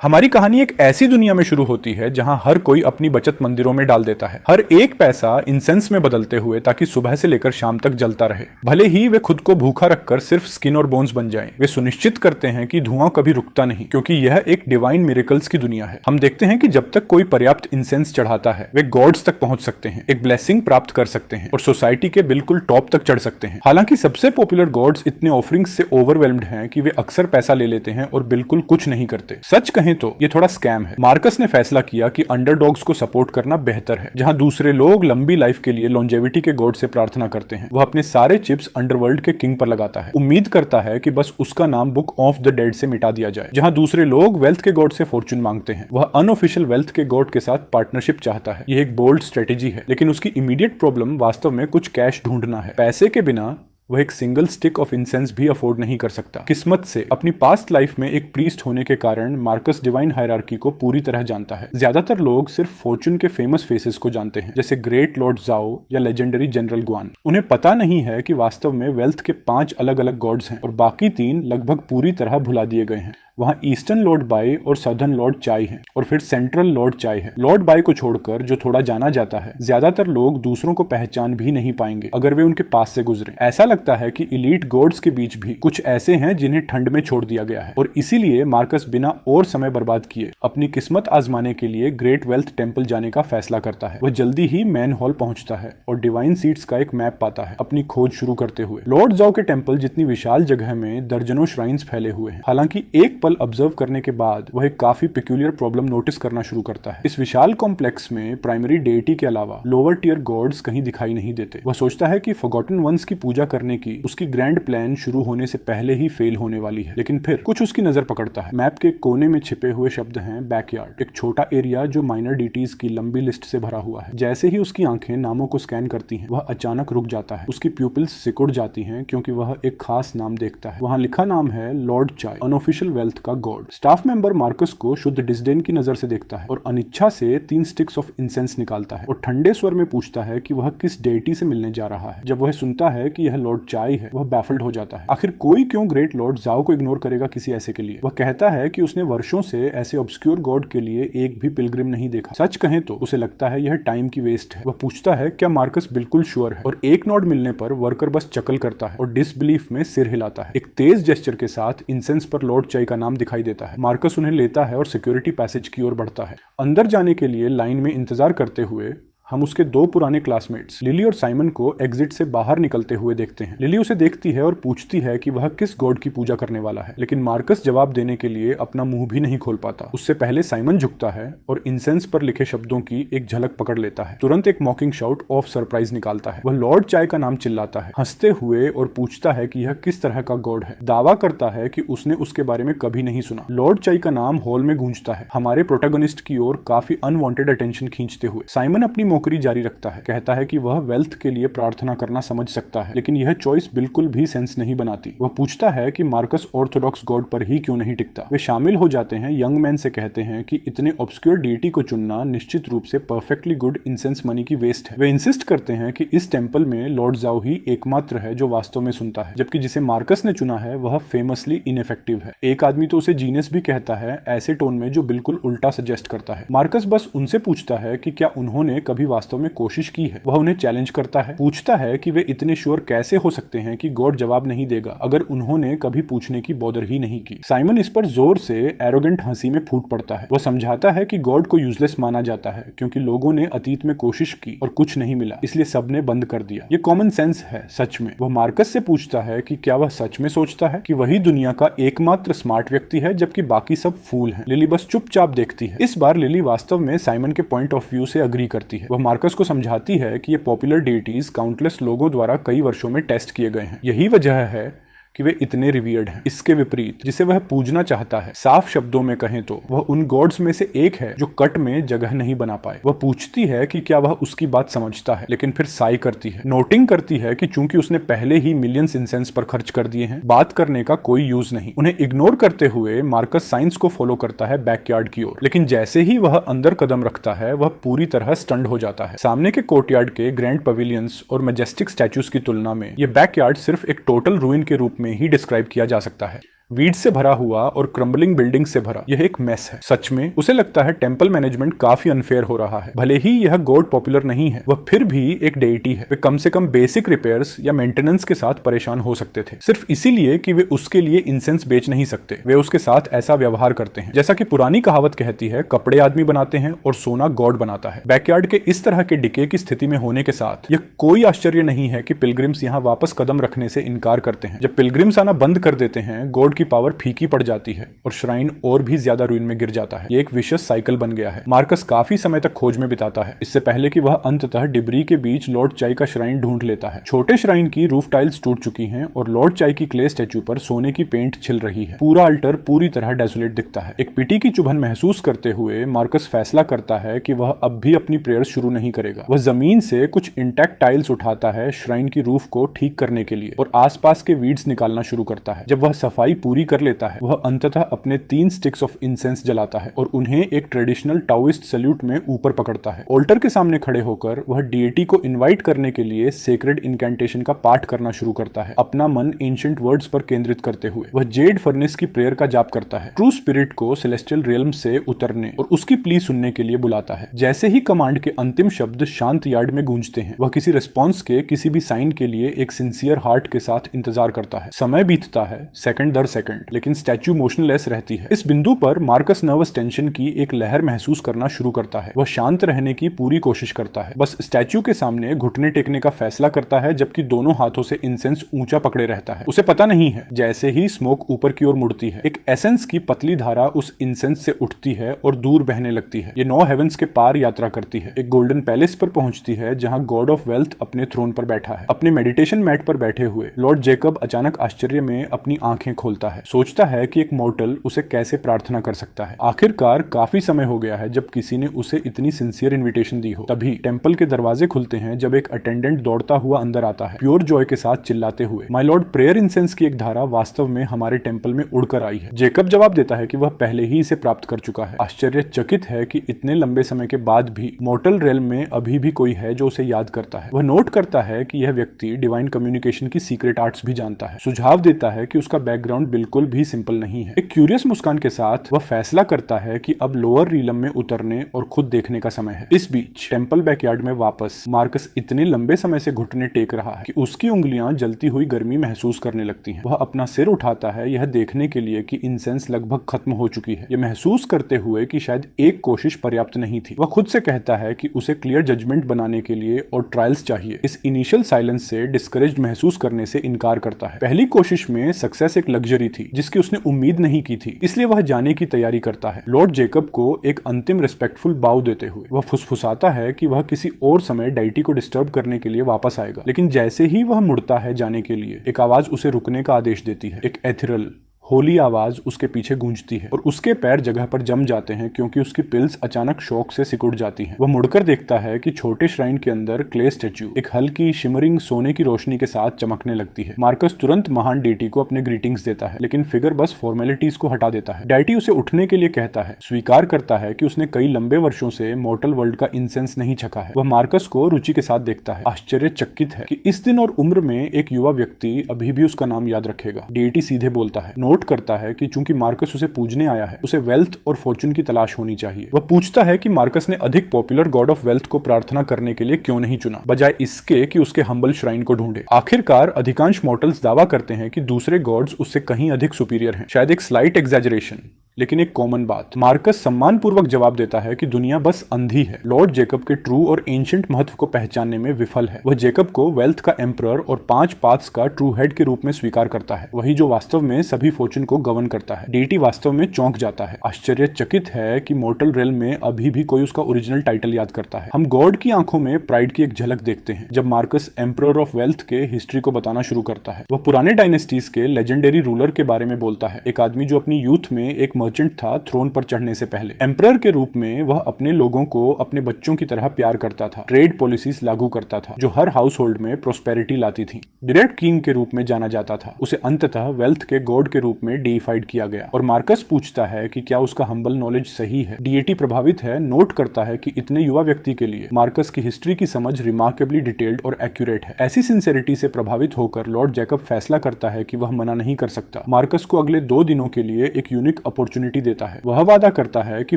हमारी कहानी एक ऐसी दुनिया में शुरू होती है जहां हर कोई अपनी बचत मंदिरों में डाल देता है। हर एक पैसा इंसेंस में बदलते हुए ताकि सुबह से लेकर शाम तक जलता रहे। भले ही वे खुद को भूखा रखकर सिर्फ स्किन और बोन्स बन जाएं, वे सुनिश्चित करते हैं कि धुआं कभी रुकता नहीं, क्योंकि यह एक डिवाइन मिरेकल्स की दुनिया है। हम देखते हैं कि जब तक कोई पर्याप्त इंसेंस चढ़ाता है, वे गॉड्स तक पहुंच सकते हैं, एक ब्लेसिंग प्राप्त कर सकते हैं और सोसाइटी के बिल्कुल टॉप तक चढ़ सकते हैं। हालांकि सबसे पॉपुलर गॉड्स इतने ऑफरिंग्स से ओवरवेल्म्ड हैं कि वे अक्सर पैसा ले लेते हैं और बिल्कुल कुछ नहीं करते। सच कहें तो ये थोड़ा स्कैम है। मार्कस ने फैसला किया कि अंडरडॉग्स को सपोर्ट करना बेहतर है। जहां दूसरे लोग लंबी लाइफ के लिए लॉन्जेविटी के गॉड से प्रार्थना करते हैं, वह अपने सारे चिप्स अंडरवर्ल्ड के किंग पर लगाता है। उम्मीद करता है कि बस उसका नाम बुक ऑफ द डेड से मिटा दिया जाए। जहां दूसरे लोग वेल्थ के गॉड से फॉर्चून मांगते हैं, वह अनऑफिशियल वेल्थ के गॉड के साथ पार्टनरशिप चाहता है। यह एक बोल्ड स्ट्रेटेजी है, लेकिन उसकी इमीडिएट प्रॉब्लम वास्तव में कुछ कैश ढूंढना है। पैसे के बिना वह एक सिंगल स्टिक ऑफ इंसेंस भी अफोर्ड नहीं कर सकता। किस्मत से अपनी पास्ट लाइफ में एक प्रीस्ट होने के कारण मार्कस डिवाइन हायरार्की को पूरी तरह जानता है। ज्यादातर लोग सिर्फ फॉर्चून के फेमस फेसेस को जानते हैं, जैसे ग्रेट लॉर्ड जाओ या लेजेंडरी जनरल ग्वान। उन्हें पता नहीं है कि वास्तव में वेल्थ के 5 अलग अलग गॉड्स हैं और बाकी 3 लगभग पूरी तरह भुला दिए गए हैं। वहां ईस्टर्न लॉर्ड बाई और सदर्न लॉर्ड चाय है और फिर सेंट्रल लॉर्ड चाय है। लॉर्ड बाई को छोड़कर, जो थोड़ा जाना जाता है, ज्यादातर लोग दूसरों को पहचान भी नहीं पाएंगे अगर वे उनके पास से गुजरे। ऐसा लगता है कि इलीट गॉड्स के बीच भी कुछ ऐसे हैं जिन्हें ठंड में छोड़ दिया गया है और इसीलिए मार्कस बिना और समय बर्बाद किए अपनी किस्मत आजमाने के लिए ग्रेट वेल्थ टेम्पल जाने का फैसला करता है। वह जल्दी ही मैन हॉल पहुंचता है और डिवाइन सीट्स का एक मैप पाता है, अपनी खोज शुरू करते हुए। लॉर्ड जाओ के टेम्पल जितनी विशाल जगह में दर्जनों श्राइन्स फैले हुए हैं। हालांकि एक पल ऑब्जर्व करने के बाद वह एक काफी पेक्यूलियर प्रॉब्लम नोटिस करना शुरू करता है। इस विशाल कॉम्प्लेक्स में प्राइमरी डेटी के अलावा लोअर टियर गॉड्स कहीं दिखाई नहीं देते। वह सोचता है कि फॉरगॉटन वंस की पूजा करने की उसकी ग्रैंड प्लान शुरू होने से पहले ही फेल होने वाली है, लेकिन फिर कुछ उसकी नजर पकड़ता है। मैप के कोने में छिपे हुए शब्द हैं बैकयार्ड, एक छोटा एरिया जो माइनर डीटीज की लंबी लिस्ट से भरा हुआ है। जैसे ही उसकी आंखें नामों को स्कैन करती हैं, वह अचानक रुक जाता है। उसकी प्यूपिल्स सिकुड़ जाती हैं क्योंकि वह एक खास नाम देखता है। वहां लिखा नाम है लॉर्ड चाय, अनऑफिशियल वेल्थ का गॉड। स्टाफ मेंबर मार्कस को शुद्ध डिस्डेन की नजर से देखता है और अनिच्छा से 3 स्टिक्स ऑफ इंसेंस निकालता है और ठंडे स्वर में पूछता है कि वह किस डेटी से मिलने जा रहा है। जब वह सुनता है कि यह लॉर्ड चाय है, वह बैफल्ड हो जाता है। आखिर कोई क्यों ग्रेट लॉर्ड जाओ को इग्नोर करेगा किसी ऐसे के लिए? वह कहता है कि उसने वर्षों से ऐसे ऑब्सक्योर गॉड के लिए एक भी पिलग्रिम नहीं देखा। सच कहें तो उसे लगता है यह टाइम की वेस्ट है। वह पूछता है क्या मार्कस बिल्कुल श्योर है, और एक नोड मिलने पर वर्कर बस चकल करता है और डिसबिलीफ में सिर हिलाता है। एक तेज जेस्चर के साथ इंसेंस पर लॉर्ड चाय का नाम दिखाई देता है। मार्कस उन्हें लेता है और सिक्योरिटी पैसेज की ओर बढ़ता है। अंदर जाने के लिए लाइन में इंतजार करते हुए हम उसके 2 पुराने क्लासमेट्स लिली और साइमन को एग्जिट से बाहर निकलते हुए देखते हैं। लिली उसे देखती है और पूछती है कि वह किस गॉड की पूजा करने वाला है, लेकिन मार्कस जवाब देने के लिए अपना मुंह भी नहीं खोल पाता। उससे पहले साइमन झुकता है और इंसेंस पर लिखे शब्दों की एक झलक पकड़ लेता है। तुरंत एक मॉकिंग शाउट ऑफ सरप्राइज निकालता है। वह लॉर्ड चाय का नाम चिल्लाता है हंसते हुए और पूछता है कि यह किस तरह का गॉड है। दावा करता है कि उसने उसके बारे में कभी नहीं सुना। लॉर्ड चाय का नाम हॉल में गूंजता है, हमारे प्रोटैगनिस्ट की ओर काफी अनवांटेड अटेंशन खींचते हुए। साइमन अपनी नौकरी जारी रखता है, कहता है कि वह वेल्थ के लिए प्रार्थना करना समझ सकता है, लेकिन यह चॉइस बिल्कुल भी सेंस नहीं बनाती। वह पूछता है कि मार्कस ऑर्थोडॉक्स गॉड पर ही क्यों नहीं टिकता। वे शामिल हो जाते हैं। यंग मैन से कहते हैं कि इतने ऑब्सक्योर डीटी को चुनना निश्चित रूप से परफेक्टली गुड इंसेंस मनी की वेस्ट है। वे इंसिस्ट करते हैं कि इस टेंपल में लॉर्ड जाओ ही एकमात्र है जो वास्तव में सुनता है, जबकि जिसे मार्कस ने चुना है वह फेमसली इनइफेक्टिव है। एक आदमी तो उसे जीनियस भी कहता है, ऐसे टोन में जो बिल्कुल उल्टा सजेस्ट करता है। मार्कस बस उनसे पूछता है कि क्या उन्होंने कभी वास्तव में कोशिश की है। वह उन्हें चैलेंज करता है, पूछता है कि वे इतने श्योर कैसे हो सकते हैं कि गॉड जवाब नहीं देगा अगर उन्होंने कभी पूछने की बॉदर ही नहीं की। साइमन इस पर जोर से एरोगेंट हंसी में फूट पड़ता है। वह समझाता है कि गॉड को यूजलेस माना जाता है क्योंकि लोगों ने अतीत में कोशिश की और कुछ नहीं मिला, इसलिए सबने बंद कर दिया। ये कॉमन सेंस है सच में। वह मार्कस से पूछता है कि क्या वह सच में सोचता है कि वही दुनिया का एकमात्र स्मार्ट व्यक्ति है जबकि बाकी सब फूल हैं। लिली बस चुपचाप देखती है। इस बार लिली वास्तव में साइमन के पॉइंट ऑफ व्यू से अग्री करती है। वह मार्कस को समझाती है कि ये पॉपुलर डेटीज काउंटलेस लोगों द्वारा कई वर्षों में टेस्ट किए गए हैं। यही वजह है कि वे इतने रिवियर्ड हैं। इसके विपरीत जिसे वह पूजना चाहता है, साफ शब्दों में कहें तो वह उन गॉड्स में से एक है जो कट में जगह नहीं बना पाए। वह पूछती है कि क्या वह उसकी बात समझता है, लेकिन फिर साई करती है, नोटिंग करती है कि चूंकि उसने पहले ही मिलियंस इंसेंस पर खर्च कर दिए हैं, बात करने का कोई यूज नहीं। उन्हें इग्नोर करते हुए मार्कस साइंस को फॉलो करता है बैकयार्ड की ओर, लेकिन जैसे ही वह अंदर कदम रखता है वह पूरी तरह स्टंड हो जाता है। सामने के कोर्टयार्ड के ग्रैंड पवेलियंस और मैजेस्टिक स्टैचूज की तुलना में यह बैकयार्ड सिर्फ एक टोटल रूइन के रूप में ही डिस्क्राइब किया जा सकता है। वीड से भरा हुआ और क्रम्बलिंग बिल्डिंग से भरा यह एक मेस है। सच में उसे लगता है टेंपल मैनेजमेंट काफी अनफेयर हो रहा है। भले ही यह गॉड पॉपुलर नहीं है, वह फिर भी एक डेइटी है। वे कम से कम बेसिक रिपेयर्स या मेंटेनेंस के साथ परेशान हो सकते थे, सिर्फ इसीलिए कि वे उसके लिए इंसेंस बेच नहीं सकते। वे उसके साथ ऐसा व्यवहार करते हैं जैसा कि पुरानी कहावत कहती है, कपड़े आदमी बनाते हैं और सोना गॉड बनाता है। बैकयार्ड के इस तरह के डिके की स्थिति में होने के साथ यह कोई आश्चर्य नहीं है कि पिलग्रिम्स यहाँ वापस कदम रखने से इनकार करते हैं। जब पिलग्रिम्स आना बंद कर देते हैं, गॉड की पावर फीकी पड़ जाती है और श्राइन और भी ज्यादा रुइन में गिर जाता है। ये एक विशियस साइकिल बन गया है। मार्कस काफी समय तक खोज में बिताता है, इससे पहले कि वह अंततः डिब्री के बीच लॉर्ड चाई का श्राइन ढूंढ लेता है। छोटे श्राइन की रूफ टाइल्स टूट चुकी हैं और लॉर्ड चाई की क्ले स्टैचू पर सोने की पेंट छिल रही है। पूरा अल्टर पूरी तरह डेसोलेट दिखता है। एक पिटी की चुभन महसूस करते हुए मार्कस फैसला करता है कि वह अब भी अपनी प्रेयर्स शुरू नहीं करेगा। वह जमीन से कुछ इंटैक्ट टाइल्स उठाता है श्राइन की रूफ को ठीक करने के लिए और आसपास के वीड्स निकालना शुरू करता है। जब वह सफाई पूरी कर लेता है, वह अंततः अपने 3 स्टिक्स ऑफ इंसेंस जलाता है और उन्हें एक ट्रेडिशनल टाओइस्ट सैल्यूट में ऊपर पकड़ता है। ऑल्टर के सामने खड़े होकर वह डीएटी को इनवाइट करने के लिए सेक्रेड इनकैंटेशन का पाठ करना शुरू करता है, अपना मन एंशिएंट वर्ड्स पर केंद्रित करते हुए। वह जेड फर्नेस की प्रेयर का जाप करता है, ट्रू स्पिरिट को सेलेस्टियल रियल्म से उतरने और उसकी प्ली सुनने के लिए बुलाता है। जैसे ही कमांड के अंतिम शब्द शांत यार्ड में गूंजते हैं, वह किसी रिस्पॉन्स के किसी भी साइन के लिए एक सिंसियर हार्ट के साथ इंतजार करता है। समय बीतता है सेकंड दर सेकंड, लेकिन स्टैच्यू मोशनलेस रहती है। इस बिंदु पर मार्कस नर्वस टेंशन की एक लहर महसूस करना शुरू करता है। वह शांत रहने की पूरी कोशिश करता है, बस स्टैच्यू के सामने घुटने टेकने का फैसला करता है, जबकि दोनों हाथों से इंसेंस ऊंचा पकड़े रहता है। उसे पता नहीं है, जैसे ही स्मोक ऊपर की ओर मुड़ती है, एक एसेंस की पतली धारा उस इंसेंस से उठती है और दूर बहने लगती है। ये 9 हेवंस के पार यात्रा करती है, एक गोल्डन पैलेस पर पहुंचती है जहां गॉड ऑफ वेल्थ अपने थ्रोन पर बैठा है। अपने मेडिटेशन मैट पर बैठे हुए लॉर्ड जेकब अचानक आश्चर्य में अपनी आंखें खोलता है। सोचता है कि एक मॉर्टल उसे कैसे प्रार्थना कर सकता है। आखिरकार काफी समय हो गया है जब किसी ने उसे इतनी सिंसियर इनविटेशन दी हो। तभी टेंपल के दरवाजे खुलते हैं जब एक अटेंडेंट दौड़ता हुआ अंदर आता है, प्योर जॉय के साथ चिल्लाते हुए, माय लॉर्ड, प्रेयर इंसेंस की एक धारा वास्तव में हमारे टेंपल में उड़कर आई है। जेकब जवाब देता है कि वह पहले ही इसे प्राप्त कर चुका है। आश्चर्यचकित है कि इतने लंबे समय के बाद भी मॉर्टल रेल में अभी भी कोई है जो उसे याद करता है। वह नोट करता है कि यह व्यक्ति डिवाइन कम्युनिकेशन की सीक्रेट आर्ट्स भी जानता है। सुझाव देता है कि उसका बैकग्राउंड बिल्कुल भी सिंपल नहीं है। एक क्यूरियस मुस्कान के साथ वह फैसला करता है कि अब लोअर रीलम में उतरने और खुद देखने का समय है। इस बीच टेंपल बैकयार्ड में वापस मार्कस इतने लंबे समय से घुटने टेक रहा है कि उसकी उंगलियां जलती हुई गर्मी महसूस करने लगती हैं। वह अपना सिर उठाता है, यह देखने के लिए कि इंसेंस लगभग खत्म हो चुकी है। यह महसूस करते हुए कि शायद एक कोशिश पर्याप्त नहीं थी। वह खुद से कहता है कि उसे क्लियर जजमेंट बनाने के लिए और ट्रायल्स चाहिए। इस इनिशियल साइलेंस से डिस्करेज्ड महसूस करने से इनकार करता है। पहली कोशिश में सक्सेस एक लग्जरी थी जिसकी उसने उम्मीद नहीं की थी, इसलिए वह जाने की तैयारी करता है। लॉर्ड जेकब को एक अंतिम रिस्पेक्टफुल बाव देते हुए वह फुसफुसाता है कि वह किसी और समय डाइटी को डिस्टर्ब करने के लिए वापस आएगा, लेकिन जैसे ही वह मुड़ता है जाने के लिए, एक आवाज उसे रुकने का आदेश देती है। एक एथेरल होली आवाज उसके पीछे गूंजती है और उसके पैर जगह पर जम जाते हैं क्योंकि उसकी पिल्स अचानक शॉक से सिकुड़ जाती हैं। वह मुड़कर देखता है कि छोटे श्राइन के अंदर क्ले स्टैच्यू एक हल्की शिमरिंग सोने की रोशनी के साथ चमकने लगती है। मार्कस तुरंत महान डेटी को अपने ग्रीटिंग्स देता है, लेकिन फिगर बस फॉर्मेलिटीज को हटा देता है। डेटी उसे उठने के लिए कहता है, स्वीकार करता है कि उसने कई लंबे वर्षों से मॉर्टल वर्ल्ड का इंसेंस नहीं छका है। वह मार्कस को रुचि के साथ देखता है, आश्चर्यचकित है कि इस दिन और उम्र में एक युवा व्यक्ति अभी भी उसका नाम याद रखेगा। डेटी सीधे बोलता है, नोट करता है कि चूंकि मार्कस उसे पूजने आया है, उसे वेल्थ और फॉर्चून की तलाश होनी चाहिए। वह पूछता है कि मार्कस ने अधिक पॉपुलर गॉड ऑफ वेल्थ को प्रार्थना करने के लिए क्यों नहीं चुना, बजाय इसके कि उसके हम्बल श्राइन को ढूंढे। आखिरकार अधिकांश मॉर्टल्स दावा करते हैं कि दूसरे गॉड्स उससे कहीं अधिक सुपीरियर हैं। शायद एक स्लाइट एग्जैजरेशन, लेकिन एक कॉमन बात। मार्कस सम्मानपूर्वक जवाब देता है कि दुनिया बस अंधी है, लॉर्ड जेकब के ट्रू और एंशिएंट महत्व को पहचानने में विफल है। वह जेकब को वेल्थ का एम्परर और 5 पाथ्स का ट्रू हेड के रूप में स्वीकार करता है, वही जो वास्तव में सभी फॉर्चून को गवर्न करता है। डेटी वास्तव में चौंक जाता है, आश्चर्यचकित है कि मॉर्टल रेल में अभी भी कोई उसका ओरिजिनल टाइटल याद करता है। हम गॉड की आंखों में प्राइड की एक झलक देखते हैं जब मार्कस एम्परर ऑफ वेल्थ के हिस्ट्री को बताना शुरू करता है। वह पुराने डायनेस्टीज के लेजेंडरी रूलर के बारे में बोलता है, एक आदमी जो अपनी यूथ में एक मर्चेंट था थ्रोन पर चढ़ने से पहले। एम्परर के रूप में वह अपने लोगों को अपने बच्चों की तरह प्यार करता था, ट्रेड पॉलिसीज लागू करता था जो हर हाउस होल्ड में प्रोस्पेरिटी लाती थी। डायरेक्ट किंग के रूप में जाना जाता था। उसे अंततः वेल्थ के गॉड के रूप में डीफाइड किया गया। और मार्कस पूछता है कि क्या उसका हम्बल नॉलेज सही है, डीएटी प्रभावित है। नोट करता है कि इतने युवा व्यक्ति के लिए मार्कस की हिस्ट्री की समझ रिमार्केबली डिटेल्ड और एक्यूरेट है। ऐसी सिंसेरिटी से प्रभावित होकर लॉर्ड जैकब फैसला करता है कि वह मना नहीं कर सकता। मार्कस को अगले 2 दिनों के लिए एक यूनिक अपॉर्चुनिटी देता है। वह वादा करता है कि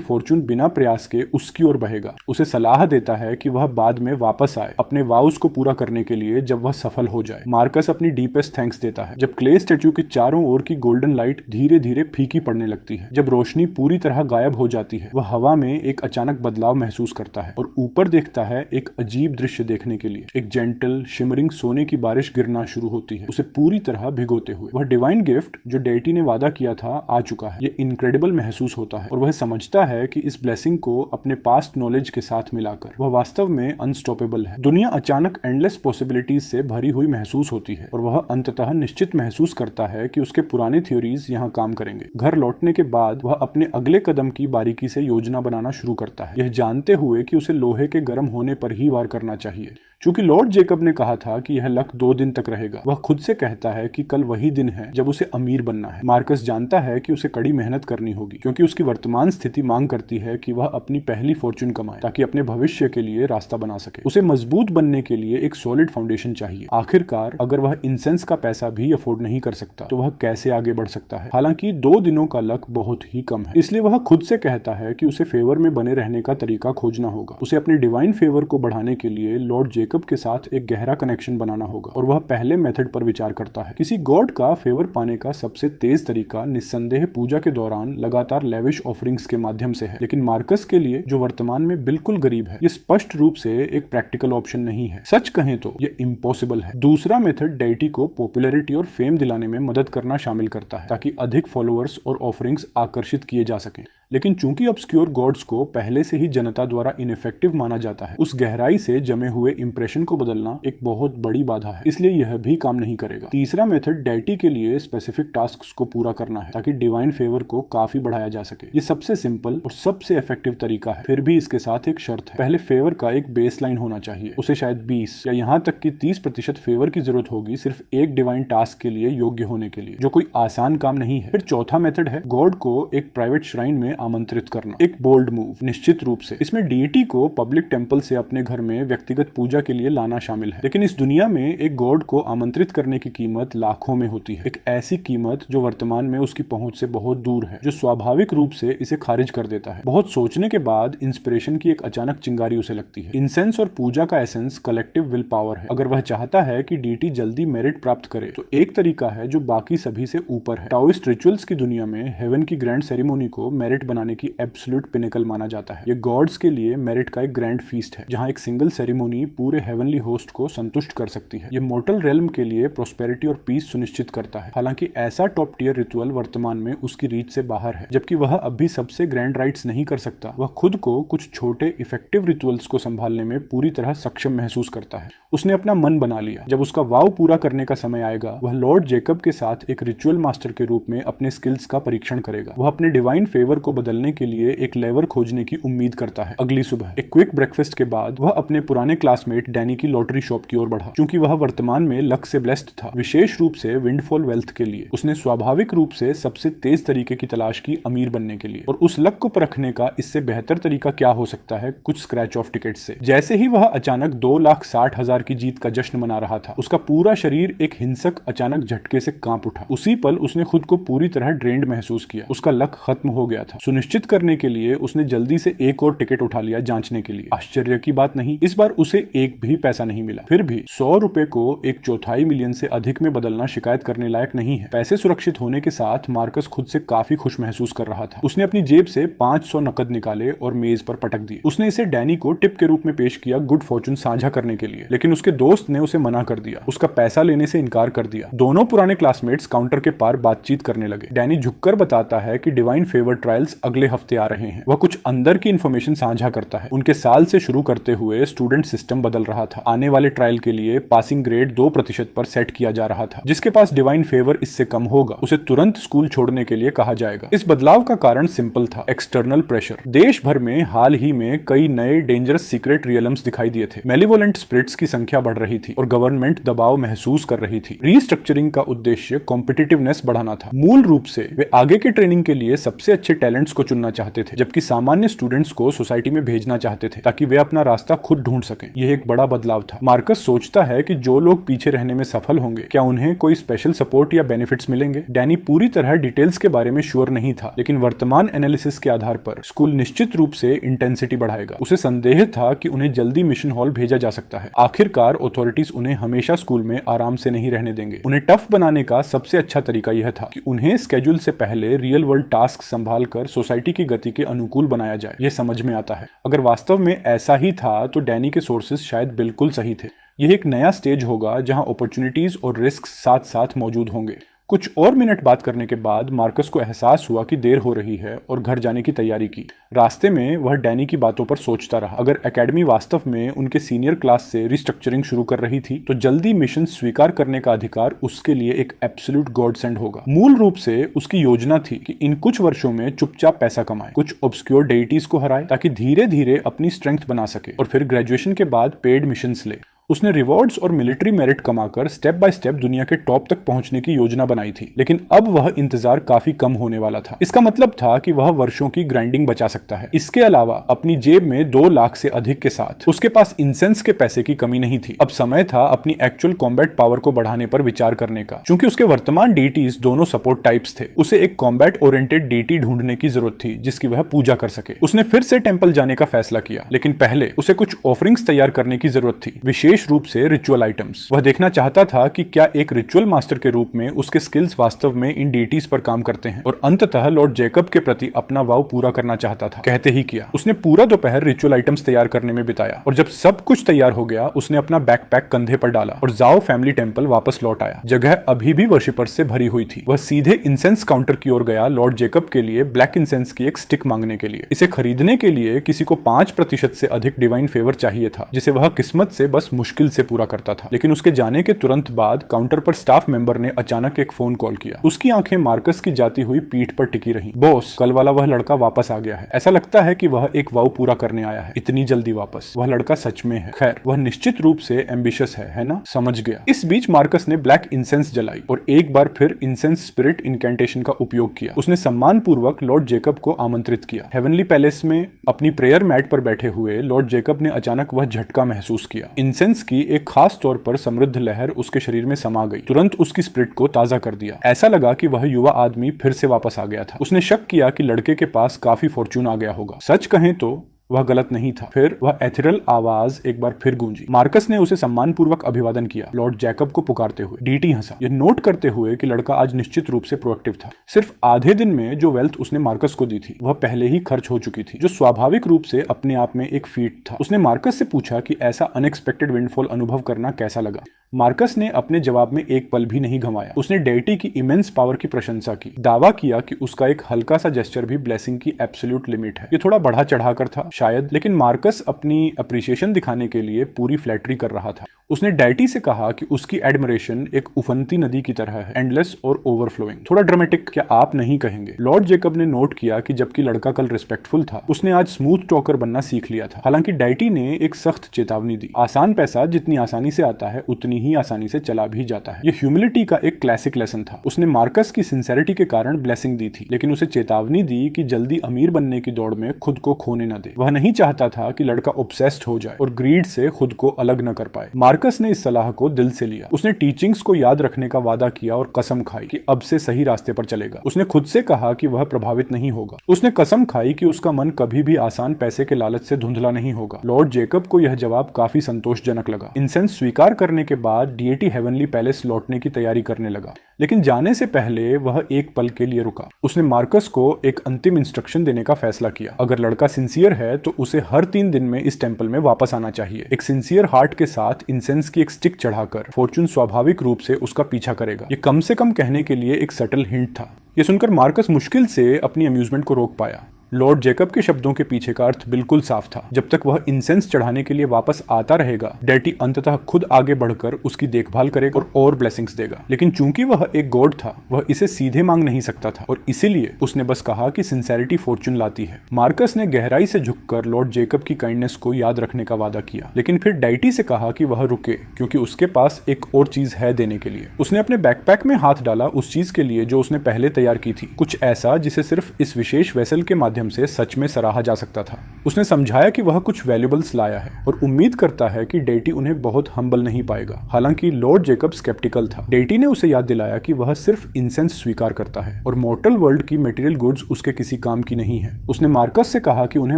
फॉर्चून बिना प्रयास के उसकी ओर बहेगा। उसे सलाह देता है कि वह बाद में वापस आए अपने वाउस को पूरा करने के लिए जब वह सफल हो जाए। मार्कस अपनी डीपेस्ट थैंक्स देता है। जब क्ले स्टैच्यू के चारों ओर की गोल्डन लाइट धीरे धीरे फीकी पड़ने लगती है, जब रोशनी पूरी तरह गायब हो जाती है, वह हवा में एक अचानक बदलाव महसूस करता है और ऊपर देखता है। एक अजीब दृश्य देखने के लिए एक जेंटल शिमरिंग सोने की बारिश गिरना शुरू होती है, उसे पूरी तरह भिगोते हुए। वह डिवाइन गिफ्ट जो डेटी ने वादा किया था आ चुका है। ये इनक्रेडिबल महसूस होता है और वह समझता है कि इस ब्लेसिंग को अपने पास्ट नॉलेज के साथ मिलाकर वह वास्तव में अनस्टॉपेबल है। दुनिया अचानक एंडलेस पॉसिबिलिटीज से भरी हुई महसूस होती है और वह अंततः निश्चित महसूस करता है कि उसके पुराने थ्योरीज यहाँ काम करेंगे। घर लौटने के बाद वह अपने अगले कदम की बारीकी से योजना बनाना शुरू करता है, यह जानते हुए कि उसे लोहे के गर्म होने पर ही वार करना चाहिए। चूंकि लॉर्ड जेकब ने कहा था कि यह लक 2 दिन तक रहेगा, वह खुद से कहता है कि कल वही दिन है जब उसे अमीर बनना है। मार्कस जानता है कि उसे कड़ी मेहनत करनी होगी क्योंकि उसकी वर्तमान स्थिति मांग करती है कि वह अपनी पहली फॉर्चून कमाए ताकि अपने भविष्य के लिए रास्ता बना सके। उसे मजबूत बनने के लिए एक सॉलिड फाउंडेशन चाहिए। आखिरकार अगर वह इंसेंस का पैसा भी अफोर्ड नहीं कर सकता तो वह कैसे आगे बढ़ सकता है। हालांकि 2 दिनों का लक बहुत ही कम है, इसलिए वह खुद से कहता है कि उसे फेवर में बने रहने का तरीका खोजना होगा। उसे अपने डिवाइन फेवर को बढ़ाने के लिए लॉर्ड जेकब के साथ एक गहरा कनेक्शन बनाना होगा और वह पहले मेथड पर विचार करता है। किसी गॉड का फेवर पाने का सबसे तेज तरीका निस्संदेह पूजा के दौरान लगातार लेविश ऑफरिंग्स के माध्यम से है, लेकिन मार्कस के लिए जो वर्तमान में बिल्कुल गरीब है, ये स्पष्ट रूप से एक प्रैक्टिकल ऑप्शन नहीं है। सच कहें तो ये इम्पॉसिबल है। दूसरा मेथड डेटी को पॉपुलैरिटी और फेम दिलाने में मदद करना शामिल करता है ताकि अधिक फॉलोअर्स और ऑफरिंग्स आकर्षित किए जा सकें। लेकिन चूंकि ऑब्स्क्योर गॉड्स को पहले से ही जनता द्वारा इनफेक्टिव माना जाता है, उस गहराई से जमे हुए इंप्रेशन को बदलना एक बहुत बड़ी बाधा है, इसलिए यह भी काम नहीं करेगा। तीसरा मेथड डेटी के लिए स्पेसिफिक टास्क्स को पूरा करना है ताकि डिवाइन फेवर को काफी बढ़ाया जा सके। ये सबसे सिंपल और सबसे इफेक्टिव तरीका है। फिर भी इसके साथ एक शर्त है, पहले फेवर का एक बेस लाइन होना चाहिए। उसे शायद 20 या यहाँ तक कि 30% फेवर की जरूरत होगी सिर्फ एक डिवाइन टास्क के लिए योग्य होने के लिए, जो कोई आसान काम नहीं है। फिर चौथा मेथड है गॉड को एक प्राइवेट श्राइन में आमंत्रित करना, एक बोल्ड मूव। निश्चित रूप से इसमें डीटी को पब्लिक टेंपल से अपने घर में व्यक्तिगत पूजा के लिए लाना शामिल है, लेकिन इस दुनिया में एक गॉड को आमंत्रित करने की कीमत लाखों में होती है। एक ऐसी कीमत जो वर्तमान में उसकी पहुंच से बहुत दूर है, जो स्वाभाविक रूप से इसे खारिज कर देता है। बहुत सोचने के बाद इंस्पिरेशन की एक अचानक चिंगारी उसे लगती है। इंसेंस और पूजा का एसेंस कलेक्टिव विल पावर है। अगर वह चाहता है कि डीटी जल्दी मेरिट प्राप्त करे तो एक तरीका है जो बाकी सभी से ऊपर है। टाओइस्ट रिचुअल्स की दुनिया में हेवन की ग्रैंड सेरेमोनी को मेरिट बनाने की एब्सोल्यूट पिनेकल माना जाता है। ये गॉड्स के लिए मेरिट का एक ग्रैंड फीस्ट है जहां एक सिंगल सेरेमोनी पूरे हेवनली होस्ट को संतुष्ट कर सकती है। ये मोर्टल रेल्म के लिए प्रोस्पेरिटी और पीस सुनिश्चित करता है। हालांकि ऐसा टॉप टियर रिचुअल वर्तमान में उसकी रीच से बाहर है। जबकि वह अब भी सबसे ग्रैंड राइट्स नहीं कर सकता, वह खुद को कुछ छोटे इफेक्टिव रिचुअल्स को संभालने में पूरी तरह सक्षम महसूस करता है। उसने अपना मन बना लिया। जब उसका वाव पूरा करने का समय आएगा, वह लॉर्ड जेकब के साथ एक रिचुअल मास्टर के रूप में अपने स्किल्स का परीक्षण करेगा। वह अपने डिवाइन फेवर को बदलने के लिए एक लेवर खोजने की उम्मीद करता है। अगली सुबह एक क्विक ब्रेकफास्ट के बाद वह अपने पुराने क्लासमेट डैनी की लॉटरी शॉप की ओर बढ़ा। क्योंकि वह वर्तमान में लक से ब्लेस्ड था, विशेष रूप से विंडफॉल वेल्थ के लिए, उसने स्वाभाविक रूप से सबसे तेज तरीके की तलाश की अमीर बनने के लिए। और उस लक को परखने का इससे बेहतर तरीका क्या हो सकता है कुछ स्क्रैच ऑफ टिकट से। जैसे ही वह अचानक 2,60,000 की जीत का जश्न मना रहा था, उसका पूरा शरीर एक हिंसक अचानक झटके से कांप उठा। उसी पल उसने खुद को पूरी तरह ड्रेन्ड महसूस किया। उसका लक खत्म हो गया था। सुनिश्चित करने के लिए उसने जल्दी से एक और टिकट उठा लिया जांचने के लिए। आश्चर्य की बात नहीं, इस बार उसे एक भी पैसा नहीं मिला। फिर भी 100 रुपए को 1/4 मिलियन से अधिक में बदलना शिकायत करने लायक नहीं है। पैसे सुरक्षित होने के साथ मार्कस खुद से काफी खुश महसूस कर रहा था। उसने अपनी जेब से 500 नकद निकाले और मेज पर पटक दिए। उसने इसे डैनी को टिप के रूप में पेश किया, गुड फॉर्चून साझा करने के लिए, लेकिन उसके दोस्त ने उसे मना कर दिया, उसका पैसा लेने से इनकार कर दिया। दोनों पुराने क्लासमेट्स काउंटर के पार बातचीत करने लगे। डैनी झुककर बताता है कि डिवाइन फेवर ट्रायल रिजल्ट्स अगले हफ्ते आ रहे हैं। वह कुछ अंदर की इंफॉर्मेशन साझा करता है। उनके साल से शुरू करते हुए स्टूडेंट सिस्टम बदल रहा था। आने वाले ट्रायल के लिए पासिंग ग्रेड 2% पर सेट किया जा रहा था। जिसके पास डिवाइन फेवर इससे कम होगा उसे तुरंत स्कूल छोड़ने के लिए कहा जाएगा। इस बदलाव का कारण सिंपल था, एक्सटर्नल प्रेशर। देश भर में हाल ही में कई नए डेंजरस सीक्रेट रियलम्स दिखाई दिए थे। मेलिवोलेंट स्पिरिट्स की संख्या बढ़ रही थी और गवर्नमेंट दबाव महसूस कर रही थी। रीस्ट्रक्चरिंग का उद्देश्य कॉम्पिटिटिवनेस बढ़ाना था। मूल रूप से वे आगे के ट्रेनिंग के लिए सबसे अच्छे टैलेंट्स को चुनना चाहते थे, जबकि सामान्य स्टूडेंट्स को सोसाइटी में भेजना चाहते थे ताकि वे अपना रास्ता खुद ढूंढ सकें। यह एक बड़ा बदलाव था। मार्कस सोचता है कि जो लोग पीछे रहने में सफल होंगे, क्या उन्हें कोई स्पेशल सपोर्ट या बेनिफिट्स मिलेंगे? डैनी पूरी तरह डिटेल्स के बारे में श्योर नहीं था, लेकिन वर्तमान एनालिसिस के आधार पर स्कूल निश्चित रूप से इंटेंसिटी बढ़ाएगा। उसे संदेह था कि उन्हें जल्दी मिशन हॉल भेजा जा सकता है। आखिरकार अथॉरिटीज उन्हें हमेशा स्कूल में आराम से नहीं रहने देंगे। उन्हें टफ बनाने का सबसे अच्छा तरीका यह था कि उन्हें स्केड्यूल से पहले रियल वर्ल्ड टास्क संभाल कर सोसाइटी की गति के अनुकूल बनाया जाए। यह समझ में आता है। अगर वास्तव में ऐसा ही था तो डैनी के सोर्सेज शायद बिल्कुल सही थे। यह एक नया स्टेज होगा जहां अपॉर्चुनिटीज और रिस्क साथ साथ मौजूद होंगे। कुछ और मिनट बात करने के बाद मार्कस को एहसास हुआ कि देर हो रही है और घर जाने की तैयारी की। रास्ते में वह डैनी की बातों पर सोचता रहा। अगर एकेडमी वास्तव में उनके सीनियर क्लास से रिस्ट्रक्चरिंग शुरू कर रही थी तो जल्दी मिशन स्वीकार करने का अधिकार उसके लिए एक एब्सोल्यूट गॉडसेंड होगा। मूल रूप से उसकी योजना थी कि इन कुछ वर्षों में चुपचाप पैसा कमाए, कुछ ऑब्सक्योर डेइटीज को हराए ताकि धीरे धीरे अपनी स्ट्रेंथ बना सके और फिर ग्रेजुएशन के बाद पेड मिशंस ले। उसने रिवॉर्ड्स और मिलिट्री मेरिट कमाकर स्टेप बाय स्टेप दुनिया के टॉप तक पहुंचने की योजना बनाई थी, लेकिन अब वह इंतजार काफी कम होने वाला था। इसका मतलब था कि वह वर्षों की ग्राइंडिंग बचा सकता है। इसके अलावा अपनी जेब में 2 लाख से अधिक के साथ उसके पास इंसेंस के पैसे की कमी नहीं थी। अब समय था अपनी एक्चुअल कॉम्बैट पावर को बढ़ाने पर विचार करने का। चूंकि उसके वर्तमान डीटीज दोनों सपोर्ट टाइप्स थे, उसे एक कॉम्बैट ओरिएंटेड डीटी ढूंढने की जरूरत थी जिसकी वह पूजा कर सके। उसने फिर से टेंपल जाने का फैसला किया, लेकिन पहले उसे कुछ ऑफरिंग्स तैयार करने की जरूरत थी, विशेष रूप से रिचुअल आइटम्स। वह देखना चाहता था कि क्या एक रिचुअल मास्टर के रूप में उसके स्किल्स वास्तव में इन डीटीज पर काम करते हैं, और अंततः लॉर्ड जेकब के प्रति अपना वाव पूरा करना चाहता था। कहते ही किया। उसने पूरा दोपहर रिचुअल आइटम्स तैयार करने में बिताया और जब सब कुछ तैयार हो गया उसने अपना बैकपैक कंधे पर डाला और जाओ फैमिली टेंपल वापस लौट आया। जगह अभी भी वर्शिपर्स से भरी हुई थी। वह सीधे इंसेंस काउंटर की ओर गया लॉर्ड जेकब के लिए ब्लैक इंसेंस की एक स्टिक मांगने के लिए। इसे खरीदने के लिए किसी को 5% से अधिक डिवाइन फेवर चाहिए था, जिसे वह किस्मत से बस मुश्किल से पूरा करता था। लेकिन उसके जाने के तुरंत बाद काउंटर पर स्टाफ मेंबर ने अचानक एक फोन कॉल किया। उसकी आंखें मार्कस की जाती हुई पीठ पर टिकी रहीं। बॉस, कल वाला वह लड़का वापस आ गया है। ऐसा लगता है कि वह एक वाव पूरा करने आया है। इतनी जल्दी वापस? वह लड़का सच में है। खैर, वह निश्चित रूप से एम्बिशियस है ना? समझ गया। इस बीच मार्कस ने ब्लैक इंसेंस जलाई और एक बार फिर इंसेंस स्पिरिट इनकेंटेशन का उपयोग किया। उसने सम्मान पूर्वक लॉर्ड जेकब को आमंत्रित किया। हेवनली पैलेस में अपनी प्रेयर मैट पर बैठे हुए लॉर्ड जेकब ने अचानक वह झटका महसूस किया। इंसेंस की एक खास तौर पर समृद्ध लहर उसके शरीर में समा गई। तुरंत उसकी स्पिरिट को ताजा कर दिया। ऐसा लगा कि वह युवा आदमी फिर से वापस आ गया था। उसने शक किया कि लड़के के पास काफी फॉर्चून आ गया होगा। सच कहें तो वह गलत नहीं था। फिर वह एथेरल आवाज एक बार फिर गूंजी। मार्कस ने उसे सम्मानपूर्वक अभिवादन किया, लॉर्ड जैकब को पुकारते हुए। डीटी हंसा, यह नोट करते हुए कि लड़का आज निश्चित रूप से प्रोएक्टिव था। सिर्फ आधे दिन में जो वेल्थ उसने मार्कस को दी थी वह पहले ही खर्च हो चुकी थी, जो स्वाभाविक रूप से अपने आप में एक फीट था। उसने मार्कस से पूछा कि ऐसा अनएक्सपेक्टेड विंडफॉल अनुभव करना कैसा लगा। मार्कस ने अपने जवाब में एक पल भी नहीं गंवाया। उसने डेटी की इमेंस पावर की प्रशंसा की, दावा किया कि उसका एक हल्का सा जेस्चर भी ब्लेसिंग की एब्सोल्यूट लिमिट है। ये थोड़ा बढ़ा चढ़ाकर था शायद, लेकिन मार्कस अपनी अप्रिसिएशन दिखाने के लिए पूरी फ्लैटरी कर रहा था। उसने डेटी से कहा कि उसकी एडमिरेशन एक उफनती नदी की तरह है, एंडलेस और ओवरफ्लोइंग। थोड़ा ड्रामेटिक, क्या आप नहीं कहेंगे? लॉर्ड जेकब ने नोट किया कि जबकि लड़का कल रिस्पेक्टफुल था, उसने आज स्मूथ टॉकर बनना सीख लिया था। हालांकि डेटी ने एक सख्त चेतावनी दी, आसान पैसा जितनी आसानी से आता है उतनी ही आसानी से चला भी जाता है। ये ह्यूमिलिटी का एक क्लासिक लेसन था। उसने मार्कस की सिंसेरिटी के कारण ब्लेसिंग दी थी, लेकिन उसे चेतावनी दी कि जल्दी अमीर बनने की दौड़ में खुद को खोने न दे। वह नहीं चाहता था कि लड़का ऑब्सेस्ड हो जाए और ग्रीड से खुद को अलग न कर पाए। मार्कस ने इस सलाह को दिल से लिया। उसने टीचिंग्स को याद रखने का वादा किया और कसम खाई कि अब से सही रास्ते पर चलेगा। उसने खुद से कहा कि वह प्रभावित नहीं होगा। उसने कसम खाई कि उसका मन कभी भी आसान पैसे के लालच से धुंधला नहीं होगा। लॉर्ड जेकब को यह जवाब काफी संतोषजनक लगा। इंसेंस स्वीकार करने के बाद डीएटी हेवनली पैलेस लौटने की तैयारी करने लगा, लेकिन जाने से पहले वह एक पल के लिए रुका। उसने मार्कस को एक अंतिम इंस्ट्रक्शन देने का फैसला किया। अगर लड़का सिंसियर है तो उसे हर 3 दिन में इस टेंपल में वापस आना चाहिए। एक सिंसियर हार्ट के साथ इंसेंस इंसेंस की एक स्टिक चढ़ाकर फॉर्चून स्वाभाविक रूप से उसका पीछा करेगा। ये कम से कम कहने के लिए एक सटल हिंट था। ये सुनकर मार्कस मुश्किल से अपनी अम्यूजमेंट को रोक पाया। लॉर्ड जेकब के शब्दों के पीछे का अर्थ बिल्कुल साफ था। जब तक वह इंसेंस चढ़ाने के लिए वापस आता रहेगा, डैटी अंततः खुद आगे बढ़कर उसकी देखभाल करेगा और ब्लेसिंग्स देगा। लेकिन चूंकि वह एक गॉड था, वह इसे सीधे मांग नहीं सकता था और इसीलिए उसने बस कहा कि सिंसेरिटी फॉर्चून लाती है। मार्कस ने गहराई से झुककर लॉर्ड जेकब की काइंडनेस को याद रखने का वादा किया, लेकिन फिर डैटी से कहा कि वह रुके क्योंकि उसके पास एक और चीज है देने के लिए। उसने अपने बैकपैक में हाथ डाला उस चीज के लिए जो उसने पहले तैयार की थी, कुछ ऐसा जिसे सिर्फ इस विशेष वेसल के माध्यम से सच में सराहा जा सकता था। उसने समझाया कि वह कुछ वैल्यूएबल्स लाया है और उम्मीद करता है कि डैटी उन्हें बहुत हम्बल नहीं पाएगा। हालांकि लॉर्ड जेकब स्केप्टिकल था। डैटी ने उसे याद दिलाया कि वह सिर्फ इंसेंस स्वीकार करता है और मॉर्टल वर्ल्ड की मटेरियल गुड्स उसके किसी काम की नहीं है। उसने मार्कस से कहा कि उन्हें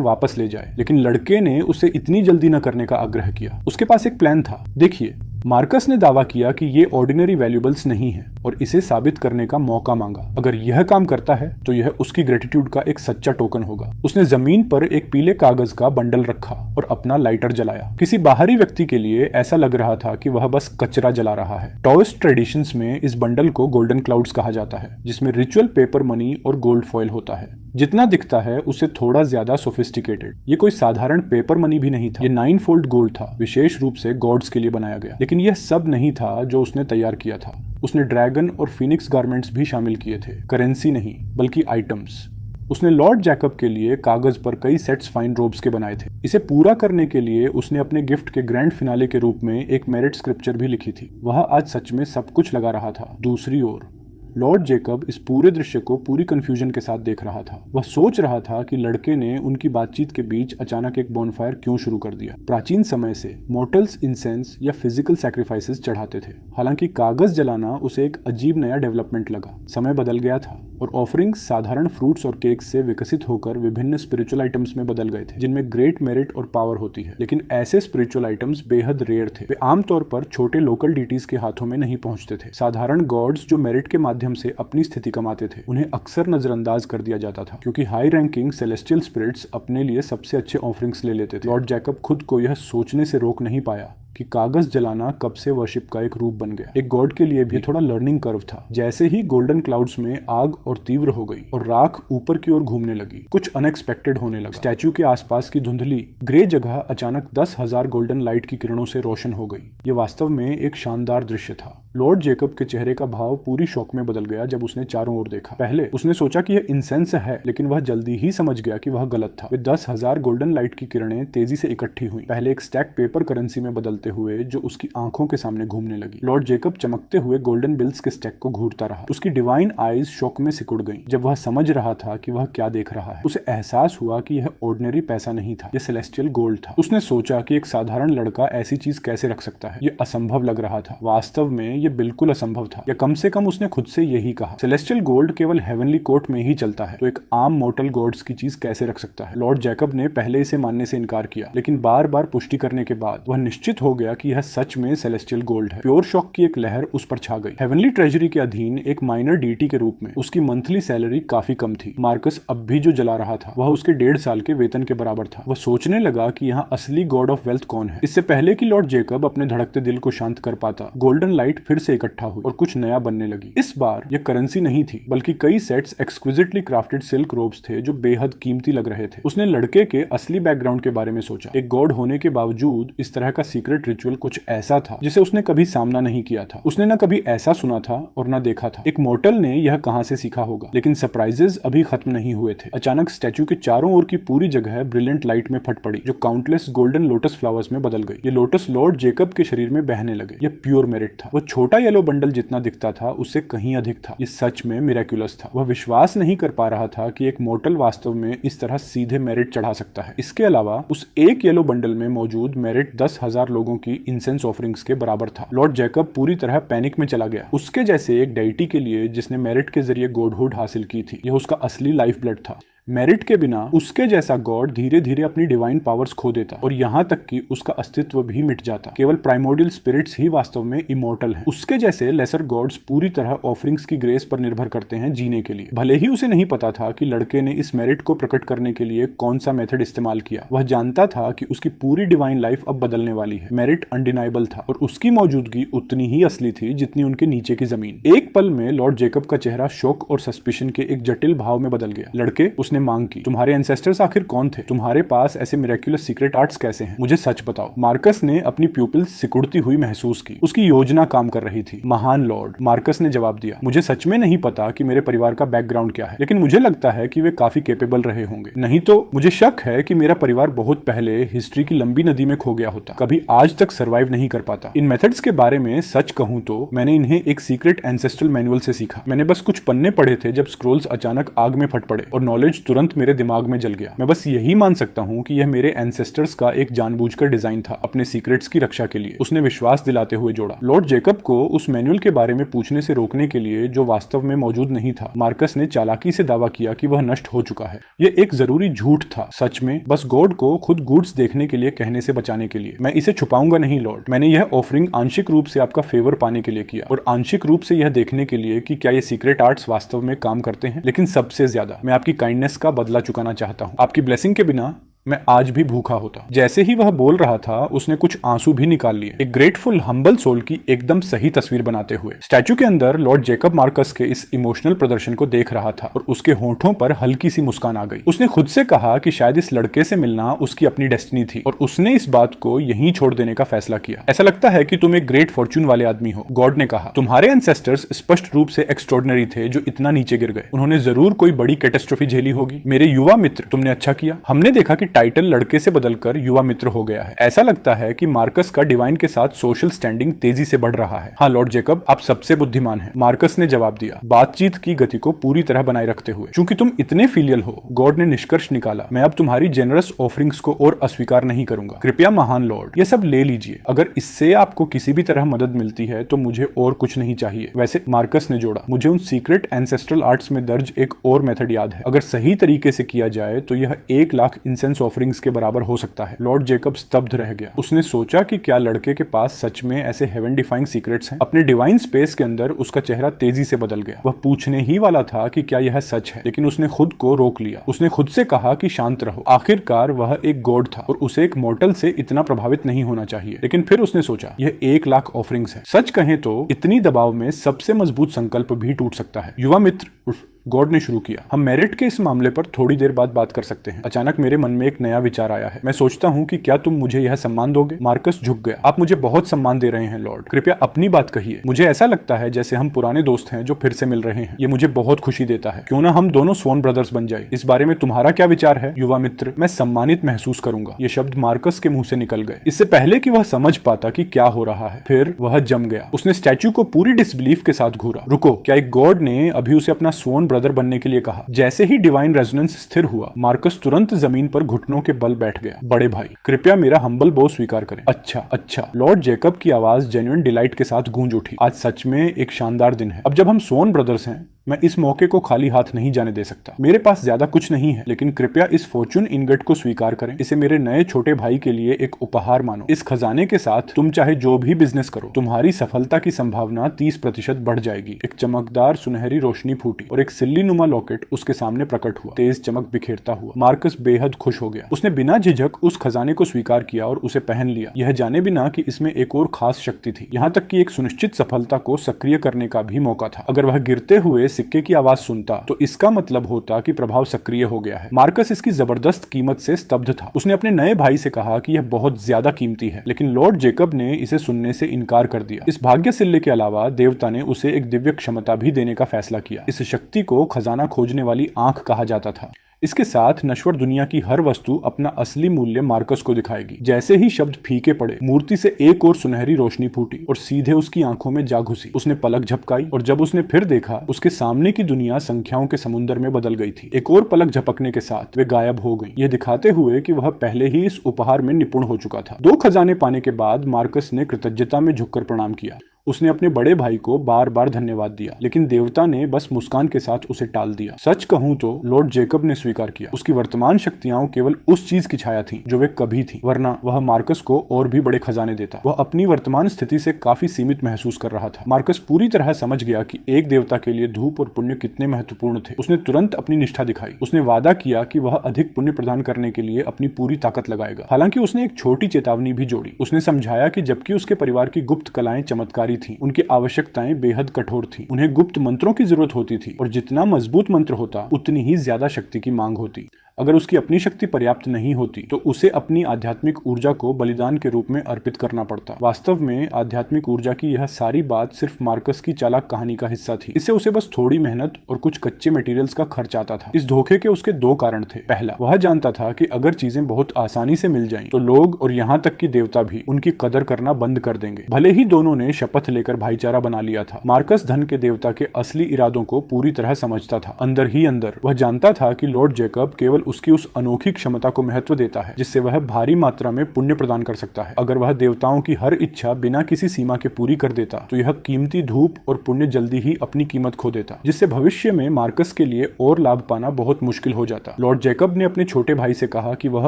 वापस ले जाए, लेकिन लड़के ने उसे इतनी जल्दी न करने का आग्रह किया। उसके पास एक प्लान था। देखिए, मार्कस ने दावा किया कि ये ऑर्डिनरी वैल्यूएबल्स नहीं है और इसे साबित करने का मौका मांगा। अगर यह काम करता है तो यह उसकी ग्रेटिट्यूड का एक सच्चा टोकन होगा। उसने जमीन पर एक पीले कागज का बंडल रखा और अपना लाइटर जलाया। किसी बाहरी व्यक्ति के लिए ऐसा लग रहा था कि वह बस कचरा जला रहा है। टॉइस्ट ट्रेडिशंस में इस बंडल को गोल्डन क्लाउड्स कहा जाता है, जिसमें रिचुअल पेपर मनी और गोल्ड फॉइल होता है। जितना दिखता है उससे थोड़ा ज्यादा सोफिस्टिकेटेड। ये कोई साधारण पेपर मनी भी नहीं था। ये 9 फोल्ड गोल्ड था, विशेष रूप से गॉड्स के लिए बनाया गया। लेकिन यह सब नहीं था जो उसने तैयार किया था। उसने ड्रैगन और फिनिक्स गारमेंट्स भी शामिल किए थे। करेंसी नहीं, बल्कि आइटम्स। उसने लॉर्ड जैकब के लिए कागज पर कई सेट्स फाइन रोब्स के बनाए थे। इसे पूरा करने के लिए उसने अपने गिफ्ट के ग्रैंड फिनाले के रूप में एक मेरिट स्क्रिप्चर भी लिखी थी। वह आज सच में सब कुछ लगा रहा था। दूसरी ओर लॉर्ड जेकब इस पूरे दृश्य को पूरी कंफ्यूजन के साथ देख रहा था। वह सोच रहा था कि लड़के ने उनकी बातचीत के बीच अचानक एक बॉनफायर क्यों शुरू कर दिया। प्राचीन समय से मॉर्टल्स इंसेंस या फिजिकल सैक्रिफाइसेस चढ़ाते थे। हालांकि कागज जलाना उसे एक अजीब नया डेवलपमेंट लगा। समय बदल गया था और ऑफरिंग्स साधारण फ्रूट्स और केक्स से विकसित होकर विभिन्न स्पिरिचुअल आइटम्स में बदल गए थे, जिनमें ग्रेट मेरिट और पावर होती है। लेकिन ऐसे स्पिरिचुअल आइटम्स बेहद रेयर थे। वे आमतौर पर छोटे लोकल डीटीज के हाथों में नहीं पहुंचते थे। साधारण गॉड्स जो मेरिट के माध्यम से अपनी स्थिति कमाते थे, उन्हें अक्सर नजरअंदाज कर दिया जाता था, क्योंकि हाई रैंकिंग सेलेस्टियल स्पिरिट्स अपने लिए सबसे अच्छे ऑफरिंग्स ले लेते थे। लॉर्ड जैकब खुद को यह सोचने से रोक नहीं पाया कि कागज जलाना कब से वर्शिप का एक रूप बन गया। एक गॉड के लिए भी थोड़ा लर्निंग कर्व था। जैसे ही गोल्डन क्लाउड्स में आग और तीव्र हो गई और राख ऊपर की ओर घूमने लगी, कुछ अनएक्सपेक्टेड होने लगा। स्टैच्यू के आसपास की धुंधली ग्रे जगह अचानक 10,000 गोल्डन लाइट की किरणों से रोशन हो गई। ये वास्तव में एक शानदार दृश्य था। लॉर्ड जेकब के चेहरे का भाव पूरी शौक में बदल गया जब उसने चारों ओर देखा। पहले उसने सोचा कि यह इंसेंस है, लेकिन वह जल्दी ही समझ गया कि वह गलत था। वे 10,000 गोल्डन लाइट की किरणें तेजी से इकट्ठी हुई, पहले एक स्टैक पेपर करेंसी में बदलते हुए जो उसकी आंखों के सामने घूमने लगी। लॉर्ड जेकब चमकते हुए गोल्डन बिल्स के स्टैक को घूरता रहा। उसकी डिवाइन आईज शौक में सिकुड़ गईं जब वह समझ रहा था कि वह क्या देख रहा है। उसे एहसास हुआ कि यह ऑर्डिनरी पैसा नहीं था, यह सेलेस्टियल गोल्ड था। उसने सोचा कि एक साधारण लड़का ऐसी चीज कैसे रख सकता है। यह असंभव लग रहा था। वास्तव में यह बिल्कुल असंभव था, या कम से कम उसने खुद से यही कहा। सेलेस्टियल गोल्ड केवल हेवनली कोर्ट में ही चलता है, तो एक आम मॉर्टल गॉड्स की चीज कैसे रख सकता है। लॉर्ड जैकब ने पहले इसे मानने से इनकार किया, लेकिन बार बार पुष्टि करने के बाद वह निश्चित हो गया कि यह सच में सेलेस्टियल गोल्ड है। प्योर शॉक की एक लहर उस पर छा गई। हेवनली ट्रेजरी के अधीन एक माइनर डीटी के रूप में उसकी मंथली सैलरी काफी कम थी। मार्कस अब भी जो जला रहा था वह उसके 1.5 साल के वेतन के बराबर था। वह सोचने लगा कि यहाँ असली गॉड ऑफ वेल्थ कौन है। इससे पहले कि लॉर्ड जेकब अपने धड़कते दिल को शांत कर पाता, गोल्डन लाइट फिर से इकट्ठा हुई और कुछ नया बनने लगी। इस बार यह करेंसी नहीं थी, बल्कि कई sets exquisitely crafted silk ropes थे जो बेहद कीमती लग रहे थे। उसने लड़के के असली बैकग्राउंड के बारे में सोचा। एक गॉड होने के बावजूद इस तरह का सीक्रेट रिचुअल कुछ ऐसा था जिसे उसने कभी सामना नहीं किया था। उसने न कभी ऐसा सुना था और न देखा था। एक मॉर्टल ने यह कहां से सीखा होगा। लेकिन सरप्राइजेस अभी खत्म नहीं हुए थे। अचानक स्टैच्यू के चारों ओर की पूरी जगह ब्रिलियंट लाइट में फट पड़ी, जो काउंटलेस गोल्डन लोटस फ्लावर्स में बदल गई। ये लोटस लॉर्ड जेकब के शरीर में बहने लगे। यह प्योर मेरिट था। वह छोटा येलो बंडल जितना दिखता था उससे कहीं अधिक था। ये सच में मिरेक्युलस था। वह विश्वास नहीं कर पा रहा था कि एक मॉर्टल वास्तव में इस तरह सीधे मेरिट चढ़ा सकता है। इसके अलावा उस एक येलो बंडल में मौजूद मेरिट 10,000 लोगों की इंसेंस ऑफरिंग्स के बराबर था। लॉर्ड जैकब पूरी तरह पैनिक में चला गया। उसके जैसे एक डेइटी के लिए जिसने मेरिट के जरिए गॉडहुड हासिल की थी, यह उसका असली लाइफ ब्लड था। मेरिट के बिना उसके जैसा गॉड धीरे धीरे अपनी डिवाइन पावर्स खो देता और यहाँ तक कि उसका अस्तित्व भी मिट जाता। केवल प्राइमोडियल स्पिरिट्स ही वास्तव में इमोर्टल हैं। उसके जैसे लेसर गॉड्स पूरी तरह ऑफरिंग्स की ग्रेस पर निर्भर करते हैं जीने के लिए। भले ही उसे नहीं पता था कि लड़के ने इस मेरिट को प्रकट करने के लिए कौन सा मेथड इस्तेमाल किया, वह जानता था कि उसकी पूरी डिवाइन लाइफ अब बदलने वाली है। मेरिट अनडिनाइबल था और उसकी मौजूदगी उतनी ही असली थी जितनी उनके नीचे की जमीन। एक पल में लॉर्ड जेकब का चेहरा शोक और सस्पिशन के एक जटिल भाव में बदल गया। लड़के, उसने मांग की, तुम्हारे एंसेस्टर्स आखिर कौन थे? तुम्हारे पास ऐसे मिरेक्युलस सीक्रेट आर्ट्स कैसे हैं? मुझे सच बताओ। मार्कस ने अपनी प्यूपिल्स सिकुड़ती हुई महसूस की। उसकी योजना काम कर रही थी। महान लॉर्ड, मार्कस ने जवाब दिया, मुझे सच में नहीं पता कि मेरे परिवार का बैकग्राउंड क्या है, लेकिन मुझे लगता है कि वे काफी कैपेबल रहे होंगे। नहीं तो मुझे शक है कि मेरा परिवार बहुत पहले हिस्ट्री की लंबी नदी में खो गया होता, कभी आज तक सर्वाइव नहीं कर पाता। इन मेथड्स के बारे में सच कहूं तो मैंने इन्हें एक सीक्रेट एंसेस्ट्रल मैनुअल से सीखा। मैंने बस कुछ पन्ने पढ़े थे जब स्क्रोल्स अचानक आग में फट पड़े और नॉलेज तुरंत मेरे दिमाग में जल गया। मैं बस यही मान सकता हूँ कि यह मेरे एंसेस्टर्स का एक जानबूझकर डिजाइन था, अपने सीक्रेट्स की रक्षा के लिए, उसने विश्वास दिलाते हुए जोड़ा। लॉर्ड जेकब को उस मैनुअल के बारे में पूछने से रोकने के लिए, जो वास्तव में मौजूद नहीं था, मार्कस ने चालाकी से दावा किया कि वह नष्ट हो चुका है। यह एक जरूरी झूठ था, सच में बस गॉड को खुद गुड्स देखने के लिए कहने से बचाने के लिए। मैं इसे छुपाऊंगा नहीं लॉर्ड। मैंने यह ऑफरिंग आंशिक रूप से आपका फेवर पाने के लिए किया और आंशिक रूप से यह देखने के लिए कि क्या ये सीक्रेट आर्ट्स वास्तव में काम करते हैं। लेकिन सबसे ज्यादा मैं आपकी काइंडनेस का बदला चुकाना चाहता हूँ। आपकी ब्लेसिंग के बिना मैं आज भी भूखा होता। जैसे ही वह बोल रहा था, उसने कुछ आंसू भी निकाल लिए, एक ग्रेटफुल हम्बल सोल की एकदम सही तस्वीर बनाते हुए। स्टैचू के अंदर लॉर्ड जेकब मार्कस के इस इमोशनल प्रदर्शन को देख रहा था और उसके होंठों पर हल्की सी मुस्कान आ गई। उसने खुद से कहा कि शायद इस लड़के से मिलना उसकी अपनी डेस्टिनी थी और उसने इस बात को यहीं छोड़ देने का फैसला किया। ऐसा लगता है कि तुम एक ग्रेट फॉर्च्यून वाले आदमी हो, गॉड ने कहा। तुम्हारे एंसेस्टर्स स्पष्ट रूप से एक्स्ट्रॉर्डिनरी थे जो इतना नीचे गिर गए। उन्होंने जरूर कोई बड़ी कैटास्ट्रोफी झेली होगी। मेरे युवा मित्र, तुमने अच्छा किया। हमने देखा कि टाइटल लड़के से बदलकर युवा मित्र हो गया है। ऐसा लगता है कि मार्कस का डिवाइन के साथ सोशल स्टैंडिंग तेजी से बढ़ रहा है। हाँ लॉर्ड जेकब, आप सबसे बुद्धिमान हैं, मार्कस ने जवाब दिया, बातचीत की गति को पूरी तरह बनाए रखते हुए। चूंकि तुम इतने फिलियल हो, गॉड ने निष्कर्ष निकाला, मैं अब तुम्हारी जेनरस ऑफरिंग्स को और अस्वीकार नहीं करूंगा। कृपया महान लॉर्ड, ये सब ले लीजिए। अगर इससे आपको किसी भी तरह मदद मिलती है तो मुझे और कुछ नहीं चाहिए। वैसे, मार्कस ने जोड़ा, मुझे उन सीक्रेट एंसेस्ट्रल आर्ट्स में दर्ज एक और मेथड याद है। अगर सही तरीके से किया जाए तो यह 1 लाख इंसेंस ऑफरिंग्स के बराबर हो सकता है। लॉर्ड जेकब स्तब्ध रह गया। उसने सोचा कि क्या लड़के के पास सच में ऐसे हेवन डिफाइंग सीक्रेट्स हैं। अपने डिवाइन स्पेस के अंदर उसका चेहरा तेजी से बदल गया। वह पूछने ही वाला था कि क्या यह सच है, लेकिन उसने खुद को रोक लिया। उसने खुद से कहा कि शांत रहो। आखिरकार वह एक गॉड था और उसे एक मॉर्टल से इतना प्रभावित नहीं होना चाहिए। लेकिन फिर उसने सोचा, यह 1 लाख ऑफरिंग्स है। सच कहें तो इतनी दबाव में सबसे मजबूत संकल्प भी टूट सकता है। युवा मित्र, गॉड ने शुरू किया, हम मेरिट के इस मामले पर थोड़ी देर बाद बात कर सकते हैं। अचानक मेरे मन में एक नया विचार आया है। मैं सोचता हूँ कि क्या तुम मुझे यह सम्मान दोगे? मार्कस झुक गया। आप मुझे बहुत सम्मान दे रहे हैं लॉर्ड, कृपया अपनी बात कहिए। मुझे ऐसा लगता है जैसे हम पुराने दोस्त हैं जो फिर से मिल रहे हैं। ये मुझे बहुत खुशी देता है। क्यों ना हम दोनों स्वॉन ब्रदर्स बन जाए। इस बारे में तुम्हारा क्या विचार है? युवा मित्र, मैं सम्मानित महसूस करूंगा। ये शब्द मार्कस के मुंह से निकल गए इससे पहले कि वह समझ पाता कि क्या हो रहा है। फिर वह जम गया। उसने स्टैच्यू को पूरी डिसबिलीफ के साथ घूरा। रुको, क्या एक गॉड ने अभी उसे अपना स्वॉन ब्रदर बनने के लिए कहा? जैसे ही डिवाइन रेजोनेंस स्थिर हुआ, मार्कस तुरंत जमीन पर घुटनों के बल बैठ गया। बड़े भाई, कृपया मेरा हम्बल बो स्वीकार करें। अच्छा। लॉर्ड जेकब की आवाज जेन्युइन डिलाइट के साथ गूंज उठी। आज सच में एक शानदार दिन है। अब जब हम स्वॉन ब्रदर्स हैं, मैं इस मौके को खाली हाथ नहीं जाने दे सकता। मेरे पास ज्यादा कुछ नहीं है, लेकिन कृपया इस फॉर्च्यून इनगट को स्वीकार करें। इसे मेरे नए छोटे भाई के लिए एक उपहार मानो। इस खजाने के साथ तुम चाहे जो भी बिजनेस करो, तुम्हारी सफलता की संभावना 30% बढ़ जाएगी। एक चमकदार सुनहरी रोशनी फूटी और एक सिल्ली नुमा लॉकेट उसके सामने प्रकट हुआ, तेज चमक बिखेरता हुआ। मार्कस बेहद खुश हो गया। उसने बिना झिझक उस खजाने को स्वीकार किया और उसे पहन लिया, यह जाने बिना कि इसमें एक और खास शक्ति थी, यहाँ तक कि एक सुनिश्चित सफलता को सक्रिय करने का भी मौका था। अगर वह गिरते हुए सिक्के की आवाज सुनता तो इसका मतलब होता कि प्रभाव सक्रिय हो गया है। मार्कस इसकी जबरदस्त कीमत से स्तब्ध था। उसने अपने नए भाई से कहा कि यह बहुत ज्यादा कीमती है, लेकिन लॉर्ड जेकब ने इसे सुनने से इनकार कर दिया। इस भाग्य सिल्ले के अलावा देवता ने उसे एक दिव्य क्षमता भी देने का फैसला किया। इस शक्ति को खजाना खोजने वाली आंख कहा जाता था। इसके साथ नश्वर दुनिया की हर वस्तु अपना असली मूल्य मार्कस को दिखाएगी। जैसे ही शब्द फीके पड़े, मूर्ति से एक और सुनहरी रोशनी फूटी और सीधे उसकी आंखों में जा घुसी। उसने पलक झपकाई और जब उसने फिर देखा, उसके सामने की दुनिया संख्याओं के समुद्र में बदल गई थी। एक और पलक झपकने के साथ वे गायब हो गई, यह दिखाते हुए कि वह पहले ही इस उपहार में निपुण हो चुका था। 2 खजाने पाने के बाद मार्कस ने कृतज्ञता में झुककर प्रणाम किया। उसने अपने बड़े भाई को बार बार धन्यवाद दिया, लेकिन देवता ने बस मुस्कान के साथ उसे टाल दिया। सच कहूं तो लॉर्ड जेकब ने स्वीकार किया, उसकी वर्तमान शक्तियां केवल उस चीज की छाया थी जो वे कभी थी, वरना वह मार्कस को और भी बड़े खजाने देता। वह अपनी वर्तमान स्थिति से काफी सीमित महसूस कर रहा था। मार्कस पूरी तरह समझ गया कि एक देवता के लिए धूप और पुण्य कितने महत्वपूर्ण थे। उसने तुरंत अपनी निष्ठा दिखाई। उसने वादा किया कि वह अधिक पुण्य प्रदान करने के लिए अपनी पूरी ताकत लगाएगा। हालांकि उसने एक छोटी चेतावनी भी जोड़ी। उसने समझाया कि जबकि उसके परिवार की गुप्त कलाएं चमत्कारी थीं, उनकी आवश्यकताएं बेहद कठोर थीं। उन्हें गुप्त मंत्रों की जरूरत होती थी, और जितना मजबूत मंत्र होता उतनी ही ज्यादा शक्ति की मांग होती। अगर उसकी अपनी शक्ति पर्याप्त नहीं होती तो उसे अपनी आध्यात्मिक ऊर्जा को बलिदान के रूप में अर्पित करना पड़ता। वास्तव में आध्यात्मिक ऊर्जा की यह सारी बात सिर्फ मार्कस की चालाक कहानी का हिस्सा थी। इससे उसे बस थोड़ी मेहनत और कुछ कच्चे मटेरियल्स का खर्च आता था। इस धोखे के उसके दो कारण थे। पहला, वह जानता था कि अगर चीजें बहुत आसानी से मिल जाएं, तो लोग और यहाँ तक कि देवता भी उनकी कदर करना बंद कर देंगे। भले ही दोनों ने शपथ लेकर भाईचारा बना लिया था, मार्कस धन के देवता के असली इरादों को पूरी तरह समझता था। अंदर ही अंदर वह जानता था कि लॉर्ड जेकब केवल उसकी उस अनोखी क्षमता को महत्व देता है जिससे वह भारी मात्रा में पुण्य प्रदान कर सकता है। अगर वह देवताओं की हर इच्छा बिना किसी सीमा के पूरी कर देता तो यह कीमती धूप और पुण्य जल्दी ही अपनी कीमत खो देता, जिससे भविष्य में मार्कस के लिए और लाभ पाना बहुत मुश्किल हो जाता। लॉर्ड जेकब ने अपने छोटे भाई से कहा कि वह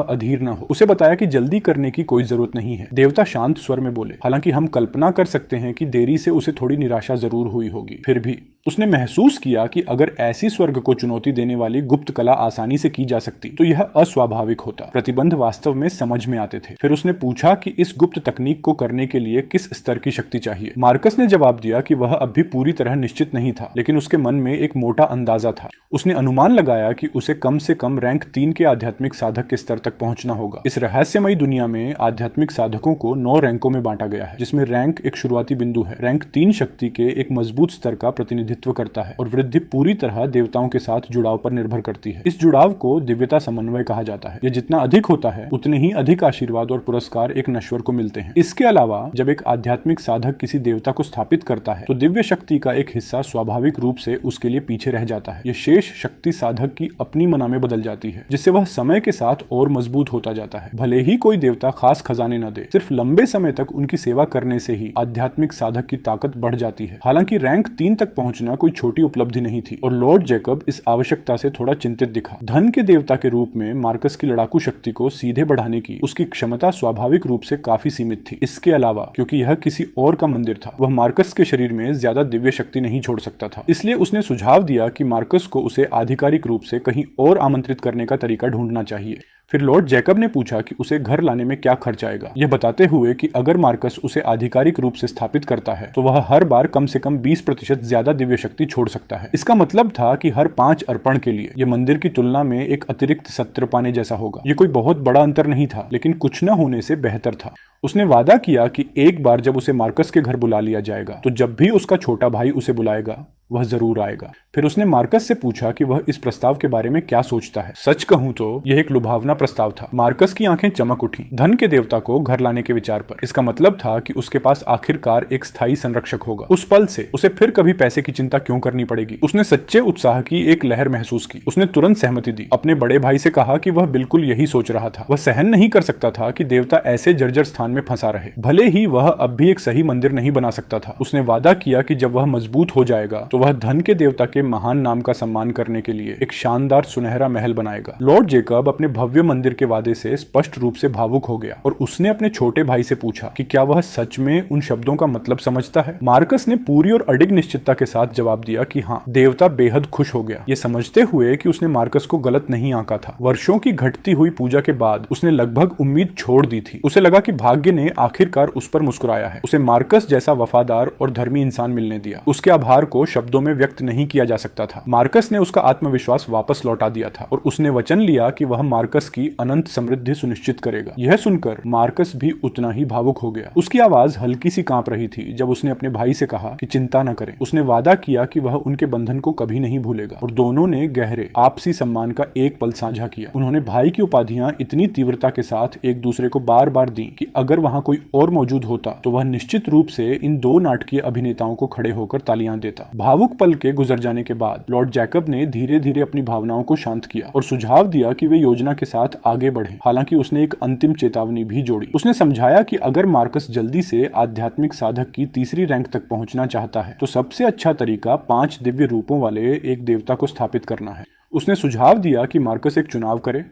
अधीर न हो। उसे बताया कि जल्दी करने की कोई जरूरत नहीं है। देवता शांत स्वर में बोले, हालांकि हम कल्पना कर सकते हैं कि देरी से उसे थोड़ी निराशा जरूर हुई होगी। फिर भी उसने महसूस किया कि अगर ऐसी स्वर्ग को चुनौती देने वाली गुप्त कला आसानी से की जा सकती तो यह अस्वाभाविक होता। प्रतिबंध वास्तव में समझ में आते थे। फिर उसने पूछा कि इस गुप्त तकनीक को करने के लिए किस स्तर की शक्ति चाहिए। मार्कस ने जवाब दिया कि वह अब भी पूरी तरह निश्चित नहीं था, लेकिन उसके मन में एक मोटा अंदाजा था। उसने अनुमान लगाया कि उसे कम से कम रैंक 3 के आध्यात्मिक साधक के स्तर तक पहुंचना होगा। इस रहस्यमयी दुनिया में आध्यात्मिक साधकों को 9 रैंकों में बांटा गया है, जिसमें रैंक एक शुरुआती बिंदु है। रैंक 3 शक्ति के एक मजबूत स्तर का प्रतिनिधित्व करता है और वृद्धि पूरी तरह देवताओं के साथ जुड़ाव पर निर्भर करती है। इस जुड़ाव को दिव्यता समन्वय कहा जाता है। यह जितना अधिक होता है उतने ही अधिक आशीर्वाद और पुरस्कार एक नश्वर को मिलते हैं। इसके अलावा जब एक आध्यात्मिक साधक किसी देवता को स्थापित करता है तो दिव्य शक्ति का एक हिस्सा स्वाभाविक रूप से उसके लिए पीछे रह जाता है। यह शेष शक्ति साधक की अपनी मना में बदल जाती है, जिससे वह समय के साथ और मजबूत होता जाता है। भले ही कोई देवता खास खजाने न दे, सिर्फ लंबे समय तक उनकी सेवा करने से ही आध्यात्मिक साधक की ताकत बढ़ जाती है। हालांकि रैंक 3 तक पहुंचना कोई छोटी उपलब्धि नहीं थी और लॉर्ड जेकब इस आवश्यकता से थोड़ा चिंतित दिखा। धन के देवता के रूप में मार्कस की लड़ाकू शक्ति को सीधे बढ़ाने की उसकी क्षमता स्वाभाविक रूप से काफी सीमित थी। इसके अलावा क्योंकि यह किसी और का मंदिर था, वह मार्कस के शरीर में ज्यादा दिव्य शक्ति नहीं छोड़ सकता था। इसलिए उसने सुझाव दिया कि मार्कस को उसे आधिकारिक रूप से कहीं और आमंत्रित करने का तरीका ढूंढना चाहिए। फिर लॉर्ड जेकब ने पूछा कि उसे घर लाने में क्या खर्च आएगा, यह बताते हुए कि अगर मार्कस उसे आधिकारिक रूप से स्थापित करता है तो वह हर बार कम से कम 20% ज्यादा दिव्य शक्ति छोड़ सकता है। इसका मतलब था कि हर 5 अर्पण के लिए यह मंदिर की तुलना में एक अतिरिक्त सत्र पाने जैसा होगा। यह कोई बहुत बड़ा अंतर नहीं था, लेकिन कुछ न होने से बेहतर था। उसने वादा किया कि एक बार जब उसे मार्कस के घर बुला लिया जाएगा तो जब भी उसका छोटा भाई उसे बुलाएगा वह जरूर आएगा। फिर उसने मार्कस से पूछा कि वह इस प्रस्ताव के बारे में क्या सोचता है। सच कहूं तो यह एक लुभावना प्रस्ताव था। मार्कस की आंखें चमक उठी धन के देवता को घर लाने के विचार पर। इसका मतलब था कि उसके पास आखिरकार एक स्थायी संरक्षक होगा। उस पल से उसे फिर कभी पैसे की चिंता क्यों करनी पड़ेगी। उसने सच्चे उत्साह की एक लहर महसूस की। उसने तुरंत सहमति दी। अपने बड़े भाई से कहा कि वह बिल्कुल यही सोच रहा था। वह सहन नहीं कर सकता था कि देवता ऐसे जर्जर स्थान में फंसा रहे। भले ही वह अब भी एक सही मंदिर नहीं बना सकता था। उसने वादा किया कि जब वह मजबूत हो जाएगा तो वह धन के देवता के महान नाम का सम्मान करने के लिए एक शानदार सुनहरा महल बनाएगा। लॉर्ड जेकब अपने भव्य मंदिर के वादे से स्पष्ट रूप से भावुक हो गया और उसने अपने छोटे भाई से पूछा कि क्या वह सच में उन शब्दों का मतलब समझता है। मार्कस ने पूरी और अडिग निश्चितता के साथ जवाब दिया कि हाँ। देवता बेहद खुश हो गया, ये समझते हुए कि उसने मार्कस को गलत नहीं आंका था। वर्षों की घटती हुई पूजा के बाद उसने लगभग उम्मीद छोड़ दी थी। उसे लगा कि भाग्य ने आखिरकार उस पर मुस्कुराया है, उसे मार्कस जैसा वफादार और धर्मी इंसान मिलने दिया। उसके आभार को शब्दों में व्यक्त नहीं किया जा सकता था। मार्कस ने उसका आत्मविश्वास वापस लौटा दिया था और उसने वचन लिया कि वह मार्कस की अनंत समृद्धि सुनिश्चित करेगा। यह सुनकर मार्कस भी उतना ही भावुक हो गया। उसकी आवाज हल्की सी कांप रही थी जब उसने अपने भाई से कहा कि चिंता न करें। उसने वादा किया कि वह उनके बंधन को कभी नहीं भूलेगा और दोनों ने गहरे आपसी सम्मान का एक पल साझा किया। उन्होंने भाई की उपाधियां इतनी तीव्रता के साथ एक दूसरे को बार बार दी कि अगर वहां कोई और मौजूद होता तो वह निश्चित रूप से इन 2 नाटकीय अभिनेताओं को खड़े होकर तालियां देता। भावुक पल के गुजर जाने के बाद लॉर्ड जैकब ने धीरे धीरे अपनी भावनाओं को शांत किया और सुझाव दिया कि वे योजना के साथ आगे बढ़ें। हालांकि उसने एक अंतिम चेतावनी भी जोड़ी। उसने समझाया कि अगर मार्कस जल्दी से आध्यात्मिक साधक की तीसरी रैंक तक पहुंचना चाहता है तो सबसे अच्छा तरीका 5 दिव्य रूपों वाले एक देवता को स्थापित करना है। उसने सुझाव दिया कि मार्कस एक चुनाव करे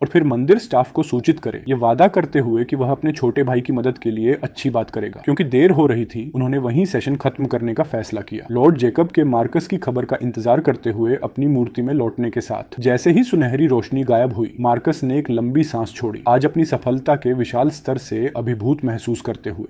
और फिर मंदिर स्टाफ को सूचित करे, ये वादा करते हुए कि वह अपने छोटे भाई की मदद के लिए अच्छी बात करेगा। क्योंकि देर हो रही थी, उन्होंने वहीं सेशन खत्म करने का फैसला किया। लॉर्ड जेकब के मार्कस की खबर का इंतजार करते हुए अपनी मूर्ति में लौटने के साथ जैसे ही सुनहरी रोशनी गायब हुई, मार्कस ने एक लंबी सांस छोड़ी। आज अपनी सफलता के विशाल स्तर से अभिभूत महसूस करते हुए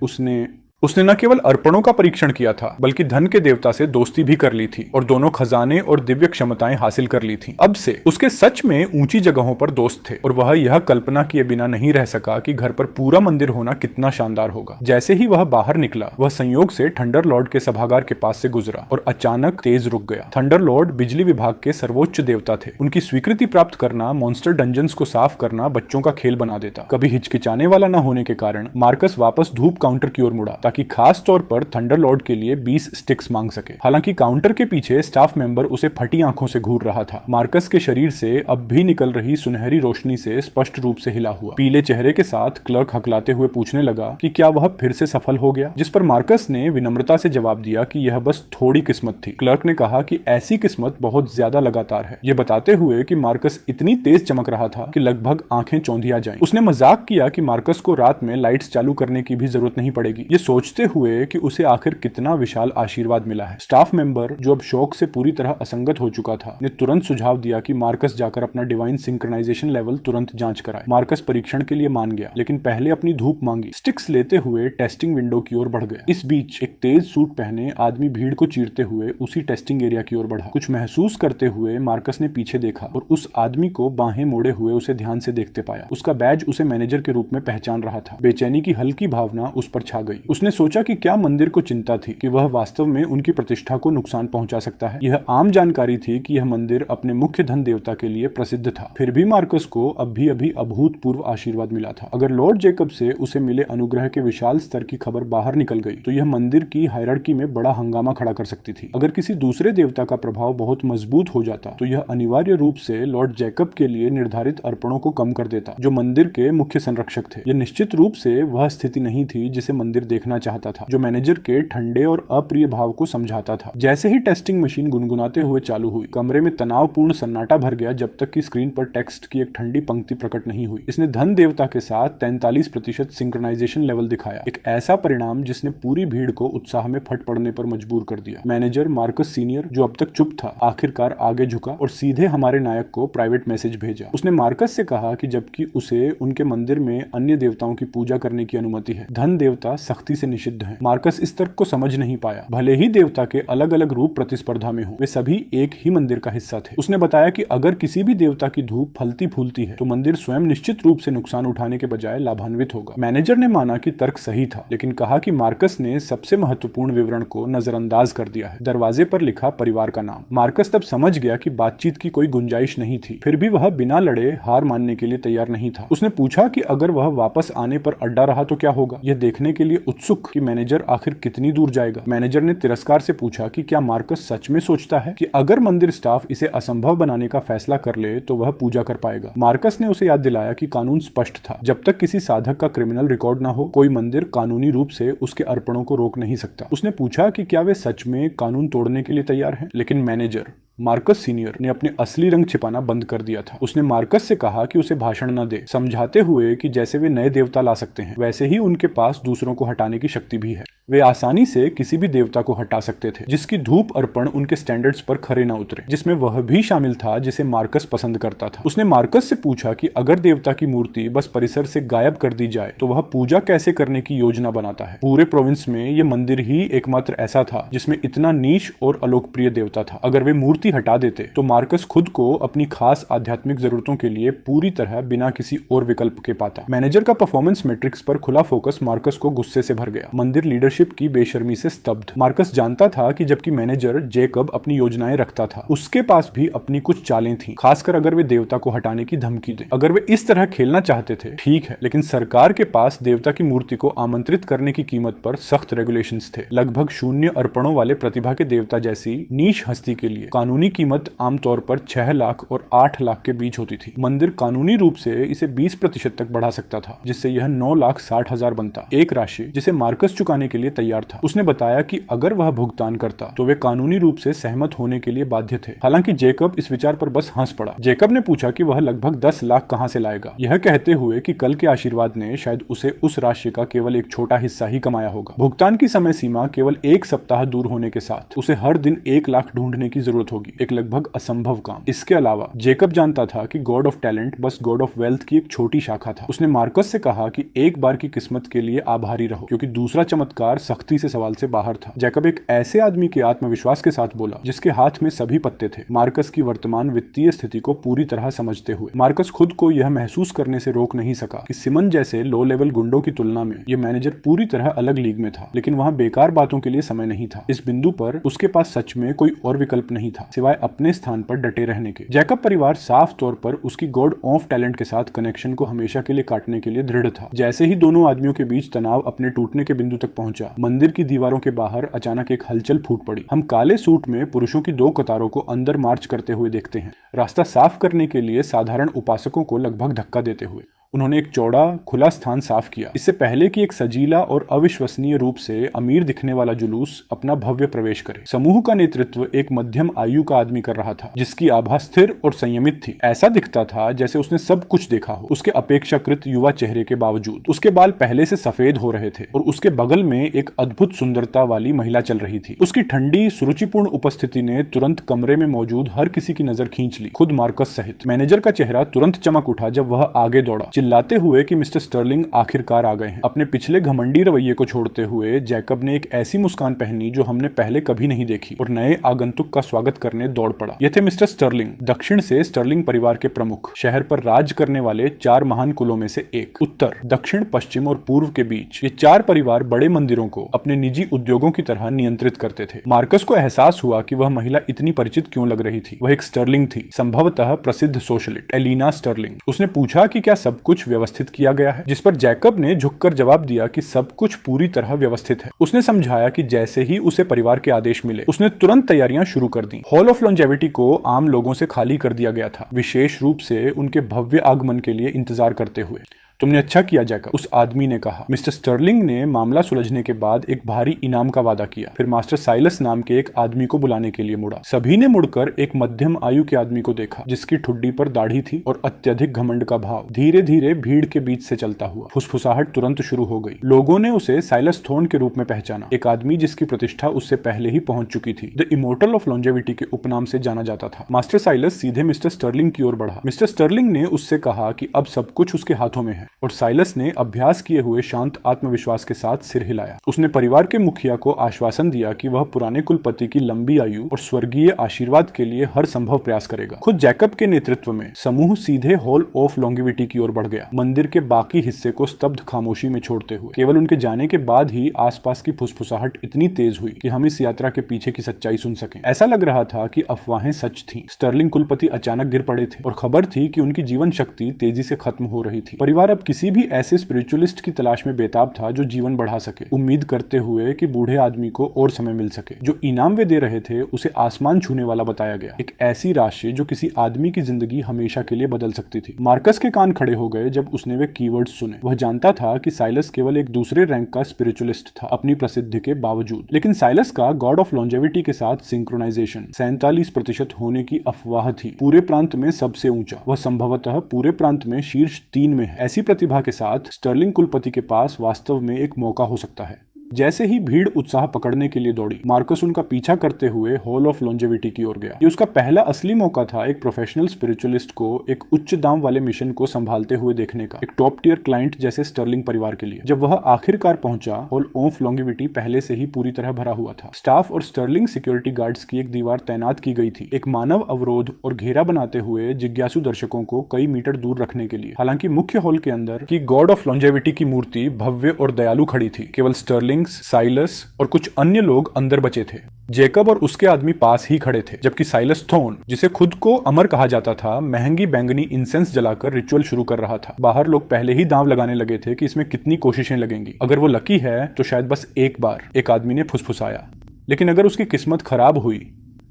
उसने न केवल अर्पणों का परीक्षण किया था, बल्कि धन के देवता से दोस्ती भी कर ली थी और दोनों खजाने और दिव्य क्षमताएं हासिल कर ली थी। अब से उसके सच में ऊंची जगहों पर दोस्त थे और वह यह कल्पना किए बिना नहीं रह सका कि घर पर पूरा मंदिर होना कितना शानदार होगा। जैसे ही वह बाहर निकला, वह संयोग से थंडर लॉर्ड के सभागार के पास से गुजरा और अचानक तेज रुक गया। थंडर लॉर्ड बिजली विभाग के सर्वोच्च देवता थे। उनकी स्वीकृति प्राप्त करना, मॉन्स्टर डंजन्स को साफ करना बच्चों का खेल बना देता। कभी हिचकिचाने वाला न होने के कारण मार्कस वापस धूप काउंटर की ओर मुड़ा ताकि खास तौर पर थंडर लॉर्ड के लिए 20 स्टिक्स मांग सके। हालांकि काउंटर के पीछे स्टाफ मेंबर उसे फटी आंखों से घूर रहा था। मार्कस के शरीर से अब भी निकल रही सुनहरी रोशनी से स्पष्ट रूप से हिला हुआ पीले चेहरे के साथ क्लर्क हकलाते हुए पूछने लगा कि क्या वह फिर से सफल हो गया, जिस पर मार्कस ने विनम्रता से जवाब दिया कि यह बस थोड़ी किस्मत थी। क्लर्क ने कहा कि ऐसी किस्मत बहुत ज्यादा लगातार है, ये बताते हुए कि मार्कस इतनी तेज चमक रहा था कि लगभग आंखें चौंधिया जाएं। उसने मजाक किया कि मार्कस को रात में लाइट्स चालू करने की भी जरूरत नहीं पड़ेगी, ये सोचते हुए कि उसे आखिर कितना विशाल आशीर्वाद मिला है। स्टाफ मेंबर, जो अब शौक से पूरी तरह असंगत हो चुका था, ने तुरंत सुझाव दिया कि मार्कस जाकर अपना डिवाइन सिंक्रोनाइजेशन लेवल तुरंत जांच कराए। मार्कस परीक्षण के लिए मान गया, लेकिन पहले अपनी धूप मांगी। स्टिक्स लेते हुए टेस्टिंग विंडो की ओर बढ़ गया। इस बीच एक तेज सूट पहने आदमी भीड़ को चीरते हुए उसी टेस्टिंग एरिया की ओर बढ़ा। कुछ महसूस करते हुए मार्कस ने पीछे देखा और उस आदमी को बाहें मोड़े हुए उसे ध्यान से देखते पाया। उसका बैज उसे मैनेजर के रूप में पहचान रहा था। बेचैनी की हल्की भावना उस पर छा गई। उसने सोचा कि क्या मंदिर को चिंता थी कि वह वास्तव में उनकी प्रतिष्ठा को नुकसान पहुंचा सकता है। यह आम जानकारी थी कि यह मंदिर अपने मुख्य धन देवता के लिए प्रसिद्ध था। फिर भी मार्कस को अभी अभूतपूर्व आशीर्वाद मिला था। अगर लॉर्ड जेकब से उसे मिले अनुग्रह के विशाल स्तर की खबर बाहर निकल गई तो यह मंदिर की हायरार्की में बड़ा हंगामा खड़ा कर सकती थी। अगर किसी दूसरे देवता का प्रभाव बहुत मजबूत हो जाता तो यह अनिवार्य रूप से लॉर्ड जेकब के लिए निर्धारित अर्पणों को कम कर देता, जो मंदिर के मुख्य संरक्षक थे। यह निश्चित रूप से वह स्थिति नहीं थी जिसे मंदिर देखना चाहता था, जो मैनेजर के ठंडे और अप्रिय भाव को समझाता था। जैसे ही टेस्टिंग मशीन गुनगुनाते हुए चालू हुई, कमरे में तनावपूर्ण सन्नाटा भर गया जब तक कि स्क्रीन पर टेक्स्ट की एक ठंडी पंक्ति प्रकट नहीं हुई। इसने धन देवता के साथ 43% सिंक्रोनाइजेशन लेवल दिखाया, एक ऐसा परिणाम जिसने पूरी भीड़ को उत्साह में फट पड़ने पर मजबूर कर दिया। मैनेजर मार्कस सीनियर, जो अब तक चुप था, आखिरकार आगे झुका और सीधे हमारे नायक को प्राइवेट मैसेज भेजा। उसने मार्कस से कहा कि जबकि उसे उनके मंदिर में अन्य देवताओं की पूजा करने की अनुमति है, धन देवता सख्ती से निषिद्ध है। मार्कस इस तर्क को समझ नहीं पाया। भले ही देवता के अलग अलग रूप प्रतिस्पर्धा में हो, वे सभी एक ही मंदिर का हिस्सा थे। उसने बताया कि अगर किसी भी देवता की धूप फलती फूलती है तो मंदिर स्वयं निश्चित रूप से नुकसान उठाने के बजाय लाभान्वित होगा। मैनेजर ने माना कि तर्क सही था, लेकिन कहा कि मार्कस ने सबसे महत्वपूर्ण विवरण को नजरअंदाज कर दिया है, दरवाजे पर लिखा परिवार का नाम। मार्कस तब समझ गया कि बातचीत की कोई गुंजाइश नहीं थी। फिर भी वह बिना लड़े हार मानने के लिए तैयार नहीं था। उसने पूछा कि अगर वह वापस आने पर अड्डा रहा तो क्या होगा, यह देखने के लिए उत्सुक कि मैनेजर आखिर कितनी दूर जाएगा। मैनेजर ने तिरस्कार से पूछा कि क्या मार्कस सच में सोचता है कि अगर मंदिर स्टाफ इसे असंभव बनाने का फैसला कर ले तो वह पूजा कर पाएगा। मार्कस ने उसे याद दिलाया कि कानून स्पष्ट था, जब तक किसी साधक का क्रिमिनल रिकॉर्ड ना हो, कोई मंदिर कानूनी रूप से उसके अर्पणों को रोक नहीं सकता। उसने पूछा कि क्या वे सच में कानून तोड़ने के लिए तैयार हैं, लेकिन मैनेजर मार्कस सीनियर ने अपने असली रंग छिपाना बंद कर दिया था। उसने मार्कस से कहा कि उसे भाषण न दे, समझाते हुए कि जैसे वे नए देवता ला सकते हैं, वैसे ही उनके पास दूसरों को हटाने की शक्ति भी है। वे आसानी से किसी भी देवता को हटा सकते थे जिसकी धूप अर्पण उनके स्टैंडर्ड्स पर खरे न उतरे, जिसमें वह भी शामिल था जिसे मार्कस पसंद करता था। उसने मार्कस से पूछा कि अगर देवता की मूर्ति बस परिसर से गायब कर दी जाए तो वह पूजा कैसे करने की योजना बनाता है। पूरे प्रोविंस में यह मंदिर ही एकमात्र ऐसा था जिसमें इतना नीच और अलोकप्रिय देवता था। अगर वे मूर्ति हटा देते तो मार्कस खुद को अपनी खास आध्यात्मिक जरूरतों के लिए पूरी तरह बिना किसी और विकल्प के पाता। मैनेजर का परफॉर्मेंस मैट्रिक्स पर खुला फोकस मार्कस को गुस्से से भर गया। मंदिर लीडरशिप लीडरशिप की बेशर्मी से स्तब्ध। मार्कस जानता था कि जबकि मैनेजर जेकब अपनी योजनाएं रखता था, उसके पास भी अपनी कुछ चालें थीं, खासकर अगर वे देवता को हटाने की धमकी दें। अगर वे इस तरह खेलना चाहते थे ठीक है, लेकिन सरकार के पास देवता की मूर्ति को आमंत्रित करने की कीमत पर सख्त रेगुलेशंस थे। लगभग शून्य अर्पणों वाले प्रतिभा के देवता जैसी नीच हस्ती के लिए कानूनी कीमत आमतौर पर 6 लाख और 8 लाख के बीच होती थी। मंदिर कानूनी रूप से इसे 20% तक बढ़ा सकता था, जिससे यह 9,60,000 बनता, एक राशि जिसे मार्कस चुकाने के लिए तैयार था। उसने बताया कि अगर वह भुगतान करता तो वे कानूनी रूप से सहमत होने के लिए बाध्य थे। हालांकि जेकब इस विचार पर बस हंस पड़ा। जेकब ने पूछा कि वह लगभग 10 लाख कहां से लाएगा, यह कहते हुए कि कल के आशीर्वाद ने शायद उसे उस राशि का केवल एक छोटा हिस्सा ही कमाया होगा। भुगतान की समय सीमा केवल 1 सप्ताह दूर होने के साथ उसे हर दिन 1 लाख ढूंढने की जरूरत होगी, एक लगभग असंभव काम। इसके अलावा जेकब जानता था कि गॉड ऑफ टैलेंट बस गॉड ऑफ वेल्थ की एक छोटी शाखा था। उसने मार्कस से कहा कि एक बार की किस्मत के लिए आभारी रहो, क्योंकि दूसरा चमत्कार सख्ती से सवाल से बाहर था। जेकब एक ऐसे आदमी के आत्मविश्वास के साथ बोला जिसके हाथ में सभी पत्ते थे, मार्कस की वर्तमान वित्तीय स्थिति को पूरी तरह समझते हुए। मार्कस खुद को यह महसूस करने से रोक नहीं सका कि सिमन जैसे लो लेवल गुंडों की तुलना में यह मैनेजर पूरी तरह अलग लीग में था, लेकिन वहां बेकार बातों के लिए समय नहीं था। इस बिंदु पर उसके पास सच में कोई और विकल्प नहीं था सिवाय अपने स्थान पर डटे रहने के। जैकब परिवार साफ तौर पर उसकी गॉड ऑफ टैलेंट के साथ कनेक्शन को हमेशा के लिए काटने के लिए दृढ़ था। जैसे ही दोनों आदमियों के बीच तनाव अपने टूटने के बिंदु तक पहुंचा, मंदिर की दीवारों के बाहर अचानक एक हलचल फूट पड़ी। हम काले सूट में पुरुषों की 2 कतारों को अंदर मार्च करते हुए देखते हैं, रास्ता साफ करने के लिए साधारण उपासकों को लगभग धक्का देते हुए। उन्होंने एक चौड़ा खुला स्थान साफ किया, इससे पहले कि एक सजीला और अविश्वसनीय रूप से अमीर दिखने वाला जुलूस अपना भव्य प्रवेश करे। समूह का नेतृत्व एक मध्यम आयु का आदमी कर रहा था, जिसकी आभा स्थिर और संयमित थी। ऐसा दिखता था जैसे उसने सब कुछ देखा हो, उसके अपेक्षाकृत युवा चेहरे के बावजूद। उसके बाल पहले से सफेद हो रहे थे और उसके बगल में एक अद्भुत सुंदरता वाली महिला चल रही थी। उसकी ठंडी सुरुचिपूर्ण उपस्थिति ने तुरंत कमरे में मौजूद हर किसी की नजर खींच ली, खुद मार्कस सहित। मैनेजर का चेहरा तुरंत चमक उठा जब वह आगे दौड़ा, चिल्लाते हुए कि मिस्टर स्टर्लिंग आखिरकार आ गए हैं। अपने पिछले घमंडी रवैये को छोड़ते हुए जैकब ने एक ऐसी मुस्कान पहनी जो हमने पहले कभी नहीं देखी, और नए आगंतुक का स्वागत करने दौड़ पड़ा। ये थे मिस्टर स्टर्लिंग, दक्षिण से स्टर्लिंग परिवार के प्रमुख, शहर पर राज करने वाले 4 महान कुलों में से एक। उत्तर, दक्षिण, पश्चिम और पूर्व के बीच ये 4 परिवार बड़े मंदिरों को अपने निजी उद्योगों की तरह नियंत्रित करते थे। मार्कस को एहसास हुआ कि वह महिला इतनी परिचित क्यों लग रही थी। वह एक स्टर्लिंग थी, संभवतः प्रसिद्ध सोशलिस्ट एलिना स्टर्लिंग। उसने पूछा कि क्या सब कुछ व्यवस्थित किया गया है, जिस पर जैकब ने झुककर जवाब दिया कि सब कुछ पूरी तरह व्यवस्थित है। उसने समझाया कि जैसे ही उसे परिवार के आदेश मिले, उसने तुरंत तैयारियां शुरू कर दी। हॉल ऑफ लॉन्जेविटी को आम लोगों से खाली कर दिया गया था, विशेष रूप से उनके भव्य आगमन के लिए इंतजार करते हुए। तुमने अच्छा किया जैकब, उस आदमी ने कहा। मिस्टर स्टर्लिंग ने मामला सुलझने के बाद एक भारी इनाम का वादा किया, फिर मास्टर साइलस नाम के एक आदमी को बुलाने के लिए मुड़ा। सभी ने मुड़कर एक मध्यम आयु के आदमी को देखा, जिसकी ठुड्डी पर दाढ़ी थी और अत्यधिक घमंड का भाव धीरे धीरे भीड़ के बीच से चलता हुआ। फुसफुसाहट तुरंत शुरू हो गई। लोगों ने उसे साइलस थोर्न के रूप में पहचाना, एक आदमी जिसकी प्रतिष्ठा उससे पहले ही पहुंच चुकी थी। द इमोर्टल ऑफ लॉन्जेविटी के उपनाम से जाना जाता था। मास्टर साइलस सीधे मिस्टर स्टर्लिंग की ओर बढ़ा। मिस्टर स्टर्लिंग ने उससे कहा कि अब सब कुछ उसके हाथों में है, और साइलस ने अभ्यास किए हुए शांत आत्मविश्वास के साथ सिर हिलाया। उसने परिवार के मुखिया को आश्वासन दिया कि वह पुराने कुलपति की लंबी आयु और स्वर्गीय आशीर्वाद के लिए हर संभव प्रयास करेगा। खुद जैकब के नेतृत्व में समूह सीधे हॉल ऑफ लॉन्गेविटी की ओर बढ़ गया, मंदिर के बाकी हिस्से को स्तब्ध खामोशी में छोड़ते हुए। केवल उनके जाने के बाद ही आसपास की फुसफुसाहट इतनी तेज हुई कि हम इस यात्रा के पीछे की सच्चाई सुन सकें। ऐसा लग रहा था कि अफवाहें सच थीं। स्टर्लिंग कुलपति अचानक गिर पड़े थे और खबर थी कि उनकी जीवन शक्ति तेजी से खत्म हो रही थी। परिवार अब किसी भी ऐसे स्पिरिचुअलिस्ट की तलाश में बेताब था जो जीवन बढ़ा सके, उम्मीद करते हुए कि बूढ़े आदमी को और समय मिल सके। जो इनाम वे दे रहे थे उसे आसमान छूने वाला बताया गया, एक ऐसी राशि जो किसी आदमी की जिंदगी हमेशा के लिए बदल सकती थी। मार्कस के कान खड़े हो गए जब उसने वे कीवर्ड्स सुने। वह जानता था कि साइलस केवल एक दूसरे रैंक का स्पिरिचुअलिस्ट था अपनी प्रसिद्धि के बावजूद, लेकिन साइलस का गॉड ऑफ लॉन्जेविटी के साथ सिंक्रोनाइजेशन 47% होने की अफवाह थी। पूरे प्रांत में सबसे ऊंचा, वह संभवतः पूरे प्रांत में शीर्ष 3 में है। ऐसी प्रतिभा के साथ स्टर्लिंग कुलपति के पास वास्तव में एक मौका हो सकता है। जैसे ही भीड़ उत्साह पकड़ने के लिए दौड़ी, मार्कस उनका पीछा करते हुए हॉल ऑफ लॉन्जेविटी की ओर गया। ये उसका पहला असली मौका था एक प्रोफेशनल स्पिरिचुअलिस्ट को एक उच्च दाम वाले मिशन को संभालते हुए देखने का, एक टॉप टियर क्लाइंट जैसे स्टर्लिंग परिवार के लिए। जब वह आखिरकार पहुंचा, हॉल ऑफ लॉन्जेविटी पहले से ही पूरी तरह भरा हुआ था। स्टाफ और स्टर्लिंग सिक्योरिटी गार्ड्स की एक दीवार तैनात की गई थी, एक मानव अवरोध और घेरा बनाते हुए जिज्ञासु दर्शकों को कई मीटर दूर रखने के लिए। हालांकि मुख्य हॉल के अंदर की गॉड ऑफ लॉन्जेविटी की मूर्ति भव्य और दयालु खड़ी थी। केवल स्टर्लिंग जेम्स, साइलस और कुछ अन्य लोग अंदर बचे थे। जेकब और उसके आदमी पास ही खड़े थे, जबकि साइलस थोर्न, जिसे खुद को अमर कहा जाता था, महंगी बैंगनी इंसेंस जलाकर रिचुअल शुरू कर रहा था। बाहर लोग पहले ही दांव लगाने लगे थे कि इसमें कितनी कोशिशें लगेंगी। अगर वो लकी है तो शायद बस एक बार, एक आदमी ने फुसफुसाया। लेकिन अगर उसकी किस्मत खराब हुई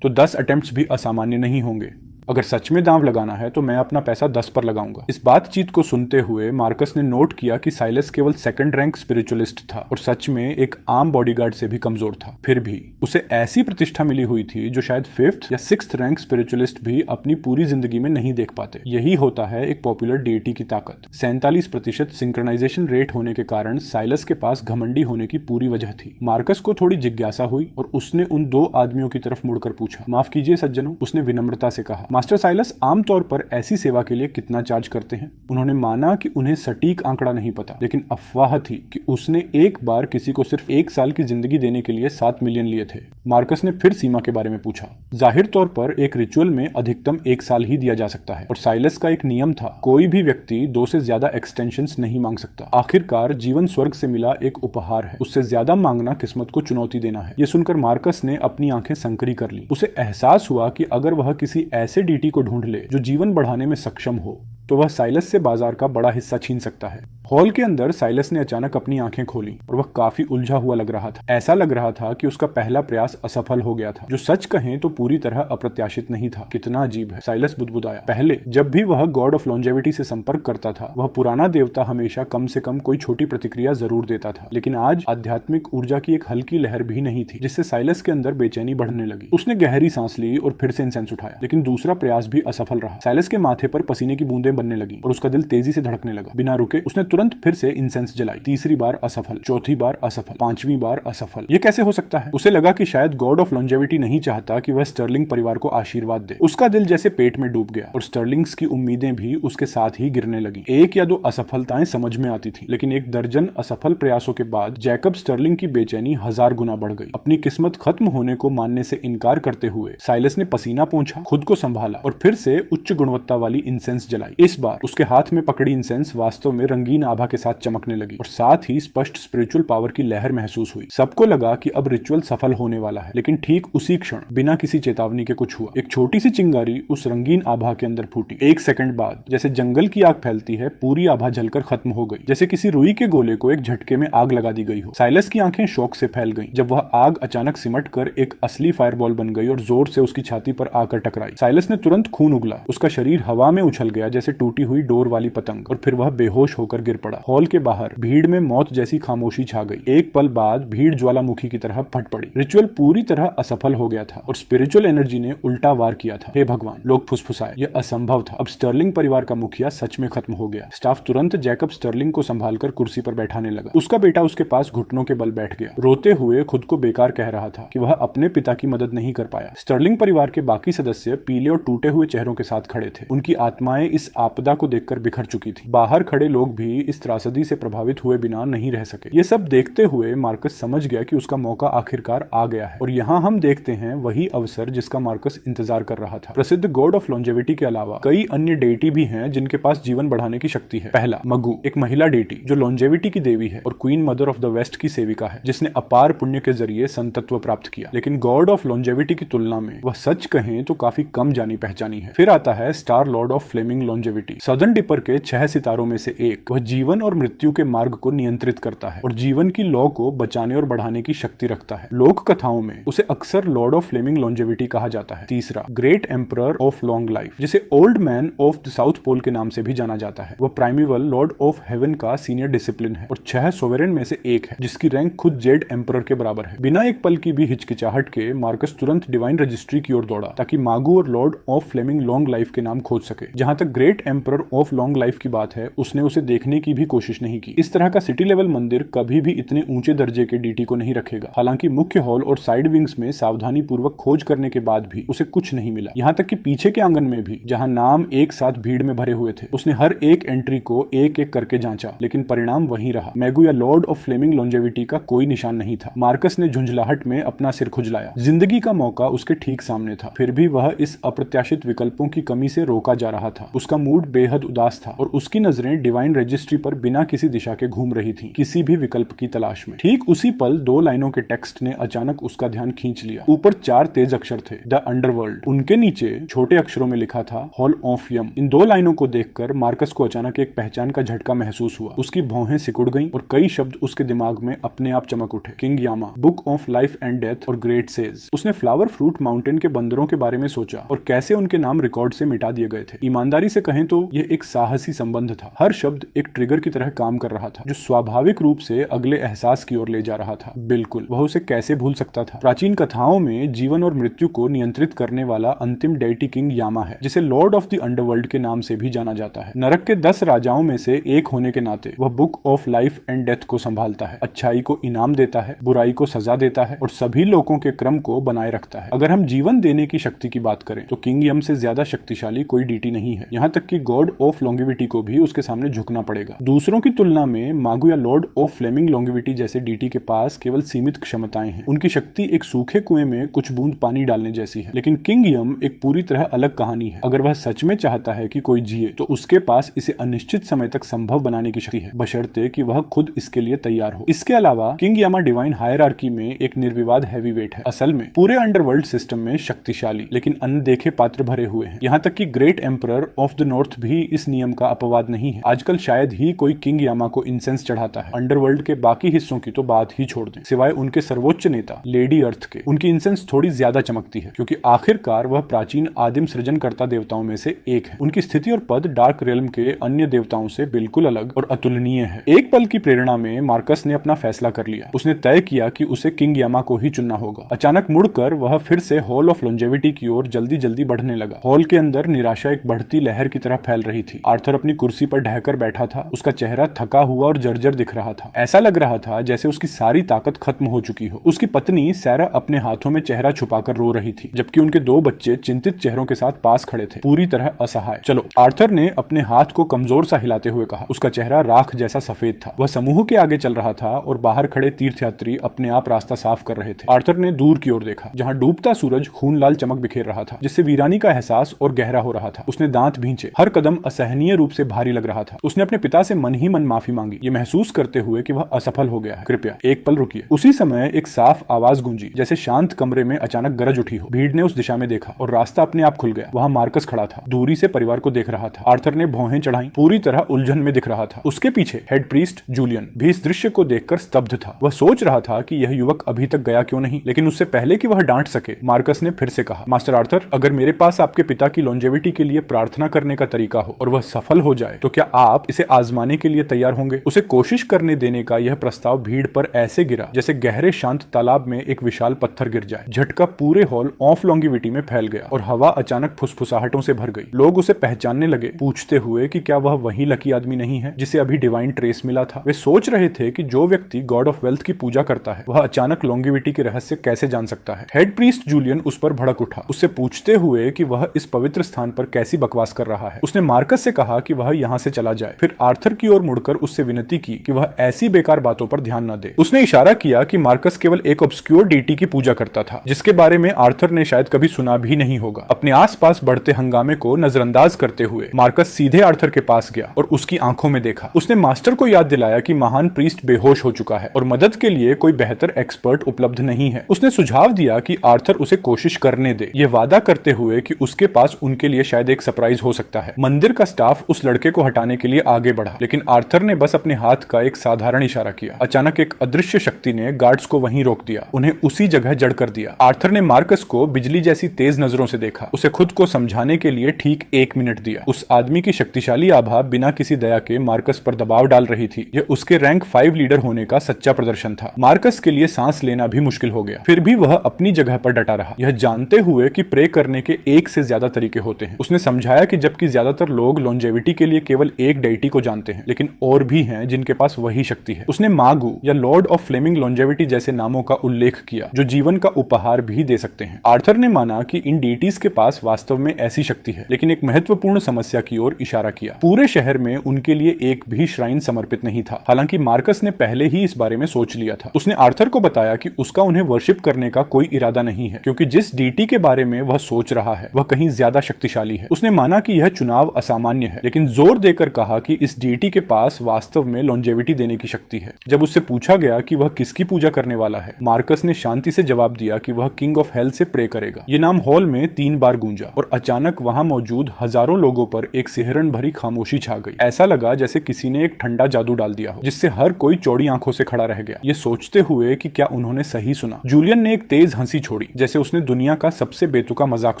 तो 10 अटेम्प्ट्स भी असामान्य नहीं होंगे। अगर सच में दांव लगाना है तो मैं अपना पैसा 10 पर लगाऊंगा। इस बातचीत को सुनते हुए मार्कस ने नोट किया कि साइलस केवल सेकंड रैंक स्पिरिचुअलिस्ट था और सच में एक आम बॉडीगार्ड से भी कमजोर था। फिर भी उसे ऐसी प्रतिष्ठा मिली हुई थी जो शायद 5th या 6th रैंक स्पिरिचुअलिस्ट भी अपनी पूरी जिंदगी में नहीं देख पाते। यही होता है एक पॉपुलर डेटी की ताकत। 47% सिंक्रोनाइजेशन रेट होने के कारण साइलस के पास घमंडी होने की पूरी वजह थी। मार्कस को थोड़ी जिज्ञासा हुई और उसने उन 2 आदमियों की तरफ मुड़कर पूछा, माफ कीजिए सज्जनों, उसने विनम्रता से कहा। मास्टर साइलस आमतौर पर ऐसी सेवा के लिए कितना चार्ज करते हैं? उन्होंने माना कि उन्हें सटीक आंकड़ा नहीं पता, लेकिन अफवाह थी कि उसने एक बार किसी को सिर्फ 1 साल की जिंदगी देने के लिए 7 मिलियन लिए थे। मार्कस ने फिर सीमा के बारे में पूछा। जाहिर तौर पर एक रिचुअल में अधिकतम 1 साल ही दिया जा सकता है और साइलस का एक नियम था, कोई भी व्यक्ति 2 से ज्यादा एक्सटेंशंस नहीं मांग सकता। आखिरकार जीवन स्वर्ग से मिला एक उपहार है, उससे ज्यादा मांगना किस्मत को चुनौती देना है। यह सुनकर मार्कस ने अपनी आंखें संकरी कर ली। उसे एहसास हुआ कि अगर वह किसी ऐसे डीटी को ढूंढ ले जो जीवन बढ़ाने में सक्षम हो तो वह साइलस से बाजार का बड़ा हिस्सा छीन सकता है। हॉल के अंदर साइलस ने अचानक अपनी आंखें खोली और वह काफी उलझा हुआ लग रहा था। ऐसा लग रहा था कि उसका पहला प्रयास असफल हो गया था, जो सच कहें तो पूरी तरह अप्रत्याशित नहीं था। कितना अजीब है, साइलस बुदबुदाया। पहले जब भी वह गॉड ऑफ लॉन्जेविटी से संपर्क करता था, वह पुराना देवता हमेशा कम से कम कोई छोटी प्रतिक्रिया जरूर देता था, लेकिन आज आध्यात्मिक ऊर्जा की एक हल्की लहर भी नहीं थी, जिससे साइलस के अंदर बेचैनी बढ़ने लगी। उसने गहरी सांस ली और फिर से इंसेंस उठाया, लेकिन दूसरा प्रयास भी असफल रहा। साइलस के माथे पर पसीने की बूंदें बनने लगी और उसका दिल तेजी से धड़कने लगा। बिना रुके उसने तुरंत फिर से इंसेंस जलाई। तीसरी बार असफल, चौथी बार असफल, 5वीं बार असफल। ये कैसे हो सकता है? उसे लगा कि शायद गॉड ऑफ लॉन्जेविटी नहीं चाहता कि वह स्टर्लिंग परिवार को आशीर्वाद दे। उसका दिल जैसे पेट में डूब गया और स्टर्लिंग्स की उम्मीदें भी उसके साथ ही गिरने लगी। 1 या 2 असफलताएं समझ में आती थी, लेकिन 1 दर्जन असफल प्रयासों के बाद जैकब स्टर्लिंग की बेचैनी 1000 गुना बढ़ गई। अपनी किस्मत खत्म होने को मानने से इनकार करते हुए साइलस ने पसीना पोंछा, खुद को संभाला और फिर से उच्च गुणवत्ता वाली इंसेंस जलाई। इस बार उसके हाथ में पकड़ी इंसेंस वास्तव में रंगीन आभा के साथ चमकने लगी और साथ ही स्पष्ट स्पिरिचुअल पावर की लहर महसूस हुई। सबको लगा कि अब रिचुअल सफल होने वाला है, लेकिन ठीक उसी क्षण बिना किसी चेतावनी के कुछ हुआ। एक छोटी सी चिंगारी उस रंगीन आभा के अंदर फूटी। 1 सेकंड बाद जैसे जंगल की आग फैलती है, पूरी आभा जलकर खत्म हो गई, जैसे किसी रुई के गोले को एक झटके में आग लगा दी गई हो। साइलस की आंखें शौक से फैल गईं जब वह आग अचानक सिमट कर एक असली फायरबॉल बन गई और जोर से उसकी छाती पर आकर टकराई। साइलस ने तुरंत खून उगला, उसका शरीर हवा में उछल गया जैसे टूटी हुई डोर वाली पतंग, और फिर वह बेहोश होकर गिर पड़ा। हॉल के बाहर भीड़ में मौत जैसी खामोशी छा गई। एक पल बाद भीड़ ज्वालामुखी की तरह फट पड़ी। रिचुअल पूरी तरह असफल हो गया था और स्पिरिचुअल एनर्जी ने उल्टा वार किया था। हे भगवान, लोग फुसफुसाए, यह असंभव था। अब स्टर्लिंग परिवार का मुखिया सच में खत्म हो गया। स्टाफ तुरंत जैकब स्टर्लिंग को संभालकर कुर्सी पर बैठाने लगा। उसका बेटा उसके पास घुटनों के बल बैठ गया, रोते हुए खुद को बेकार कह रहा था कि वह अपने पिता की मदद नहीं कर पाया। स्टर्लिंग परिवार के बाकी सदस्य पीले और टूटे हुए चेहरों के साथ खड़े थे। उनकी आत्माएं इस आपदा को देखकर बिखर चुकी थी। बाहर खड़े लोग भी इस त्रासदी से प्रभावित हुए बिना नहीं रह सके। ये सब देखते हुए मार्कस समझ गया कि उसका मौका आखिरकार आ गया है और यहाँ हम देखते हैं वही अवसर जिसका मार्कस इंतजार कर रहा था। प्रसिद्ध गॉड ऑफ लॉन्जेविटी के अलावा कई अन्य डेटी भी हैं जिनके पास जीवन बढ़ाने की शक्ति है। पहला, मगु, एक महिला डेटी जो लॉन्जेविटी की देवी है और queen mother of the west की सेविका है, जिसने अपार पुण्य के जरिए संतत्व प्राप्त किया। लेकिन गॉड ऑफ लॉन्जेविटी की तुलना में वह सच कहें तो काफी कम जानी पहचानी है। फिर आता है star lord of flaming longevity, southern dipper के 6 सितारों में से एक। वह जीवन और मृत्यु के मार्ग को नियंत्रित करता है और जीवन की लॉ को बचाने और बढ़ाने की शक्ति रखता है। लोक कथाओं में उसे अक्सर लॉर्ड ऑफ फ्लेमिंग लॉन्जेविटी कहा जाता है। तीसरा, great emperor of long life, जिसे old man of the south pole के नाम से भी जाना जाता है। वह प्राइमिवल लॉर्ड ऑफ हेवन का सीनियर डिसिप्लिन है और 6 सोवेरेन में से एक है, जिसकी रैंक खुद जेड एम्परर के बराबर है। बिना एक पल की भी हिचकिचाहट के मार्कस तुरंत डिवाइन रजिस्ट्री की ओर दौड़ा ताकि मागू और lord of flaming long life के नाम खोज सके। जहां तक great emperor of long life की बात है, उसने उसे देखने की भी कोशिश नहीं की। इस तरह का सिटी लेवल मंदिर कभी भी इतने ऊंचे दर्जे के डीटी को नहीं रखेगा। हालांकि मुख्य हॉल और साइड विंग्स में सावधानी पूर्वक खोज करने के बाद भी उसे कुछ नहीं मिला। यहाँ तक कि पीछे के आंगन में भी, जहाँ नाम एक साथ भीड़ में भरे हुए थे, उसने हर एक एंट्री को एक एक करके जांचा, लेकिन परिणाम वही रहा। मैगू या लॉर्ड ऑफ फ्लेमिंग लॉन्जेविटी का कोई निशान नहीं था। मार्कस ने झुंझलाहट में अपना सिर खुजलाया। जिंदगी का मौका उसके ठीक सामने था, फिर भी वह इस अप्रत्याशित विकल्पों की कमी से रोका जा रहा था। उसका मूड बेहद उदास था और उसकी नजरें डिवाइन रजिस्ट्री पर बिना किसी दिशा के घूम रही थीं, किसी भी विकल्प की तलाश में। ठीक उसी पल 2 लाइनों के टेक्स्ट ने अचानक उसका ध्यान खींच लिया। ऊपर 4 तेज अक्षर थे, द अंडरवर्ल्ड। उनके नीचे छोटे अक्षरों में लिखा था, हॉल ऑफ यम। इन 2 लाइनों को देखकर मार्कस को अचानक एक पहचान का झटका महसूस हुआ। उसकी भौहें सिकुड़ गईं और कई शब्द उसके दिमाग में अपने आप चमक उठे। King Yama, book of life and death और ग्रेट सेज। उसने फ्लावर फ्रूट माउंटेन के बंदरों के बारे में सोचा और कैसे उनके नाम रिकॉर्ड से मिटा दिए गए थे। ईमानदारी से कहें तो यह एक साहसी संबंध था। हर शब्द एक ट्रिगर की तरह काम कर रहा था, जो स्वाभाविक रूप से अगले एहसास की ओर ले जा रहा था। बिल्कुल, वह उसे कैसे भूल सकता था। प्राचीन कथाओं में जीवन और मृत्यु को नियंत्रित करने वाला अंतिम डेटी किंग यामा है, जिसे लॉर्ड ऑफ द अंडरवर्ल्ड के नाम से भी जाना जाता है। नरक के 10 राजाओं में से एक होने के नाते वह book of life and death को संभालता है। अच्छाई को इनाम देता है, बुराई को सजा देता है और सभी लोगों के क्रम को बनाए रखता है। अगर हम जीवन देने की शक्ति की बात करें तो किंग यम से ज्यादा शक्तिशाली कोई डीटी नहीं है। यहाँ तक कि गॉड ऑफ लॉन्गिविटी को भी उसके सामने झुकना पड़ेगा। दूसरों की तुलना में मागु या लॉर्ड ऑफ फ्लेमिंग लॉन्गिविटी जैसे डीटी के पास केवल सीमित क्षमताएं हैं। उनकी शक्ति एक सूखे कुएं में कुछ बूंद पानी डालने जैसी है। लेकिन किंग यम एक पूरी तरह अलग कहानी है। अगर वह सच में चाहता है कि कोई जिए तो उसके पास इसे अनिश्चित समय तक संभव बनाने की शक्ति है, बशर्ते कि वह खुद इसके लिए तैयार हो। इसके अलावा किंग यामा डिवाइन हायरार्की में एक निर्विवाद हैवीवेट है। असल में पूरे अंडरवर्ल्ड सिस्टम में शक्तिशाली लेकिन अनदेखे पात्र भरे हुए हैं। यहाँ तक कि great emperor of the north भी इस नियम का अपवाद नहीं है। आजकल शायद ही कोई किंग यामा को इंसेंस चढ़ाता है। अंडरवर्ल्ड के बाकी हिस्सों की तो बात ही छोड़ दें, सिवाय उनके सर्वोच्च नेता लेडी अर्थ के। उनकी इंसेंस थोड़ी ज्यादा चमकती है, क्योंकि आखिरकार वह प्राचीन आदिम सृजनकर्ता देवताओं में से एक है। उनकी स्थिति और पद डार्क रेल्म के अन्य देवताओं से बिल्कुल अलग और अतुलनीय है। एक पल की प्रेरणा में मार्कस ने अपना फैसला कर लिया। उसने तय किया कि उसे किंग यामा को ही चुनना होगा। अचानक मुड़कर वह फिर से हॉल ऑफ लॉन्जेविटी की ओर जल्दी जल्दी बढ़ने लगा। हॉल के अंदर निराशा एक बढ़ती लहर की तरह फैल रही थी। आर्थर अपनी कुर्सी पर ढहकर बैठा था। उसका चेहरा थका हुआ और जर्जर दिख रहा था। ऐसा लग रहा था जैसे उसकी सारी ताकत खत्म हो चुकी हो। उसकी पत्नी सैरा अपने हाथों में चेहरा छुपाकर रो रही थी, जबकि उनके 2 बच्चे चिंतित चेहरों के साथ पास खड़े थे, पूरी तरह असहाय। चलो, आर्थर ने अपने हाथ को कमजोर सा हिलाते हुए कहा। उसका चेहरा राख जैसा सफेद था। वह समूह के आगे चल रहा था और बाहर खड़े तीर्थयात्री अपने आप रास्ता साफ कर रहे थे। आर्थर ने दूर की ओर देखा, जहां डूबता सूरज खून लाल चमक बिखेर रहा था, जिससे वीरानी का एहसास और गहरा हो रहा था। उसने दांत भींचे। हर कदम असहनीय रूप से भारी लग रहा था। उसने अपने पिता से मन ही मन माफी मांगी, ये महसूस करते हुए कि वह असफल हो गया है। कृपया एक पल रुकिए। उसी समय एक साफ आवाज गूंजी, जैसे शांत कमरे में अचानक गरज उठी हो। भीड़ ने उस दिशा में देखा और रास्ता अपने आप खुल गया। वहां मार्कस खड़ा था, दूरी से परिवार को देख रहा था। आर्थर ने भौहें चढ़ाई, पूरी तरह उलझन में दिख रहा था। उसके पीछे हेड प्रीस्ट जूलियन भी इस दृश्य को देखकर स्तब्ध था। वह सोच रहा था कि यह युवक अभी तक गया क्यों नहीं। लेकिन उससे पहले कि वह डांट सके, मार्कस ने फिर से कहा, मास्टर आर्थर, अगर मेरे पास आपके पिता की लॉन्जेविटी के लिए प्रार्थना करने का तरीका हो और वह सफल हो जाए तो क्या आप इसे आजमाने के लिए तैयार होंगे? उसे कोशिश करने देने का यह प्रस्ताव भीड़ पर ऐसे गिरा जैसे गहरे शांत तालाब में एक विशाल पत्थर गिर जाए। झटका पूरे हॉल ऑफ लॉन्गिविटी में फैल गया और हवा अचानक फुसफुसाहटों से भर गई। लोग उसे पहचानने लगे, पूछते हुए कि क्या वह वही लकी आदमी नहीं है जिसे अभी डिवाइन ट्रेस मिला था। वे सोच रहे थे कि जो व्यक्ति गॉड ऑफ वेल्थ की पूजा करता है, वह अचानक लॉन्गिविटी के रहस्य कैसे जान सकता है। हेड प्रीस्ट जूलियन उस पर भड़क उठा, उससे पूछते हुए कि वह इस पवित्र स्थान पर कैसी बकवास कर रहा है। उसने मार्कस से कहा कि वह यहाँ से चला जाए, फिर आर्थर की ओर मुड़कर उससे विनती की कि वह ऐसी बेकार बातों पर ध्यान न दे। उसने इशारा किया कि मार्कस केवल एक ऑब्स्क्योर डीटी की पूजा करता था, जिसके बारे में आर्थर ने शायद कभी सुना भी नहीं होगा। अपने आसपास बढ़ते हंगामे को नजरअंदाज करते हुए मार्कस सीधे आर्थर के पास गया और उसकी आंखों में देखा। उसने मास्टर को याद दिलाया कि महान प्रीस्ट बेहोश हो चुका है और मदद के लिए कोई बेहतर एक्सपर्ट उपलब्ध नहीं है। उसने सुझाव दिया कि आर्थर उसे कोशिश करने दे, यह वादा करते हुए कि उसके पास उनके लिए शायद एक सरप्राइज हो सकता है। मंदिर का स्टाफ उस लड़के को हटाने के लिए आगे बढ़ा, लेकिन आर्थर ने बस अपने हाथ का एक साधारण इशारा किया। अचानक एक अदृश्य शक्ति ने गार्ड्स को वहीं रोक दिया, उन्हें उसी जगह जड़ कर दिया। आर्थर ने मार्कस को बिजली जैसी तेज नजरों से देखा। उसे खुद को समझाने के लिए ठीक 1 मिनट दिया। उस आदमी की शक्तिशाली आभा बिना किसी दया के मार्कस पर दबाव डाल रही थी। यह उसके रैंक 5 लीडर होने का सच्चा प्रदर्शन था। मार्कस के लिए सांस लेना भी मुश्किल हो गया, फिर भी वह अपनी जगह पर डटा रहा, यह जानते हुए कि प्रे करने के 1 से ज्यादा तरीके होते हैं। उसने समझाया कि जबकि ज्यादातर लोग लॉन्जेविटी के लिए केवल एक डेटी को जानते हैं, लेकिन और भी हैं जिनके पास वही शक्ति है। उसने मागू या लॉर्ड ऑफ फ्लेमिंग लॉन्जेविटी जैसे नामों का उल्लेख किया, जो जीवन का उपहार भी दे सकते हैं। आर्थर ने माना कि इन डीटीज के पास वास्तव में ऐसी शक्ति है, लेकिन एक महत्वपूर्ण समस्या की ओर इशारा किया। पूरे शहर में उनके लिए एक भी श्राइन समर्पित नहीं था। हालांकि मार्कस ने पहले ही इस बारे में सोच लिया था। उसने आर्थर को बताया कि उसका उन्हें वर्शिप करने का कोई इरादा नहीं है, क्योंकि जिस डीटी के बारे में वह सोच सोच रहा है वह कहीं ज्यादा शक्तिशाली है। उसने माना कि यह चुनाव असामान्य है, लेकिन जोर देकर कहा कि इस डीटी के पास वास्तव में लॉन्जेविटी देने की शक्ति है। जब उससे पूछा गया कि वह किसकी पूजा करने वाला है, मार्कस ने शांति से जवाब दिया कि वह किंग ऑफ हेल से प्रे करेगा। ये नाम हॉल में 3 बार गूंजा और अचानक वहां मौजूद हजारों लोगों पर एक सिहरन भरी खामोशी छा गई। ऐसा लगा जैसे किसी ने एक ठंडा जादू डाल दिया हो, जिससे हर कोई चौड़ी आंखों से खड़ा रह गया, ये सोचते हुए कि क्या उन्होंने सही सुना। जूलियन ने एक तेज हंसी छोड़ी, जैसे उसने दुनिया का सबसे बेतुका मजाक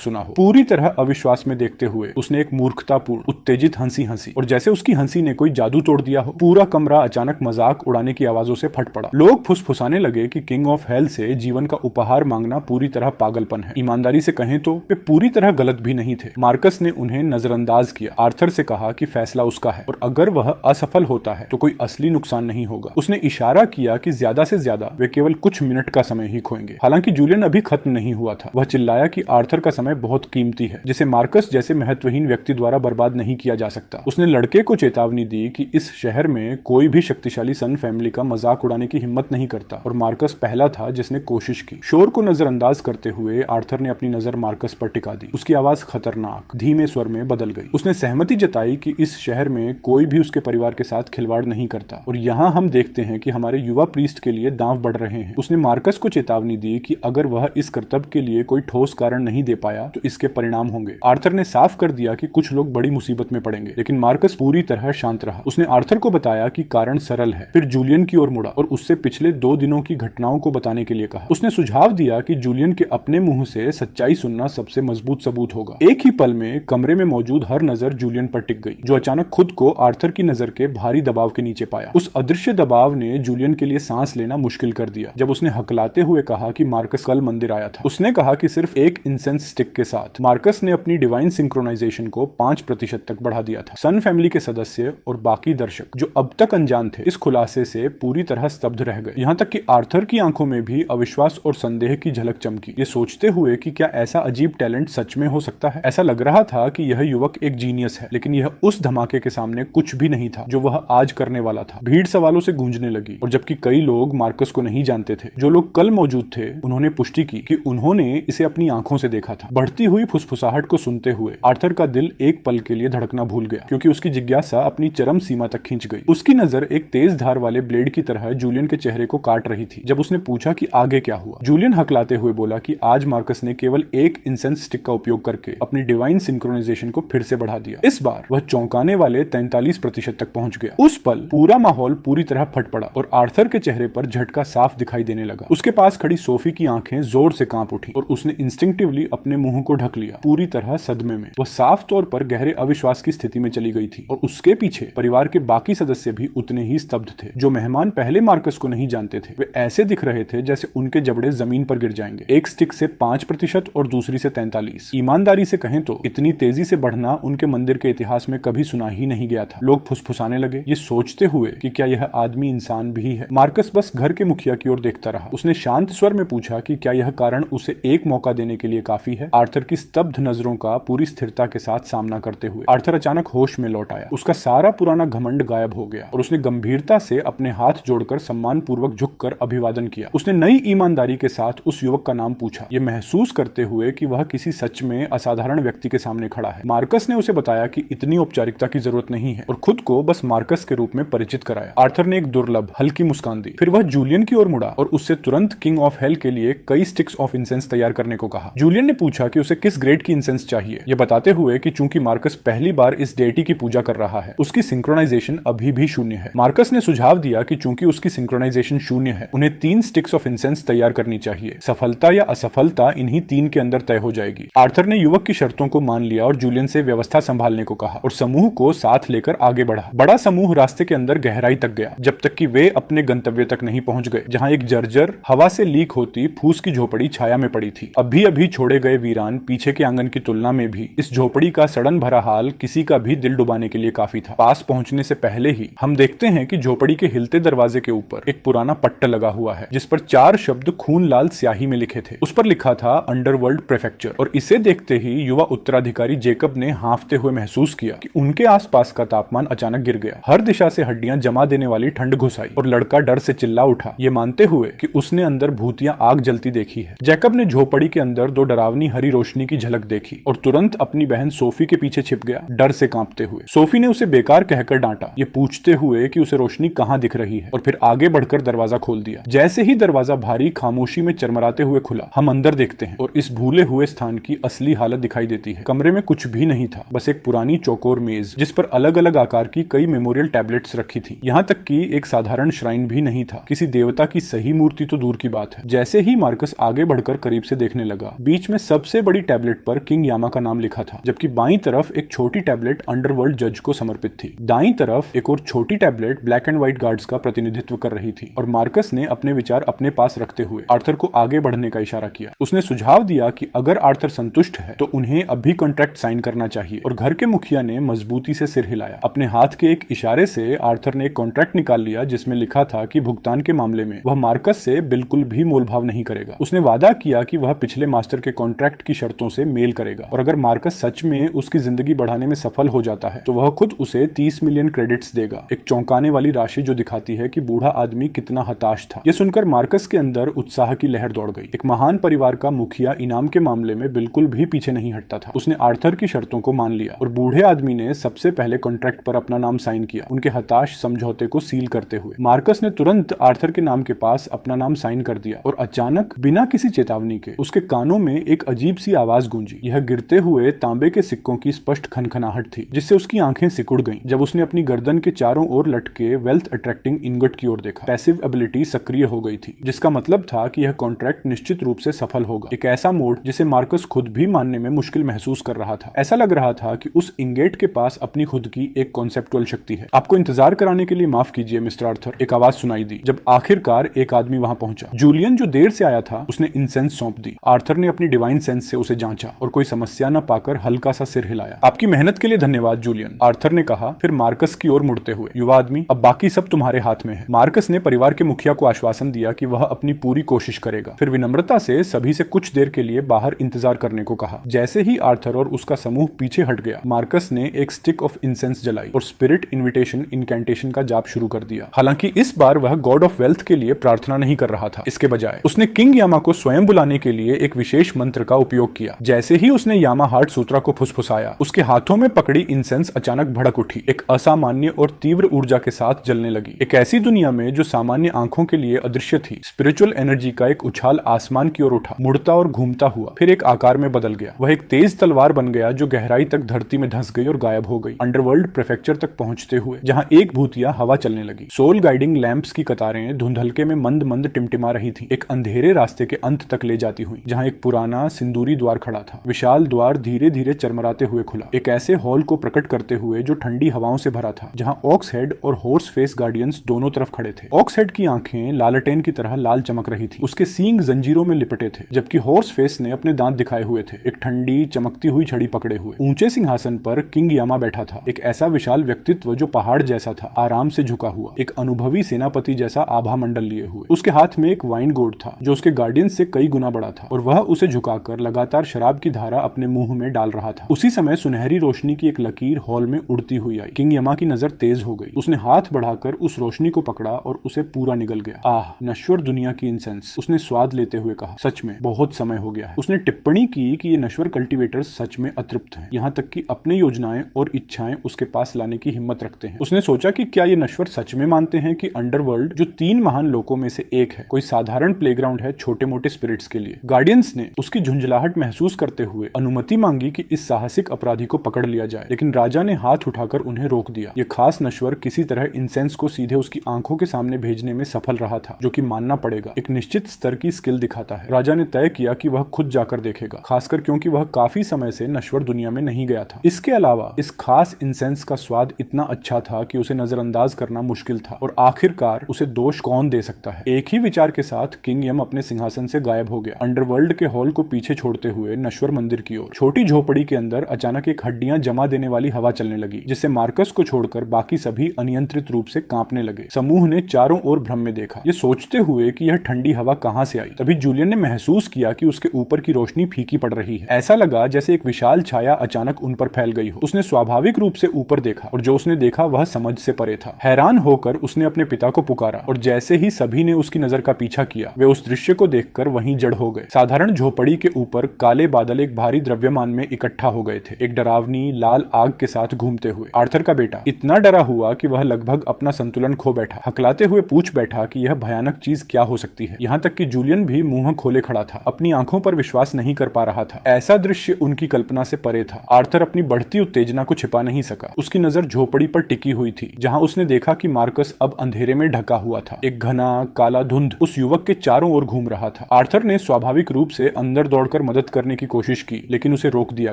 सुना हो। पूरी तरह अविश्वास में देखते हुए उसने एक मूर्खतापूर्ण उत्तेजित हंसी हंसी और जैसे उसकी हंसी ने कोई जादू तोड़ दिया हो। पूरा कमरा अचानक मजाक उड़ाने की आवाजों से फट पड़ा। लोग फुसफुसाने लगे कि किंग ऑफ हेल से जीवन का उपहार मांगना पूरी तरह पागलपन है। ईमानदारी से कहें तो वे पूरी तरह गलत भी नहीं थे। मार्कस ने उन्हें नजरअंदाज किया। आर्थर से कहा कि फैसला उसका है और अगर वह असफल होता है तो कोई असली नुकसान नहीं होगा। उसने इशारा किया कि ज्यादा से ज्यादा वे केवल कुछ मिनट का समय ही खोएंगे। हालांकि जूलियन अभी खत्म नहीं हुआ था। वह चिल्लाया कि आर्थर का समय बहुत कीमती है, जिसे मार्कस जैसे महत्वहीन व्यक्ति द्वारा बर्बाद नहीं किया जा सकता। उसने लड़के को चेतावनी दी कि इस शहर में कोई भी शक्तिशाली सन फैमिली का मजाक उड़ाने की हिम्मत नहीं करता और मार्कस पहला था जिसने कोशिश की। शोर को नजरअंदाज करते हुए आर्थर ने अपनी नजर मार्कस पर टिका दी। उसकी आवाज खतरनाक धीमे स्वर में बदल गई। उसने सहमति जताई कि इस शहर में कोई भी उसके परिवार के साथ खिलवाड़ नहीं करता और यहाँ हम देखते हैं कि हमारे युवा प्रीस्ट के लिए दांव बढ़ रहे हैं। उसने मार्कस को चेतावनी दी कि अगर वह इस कर्तव्य के लिए कोई ठोस कारण नहीं दे पाया तो इसके परिणाम होंगे। आर्थर ने साफ कर दिया कि कुछ लोग बड़ी मुसीबत में पड़ेंगे, लेकिन मार्कस पूरी तरह शांत रहा। उसने आर्थर को बताया कि कारण सरल है, फिर जूलियन की ओर मुड़ा और उससे पिछले 2 दिनों की घटनाओं को बताने के लिए कहा। उसने सुझाव दिया कि जूलियन के अपने मुंह से सच्चाई सुनना सबसे मजबूत सबूत होगा। एक ही पल में कमरे में मौजूद हर नजर जूलियन पर टिक गई, जो अचानक खुद को आर्थर की नजर के भारी दबाव के नीचे पाया। उस अदृश्य दबाव ने जूलियन के लिए सांस लेना मुश्किल कर दिया। जब उसने हकलाते हुए कहा कि मार्कस कल मंदिर आया था, उसने कहा कि सिर्फ एक इंसेंस स्टिक के साथ मार्कस ने अपनी डिवाइन सिंक्रोनाइजेशन को 5% तक बढ़ा दिया था। सन फैमिली के सदस्य और बाकी दर्शक जो अब तक अनजान थे, इस खुलासे से पूरी तरह स्तब्ध रह गए। यहाँ तक कि आर्थर की आंखों में भी अविश्वास और संदेह की झलक चमकी, ये सोचते हुए कि क्या ऐसा अजीब टैलेंट सच में हो सकता है। ऐसा लग रहा था कि यह युवक एक जीनियस है, लेकिन यह उस धमाके के सामने कुछ भी नहीं था जो वह आज करने वाला था। भीड़ सवालों से गूंजने लगी और जबकि कई लोग मार्कस को नहीं जानते थे, जो लोग कल मौजूद थे उन्होंने पुष्टि की कि उन्होंने इसे अपनी आंखों से देखा था। बढ़ती हुई फुसफुसाहट को सुनते हुए आर्थर का दिल एक पल के लिए धड़कना भूल गया, क्योंकि उसकी जिज्ञासा अपनी चरम सीमा तक खींच गई। उसकी नजर एक तेज धार वाले ब्लेड की तरह जूलियन के चेहरे को काट रही थी। जब उसने पूछा कि आगे क्या हुआ, जूलियन हकलाते हुए बोला कि आज मार्कस ने केवल एक इंसेंस स्टिक का उपयोग करके अपनी डिवाइन सिंक्रोनाइजेशन को फिर से बढ़ा दिया। इस बार वह चौंकाने वाले 43% तक पहुंच गया। उस पल पूरा माहौल पूरी तरह फट पड़ा और आर्थर के चेहरे पर झटका साफ दिखाई देने लगा। उसके पास खड़ी सोफी की आंखें जोर से कांप उठी और उसने इंस्टिंक्टिवली अपने मुंह को ढक लिया, पूरी तरह सदमे में। वह साफ तौर पर गहरे अविश्वास की स्थिति में चली गई थी और उसके पीछे परिवार के बाकी सदस्य भी उतने ही स्तब्ध थे। जो मेहमान पहले मार्कस को नहीं जानते थे, वे ऐसे दिख रहे थे जैसे उनके जबड़े जमीन पर गिर जाएंगे। एक स्टिक से 5% और दूसरी से 43। ईमानदारी से कहें तो इतनी तेजी से बढ़ना उनके मंदिर के इतिहास में कभी सुना ही नहीं गया था। लोग फुसफुसाने लगे, ये सोचते हुए कि क्या यह आदमी इंसान भी है। मार्कस बस घर के मुखिया की ओर देखता रहा। उसने शांत स्वर में पूछा कि क्या यह कारण उसे एक मौका देने के लिए काफी है। आर्थर की स्तब्ध नजरों का पूरी स्थिरता के साथ सामना करते हुए आर्थर अचानक होश में लौट आया। उसका सारा पुराना घमंड गायब हो गया और उसने गंभीरता से अपने हाथ जोड़कर सम्मान पूर्वक झुककर अभिवादन किया। उसने नई ईमानदारी के साथ उस युवक का नाम पूछा, ये महसूस करते हुए कि वह किसी सच में असाधारण व्यक्ति के सामने खड़ा है। मार्कस ने उसे बताया कि इतनी औपचारिकता की जरूरत नहीं है और खुद को बस मार्कस के रूप में परिचित कराया। आर्थर ने एक दुर्लभ हल्की मुस्कान दी, फिर वह जूलियन की ओर मुड़ा और उससे तुरंत किंग ऑफ हेल के लिए कई स्टिक्स ऑफ इंसेंस तैयार करने को कहा। जूलियन ने पूछा कि उसे किस ग्रेड की इंसेंस चाहिए, ये बताते हुए कि चूंकि मार्कस पहली बार इस डेटी की पूजा कर रहा है, उसकी सिंक्रोनाइजेशन अभी भी शून्य है। मार्कस ने सुझाव दिया कि चूंकि उसकी सिंक्रोनाइजेशन शून्य है, उन्हें 3 स्टिक्स ऑफ इंसेंस तैयार करनी चाहिए। सफलता या असफलता इन्हीं 3 के अंदर तय हो जाएगी। आर्थर ने युवक की शर्तों को मान लिया और जूलियन से व्यवस्था संभालने को कहा और समूह को साथ लेकर आगे बढ़ा। बड़ा समूह रास्ते के अंदर गहराई तक गया, जब तक कि वे अपने गंतव्य तक नहीं पहुंच गए, जहां एक जर्जर हवा से लीक होती फूस की झोपड़ी छाया में पड़ी थी। अभी अभी छोड़े गए वीरान पीछे के आंगन की तुलना में भी इस झोपड़ी का सड़न भरा हाल किसी का भी दिल डुबाने के लिए काफी था। पास पहुंचने से पहले ही हम देखते हैं कि झोपड़ी के हिलते दरवाजे के ऊपर एक पुराना पट्ट लगा हुआ है, जिस पर 4 शब्द खून लाल स्याही में लिखे थे। उस पर लिखा था अंडरवर्ल्ड प्रेफेक्चर और इसे देखते ही युवा उत्तराधिकारी जेकब ने हांफते हुए महसूस किया कि उनके आसपास का तापमान अचानक गिर गया। हर दिशा से हड्डियां जमा देने वाली ठंड घुस आई और लड़का डर से चिल्ला उठा, ये मानते हुए कि उसने अंदर भूतिया आग जलती देखी है। जैकब ने झोपड़ी के अंदर 2 डरावनी सुनहरी रोशनी की झलक देखी और तुरंत अपनी बहन सोफी के पीछे छिप गया, डर से कांपते हुए। सोफी ने उसे बेकार कहकर डांटा, ये पूछते हुए कि उसे रोशनी कहां दिख रही है, और फिर आगे बढ़कर दरवाजा खोल दिया। जैसे ही दरवाजा भारी खामोशी में चरमराते हुए खुला, हम अंदर देखते हैं और इस भूले हुए स्थान की असली हालत दिखाई देती है। कमरे में कुछ भी नहीं था, बस एक पुरानी चौकोर मेज जिस पर अलग अलग आकार की कई मेमोरियल टैबलेट्स रखी थी। यहाँ तक कि एक साधारण श्राइन भी नहीं था, किसी देवता की सही मूर्ति तो दूर की बात है। जैसे ही मार्कस आगे बढ़कर करीब से देखने लगा, बीच में सबसे बड़ी टैबलेट पर किंग यामा का नाम लिखा था, जबकि बाईं तरफ एक छोटी टैबलेट अंडरवर्ल्ड जज को समर्पित थी। दाईं तरफ एक और छोटी tablet black and white guards का प्रतिनिधित्व कर रही थी। और मार्कस ने अपने विचार अपने पास रखते हुए आर्थर को आगे बढ़ने का इशारा किया। उसने सुझाव दिया कि अगर आर्थर संतुष्ट है तो उन्हें अभी कॉन्ट्रैक्ट साइन करना चाहिए, और घर के मुखिया ने मजबूती से सिर हिलाया। अपने हाथ के एक इशारे से आर्थर ने एक कॉन्ट्रैक्ट निकाल लिया जिसमें लिखा था कि भुगतान के मामले में वह मार्कस से बिल्कुल भी मोलभाव नहीं करेगा। उसने वादा किया कि वह पिछले मास्टर के कॉन्ट्रैक्ट की शर्तों से मेल करेगा, और अगर मार्कस सच में उसकी जिंदगी बढ़ाने में सफल हो जाता है तो वह खुद उसे 30 मिलियन क्रेडिट्स देगा। एक चौंकाने वाली राशि जो दिखाती है कि बूढ़ा आदमी कितना हताश था। यह सुनकर मार्कस के अंदर उत्साह की लहर दौड़ गई। एक महान परिवार का मुखिया इनाम के मामले में बिल्कुल भी पीछे नहीं हटता था। उसने आर्थर की शर्तों को मान लिया और बूढ़े आदमी ने सबसे पहले कॉन्ट्रैक्ट पर अपना नाम साइन किया, उनके हताश समझौते को सील करते हुए। मार्कस ने तुरंत आर्थर के नाम के पास अपना नाम साइन कर दिया, और अचानक बिना किसी चेतावनी के उसके कानों में एक अजीब सी आवाज गूंजी। यह गिरते हुए तांबे के सिक्कों की स्पष्ट खनखनाहट थी, जिससे उसकी आंखें सिकुड़ गईं जब उसने अपनी गर्दन के चारों ओर लटके वेल्थ अट्रैक्टिंग इंगट की ओर देखा। पैसिव एबिलिटी सक्रिय हो गई थी, जिसका मतलब था कि यह कॉन्ट्रैक्ट निश्चित रूप से सफल होगा। एक ऐसा मोड जिसे मार्कस खुद भी मानने में मुश्किल महसूस कर रहा था। ऐसा लग रहा था कि उस इंगेट के पास अपनी खुद की एक कॉन्सेप्चुअल शक्ति है। आपको इंतजार कराने के लिए माफ कीजिए मिस्टर आर्थर, एक आवाज सुनाई दी जब आखिरकार एक आदमी वहां पहुंचा। जूलियन जो देर से आया था, उसने इंसेंस सौंप दी। आर्थर ने अपनी डिवाइन सेंस से उसे जांचा और कोई समस्या न पाकर हल्का सा सिर हिलाया। आपकी मेहनत के लिए धन्यवाद जूलियन, आर्थर ने कहा, फिर मार्कस की ओर मुड़ते हुए। युवा आदमी, अब बाकी सब तुम्हारे हाथ में है। मार्कस ने परिवार के मुखिया को आश्वासन दिया कि वह अपनी पूरी कोशिश करेगा, फिर विनम्रता से सभी से कुछ देर के लिए बाहर इंतजार करने को कहा। जैसे ही आर्थर और उसका समूह पीछे हट गया, मार्कस ने एक स्टिक ऑफ इंसेंस जलाई और स्पिरिट इन्विटेशन इनकैंटेशन का जाप शुरू कर दिया। हालांकि इस बार वह गॉड ऑफ वेल्थ के लिए प्रार्थना नहीं कर रहा था। इसके बजाय उसने किंग यामा को स्वयं बुलाने के लिए एक विशेष मंत्र का उपयोग किया। जैसे ही उसने यामा हार्ट सूत्रा को फुसफुसाया, उसके हाथों में पकड़ी इंसेंस अचानक भड़क उठी, एक असामान्य और तीव्र ऊर्जा के साथ जलने लगी। एक ऐसी दुनिया में जो सामान्य आंखों के लिए अदृश्य थी, स्पिरिचुअल एनर्जी का एक उछाल आसमान की ओर उठा, मुड़ता और घूमता हुआ, फिर एक आकार में बदल गया। वह एक तेज तलवार बन गया जो गहराई तक धरती में धंस गई और गायब हो गई, अंडरवर्ल्ड प्रेफेक्चर तक पहुंचते हुए, जहां एक भूतिया हवा चलने लगी। सोल गाइडिंग लैंप्स की कतारें धुंधलके में मंद मंद टिमटिमा रही थी, एक अंधेरे रास्ते के अंत तक ले जाती हुई, जहां एक पुराना सिंदूरी द्वार खड़ा था। विशाल द्वार धीरे धीरे चरमराते हुए खुला, एक ऐसे हॉल को प्रकट करते हुए जो ठंडी हवाओं से भरा था, जहां ऑक्स हेड और हॉर्स फेस गार्डियंस दोनों तरफ खड़े थे। ऑक्स हेड की आंखें लालटेन की तरह लाल चमक रही थी, उसके सींग जंजीरों में लिपटे थे, जबकि हॉर्स फेस ने अपने दांत दिखाए हुए थे, एक ठंडी चमकती हुई छड़ी पकड़े हुए। ऊंचे सिंहासन पर किंग यामा बैठा था, एक ऐसा विशाल व्यक्तित्व जो पहाड़ जैसा था, आराम से झुका हुआ, एक अनुभवी सेनापति जैसा आभा मंडल लिए हुए। उसके हाथ में एक वाइन गोर्ड था जो उसके गार्डियंस से कई गुना बड़ा था, और वह उसे झुकाकर लगातार शराब की धारा अपने मुंह में डाल रहा था। उसी समय सुनहरी रोशनी की एक लकीर हॉल में उड़ती हुई आई। किंग यामा की नजर तेज हो गई, उसने हाथ बढ़ाकर उस रोशनी को पकड़ा और उसे पूरा निगल गया। आह, नश्वर दुनिया की इंसेंस, उसने स्वाद लेते हुए कहा। सच में बहुत समय हो गया है। उसने टिप्पणी की कि ये नश्वर कल्टीवेटर्स सच में अतृप्त हैं, यहाँ तक कि अपनी योजनाएं और इच्छाएं उसके पास लाने की हिम्मत रखते हैं। उसने सोचा कि क्या ये नश्वर सच में मानते हैं कि अंडरवर्ल्ड, जो 3 महान लोकों में से एक है, कोई साधारण प्लेग्राउंड है छोटे मोटे स्पिरिट्स के लिए। गार्डियंस ने उसकी झुंझलाहट महसूस करते हुए अनुमति मांगी कि इस साहसिक अपराधी को पकड़ लिया जाए, लेकिन राजा ने हाथ उठाकर उन्हें रोक दिया। ये खास नश्वर किसी तरह इंसेंस को सीधे उसकी आंखों के सामने भेजने में सफल रहा था, जो कि मानना पड़ेगा एक निश्चित स्तर की स्किल दिखाता है। राजा ने तय किया कि वह खुद जाकर देखेगा, खासकर क्योंकि वह काफी समय से नश्वर दुनिया में नहीं गया था। इसके अलावा इस खास इंसेंस का स्वाद इतना अच्छा था कि उसे नजरअंदाज करना मुश्किल था, और आखिरकार उसे दोष कौन दे सकता है। एक ही विचार के साथ किंग यम अपने सिंहासन से गायब हो गया, अंडरवर्ल्ड के हॉल को पीछे छोड़ते हुए नश्वर मंदिर की ओर। छोटी झोपड़ी के अंदर अचानक एक हड्डियां जमा देने वाली हवा चलने लगी, जिससे मार्कस को छोड़कर बाकी सभी अनियंत्रित रूप से कांपने लगे। समूह ने चारों ओर भ्रम में देखा, ये सोचते हुए कि यह ठंडी हवा कहां से आई। तभी जूलियन ने महसूस किया कि उसके ऊपर की रोशनी फीकी पड़ रही है। ऐसा लगा जैसे एक विशाल छाया अचानक उन पर फैल गई हो। उसने स्वाभाविक रूप से ऊपर देखा, और जो उसने देखा वह समझ से परे था। हैरान होकर उसने अपने पिता को पुकारा, और जैसे ही सभी ने उसकी नजर का पीछा किया, वे उस दृश्य को देखकर वहीं जड़ हो गए। साधारण झोपड़ी के ऊपर ऊपर काले बादल एक भारी द्रव्यमान में इकट्ठा हो गए थे, एक डरावनी लाल आग के साथ घूमते हुए। आर्थर का बेटा इतना डरा हुआ कि वह लगभग अपना संतुलन खो बैठा, हकलाते हुए पूछ बैठा कि यह भयानक चीज क्या हो सकती है। यहाँ तक कि जूलियन भी मुंह खोले खड़ा था, अपनी आंखों पर विश्वास नहीं कर पा रहा था। ऐसा दृश्य उनकी कल्पना से परे था। आर्थर अपनी बढ़ती उत्तेजना को छिपा नहीं सका। उसकी नजर झोपड़ी पर टिकी हुई थी, जहां उसने देखा कि मार्कस अब अंधेरे में ढका हुआ था। एक घना काला धुंध उस युवक के चारों ओर घूम रहा था। आर्थर ने स्वाभाविक रूप से अंदर दौड़कर मदद करने की कोशिश की, लेकिन उसे रोक दिया